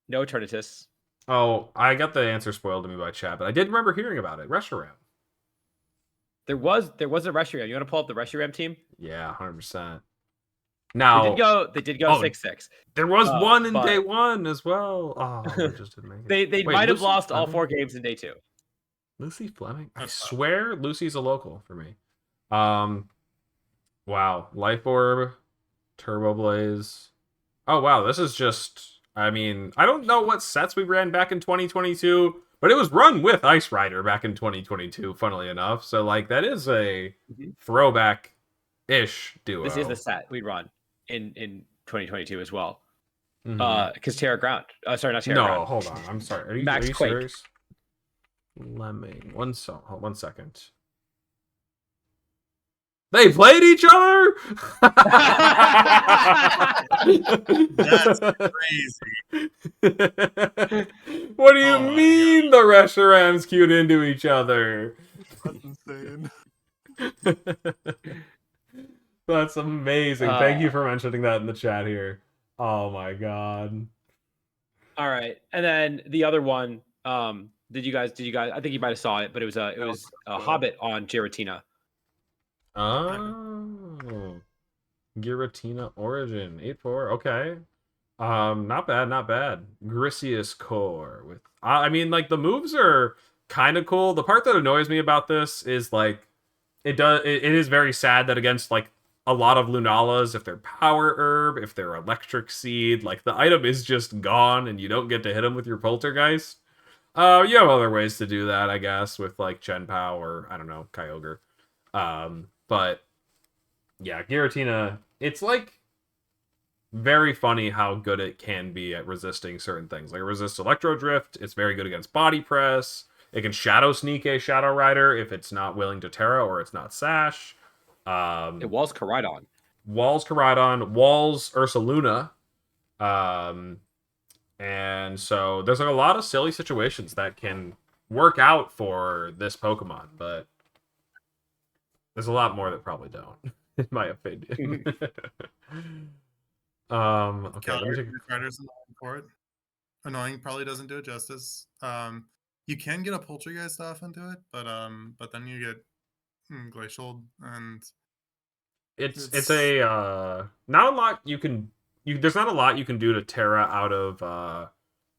No Eternatus. Oh, I got the answer spoiled to me by chat, but I did remember hearing about it. Reshiram. There was a Reshiram. You want to pull up the Reshiram team? Yeah, 100%. They Now, did go Oh, 6-6. there was one in but- day 1 as well. Oh, they just didn't make it. They Wait, might have Lucy lost all Fleming? 4 games in day 2. Lucy Fleming? I That's fine. swear Lucy's a local for me. Wow. Life Orb, Turbo Blaze. Oh, wow. This is just... I mean, I don't know what sets we ran back in 2022, but it was run with Ice Rider back in 2022, funnily enough. So, like, that is a throwback-ish duo. This is the set we run in 2022 as well. Mhm. Because Terra Ground. Sorry, not Terra No, Ground. hold on. I'm sorry. Are you, Max are you Quake. serious? Lemming. One second. They played each other? That's crazy. What do you Oh my mean the Reshiram's queued into each other? That's insane. That's amazing. Thank you for mentioning that in the chat here. Oh my god. All right, and then the other one. Did you guys? I think you might have saw it, but it was a Hobbit on Giratina. Oh. Giratina Origin 8-4. Okay. Not bad. Grisius Core with I mean, like, the moves are kind of cool. The part that annoys me about this is, like, it is very sad that against, like, a lot of Lunalas, if they're Power Herb, if they're Electric Seed, like, the item is just gone and you don't get to hit them with your Poltergeist. You have other ways to do that, I guess, with, like, Chenpao or, I don't know, Kyogre. But yeah, Giratina, it's, like, very funny how good it can be at resisting certain things. Like, it resists Electro Drift, it's very good against Body Press, it can Shadow Sneak a Shadow Rider if it's not willing to Terra or it's not Sash. It was Koraidon. Walls Ursaluna. And so there's, like, a lot of silly situations that can work out for this Pokemon, but there's a lot more that probably don't, in my opinion. Okay, let me take Riders annoying for it. Annoying probably doesn't do it justice. You can get a Poltergeist off into it, but then you get Glacial, and it's a not a lot you can there's not a lot you can do to Terra out of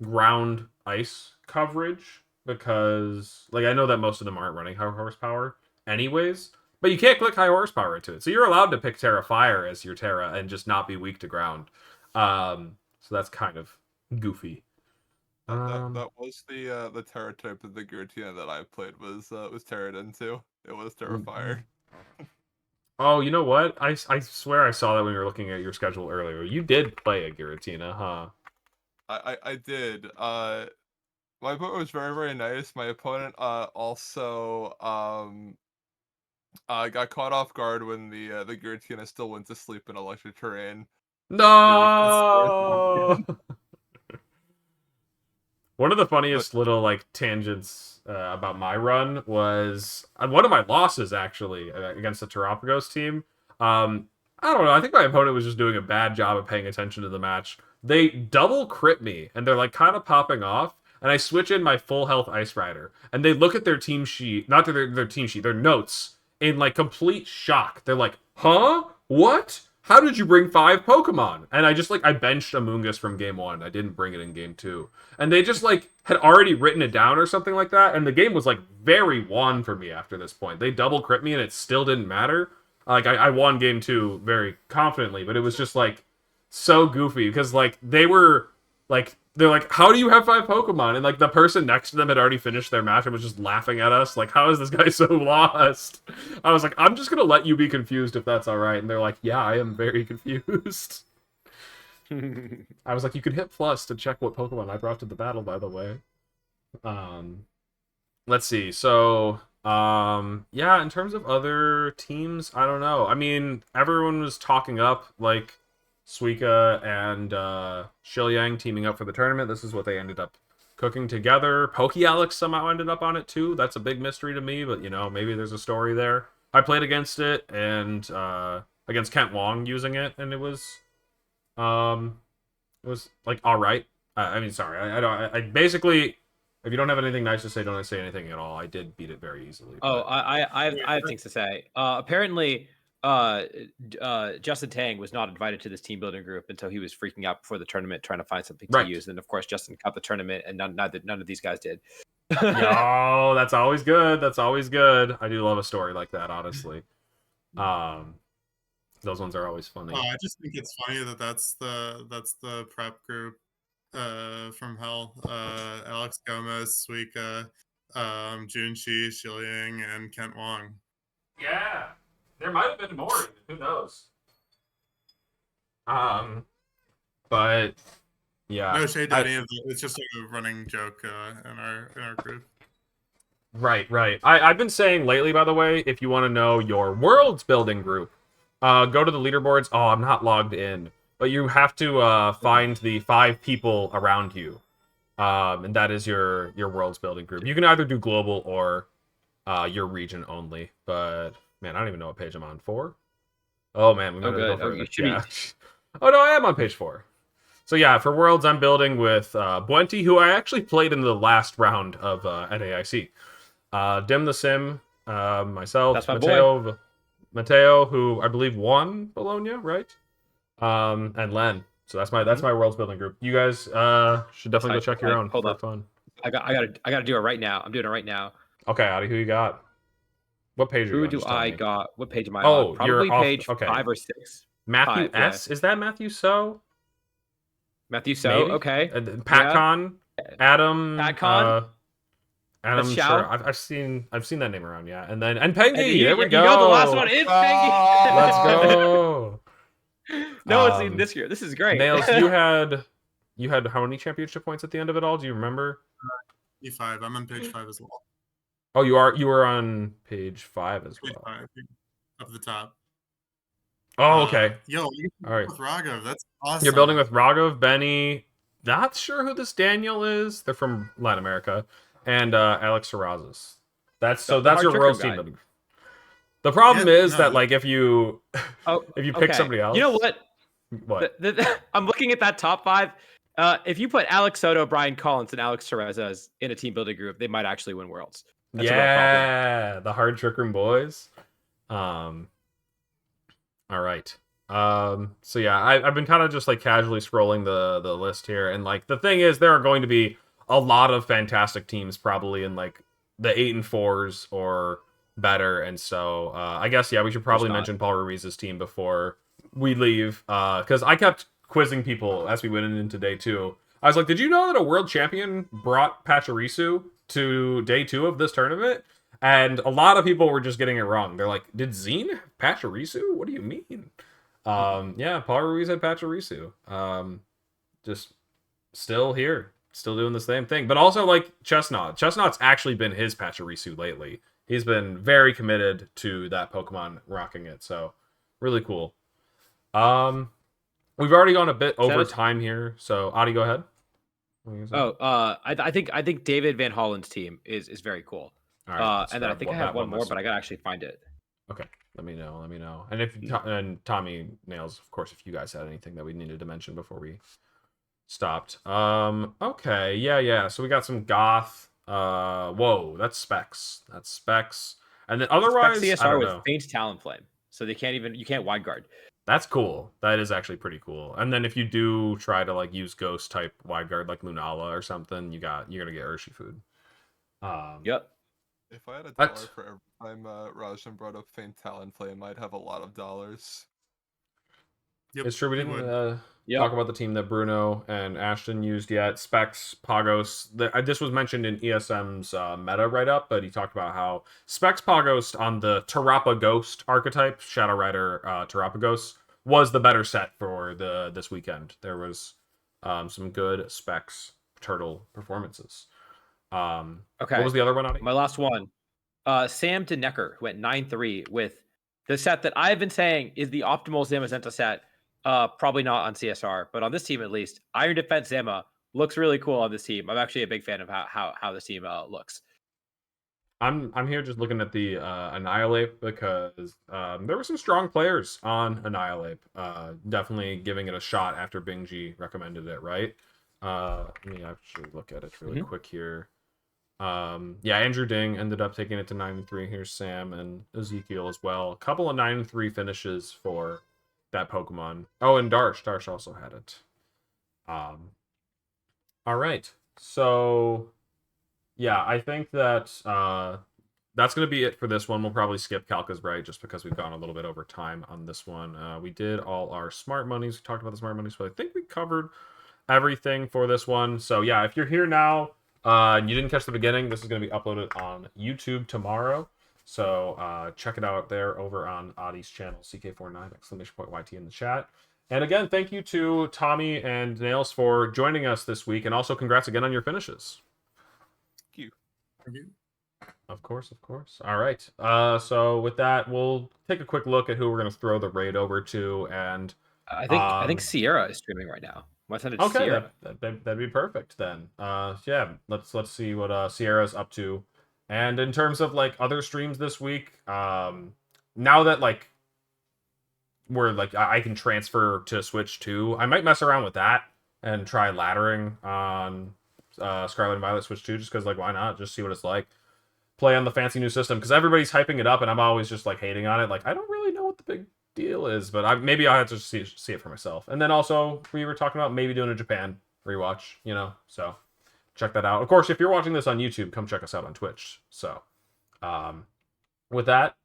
ground ice coverage, because, like, I know that most of them aren't running high horsepower anyways, but you can't click high horsepower into it, so you're allowed to pick Terra Fire as your Terra and just not be weak to ground. So that's kind of goofy. That was the Terra type that the Giratina that I played was Terra into. It was Terra Fire. Oh, you know what? I swear I saw that when you were looking at your schedule earlier. You did play a Giratina, huh? I did. My opponent was very, very nice. My opponent also got caught off guard when the Giratina still went to sleep in electric terrain. No. One of the funniest little, like, tangents about my run was one of my losses, actually, against the Terapagos team. I don't know. I think my opponent was just doing a bad job of paying attention to the match. They double crit me, and they're, like, kind of popping off. And I switch in my full health Ice Rider, and they look at their team sheet, not their team sheet, their notes, in, like, complete shock. They're like, "Huh? What? How did you bring 5 Pokemon?" And I just, like, I benched Amoonguss from game 1. I didn't bring it in game 2. And they just, like, had already written it down or something like that, and the game was, like, very won for me after this point. They double crit me, and it still didn't matter. Like, I won game 2 very confidently, but it was just, like, so goofy, because, like, they're like, "How do you have 5 Pokemon?" And, like, the person next to them had already finished their match and was just laughing at us. Like, "How is this guy so lost?" I was like, "I'm just gonna let you be confused if that's alright." And they're like, "Yeah, I am very confused." I was like, "You can hit plus to check what Pokemon I brought to the battle, by the way." Let's see. So, yeah, in terms of other teams, I don't know. I mean, everyone was talking up, like, Suika and Shilyang teaming up for the tournament. This is what they ended up cooking together. Alex somehow ended up on it too. That's a big mystery to me, but maybe there's a story there. I played against it and against Kent Wong using it, and it was like all right. I mean, sorry, I basically, if you don't have anything nice to say, don't say anything at all. I did beat it very easily. Oh, but- I have things to say. Apparently, Justin Tang was not invited to this team building group until he was freaking out before the tournament, trying to find something to Right. use. And of course, Justin got the tournament, and none of these guys did. Yo, that's always good. That's always good. I do love a story like that, honestly. Those ones are always funny. Oh, I just think it's funny that that's the prep group from hell. Alex Gomez, Suika, Junshi, Shilyang, and Kent Wong. Yeah, there might have been more. Who knows? But yeah, No shade to any of them. It's just a running joke in our group. Right. I've been saying lately, by the way, if you want to know your world's building group, go to the leaderboards. Oh, I'm not logged in, but you have to find the 5 people around you, and that is your world's building group. You can either do global or your region only. But man, I don't even know what page I'm on. 4? Oh man, we might have to go further. You should Yeah. Oh no, I am on page 4. So yeah, for worlds, I'm building with Buenti, who I actually played in the last round of NAIC. Dim the Sim, myself, That's my Mateo, who I believe won Bologna, right? And Len. So that's my world's building group. You guys should definitely go check your own. Hold for up. fun. I gotta do it right now. I'm doing it right now. Okay, Adi, who you got? What page are you Who on? do Just tell I me. got? What page am I Oh, on? Probably you're off- page okay. 5 or 6. Matthew 5, yeah. S. Is that Matthew So? Matthew So, Maybe? okay. PatCon, Adam. PatCon? Adam. That's Sure, Xiao? I've seen that name around. Yeah, and Pengy. You There we go. know the last one is Pinky. Let's go. No, it's even this year. This is great. Nails, you had how many championship points at the end of it all? Do you remember? E5. I'm on page 5 as well. Oh, you were on page 5 as Page well. 5, up the top. Oh, okay. Yo, All right. with Raghav, that's awesome. You're building with Raghav, Benny. Not sure who this Daniel is. They're from Latin America, and Alex Serrazas. That's your hard world tricker team. The problem is no. that like if you pick Okay. somebody else, You know what? What? I'm looking at that top 5. If you put Alex Soto, Brian Collins, and Alex Terezas in a team building group, they might actually win Worlds. That's a real problem. Yeah, the hard trick room boys. All right. So yeah, I've been kind of just like casually scrolling the list here, and like the thing is, there are going to be a lot of fantastic teams probably in like the 8 and 4s or better, and so I guess we should probably mention Paul Ruiz's team before we leave, because I kept quizzing people as we went into day 2. I was like, did you know that a world champion brought Pachirisu to day 2 of this tournament? And a lot of people were just getting it wrong. They're like, did Zine have Pachirisu? What do you mean? Yeah, Paul Ruiz had Pachirisu. Just still here. Still doing the same thing. But also, like, Chestnut. Chestnut's actually been his Pachirisu lately. He's been very committed to that Pokemon, rocking it. So, really cool. We've already gone a bit over time here. So, Adi, go ahead. I think David Van Hollen's team is very cool. All right, and then I think I have one more, but I gotta actually find it. Okay, let me know. And if and Tommy, Nails, of course, if you guys had anything that we needed to mention before we stopped. Okay, yeah. So we got some Goth. Whoa, that's Specs. And then otherwise, Specs I CSR don't with know. Faint Talonflame, so you can't wide guard. That's cool. That is actually pretty cool. And then if you do try to like use Ghost type wide guard like Lunala or something, you're gonna get Urshi food. Yep. If I had $1 for every time Rajan brought up Faint Talonflame, I'd have a lot of dollars. Yep, It's true we you didn't would. talk about the team that Bruno and Ashton used yet. Specs, Pagos. This was mentioned in ESM's meta write-up, but he talked about how Specs Pagos on the Tarapa Ghost archetype, Shadow Rider Tarapa Ghost, was the better set for this weekend. There was some good Specs Turtle performances. Okay. What was the other one, Adi? My last one. Sam Denecker, who went 9-3 with the set that I've been saying is the optimal Zamazenta set. Probably not on CSR, but on this team at least, Iron Defense Zama looks really cool on this team. I'm actually a big fan of how this team looks. I'm here just looking at the Annihilate because there were some strong players on Annihilate. Definitely giving it a shot after Bing G recommended it, right? Let me actually look at it really quick here. Yeah, Andrew Ding ended up taking it to 9-3. Here's Sam and Ezekiel as well. A couple of 9-3 finishes for that Pokemon. Oh, and Darsh also had it. All right. So yeah, I think that that's going to be it for this one. We'll probably skip Calca's Bright just because we've gone a little bit over time on this one. We did all our smart monies. We talked about the smart monies, but I think we covered everything for this one. So yeah, if you're here now and you didn't catch the beginning, this is going to be uploaded on YouTube tomorrow. So check it out there over on Adi's channel, CK49, !YT in the chat. And again, thank you to Tommy and Nails for joining us this week. And also congrats again on your finishes. Thank you. Of course. All right. So with that, we'll take a quick look at who we're going to throw the raid over to. And I think Sierra is streaming right now. Why send it to okay, Sierra? that'd be perfect then. Yeah, let's see what Sierra's up to. And in terms of like other streams this week, now that like we're like I can transfer to Switch 2, I might mess around with that and try laddering on Scarlet and Violet Switch 2, just because like why not? Just see what it's like. Play on the fancy new system because everybody's hyping it up and I'm always just like hating on it. Like I don't really know what the big deal is, but maybe I'll have to see it for myself. And then also we were talking about maybe doing a Japan rewatch, so check that out. Of course, if you're watching this on YouTube, come check us out on Twitch. So with that,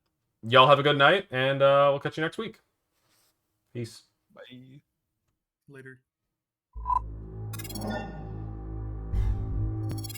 y'all have a good night and we'll catch you next week. Peace. Bye. Later.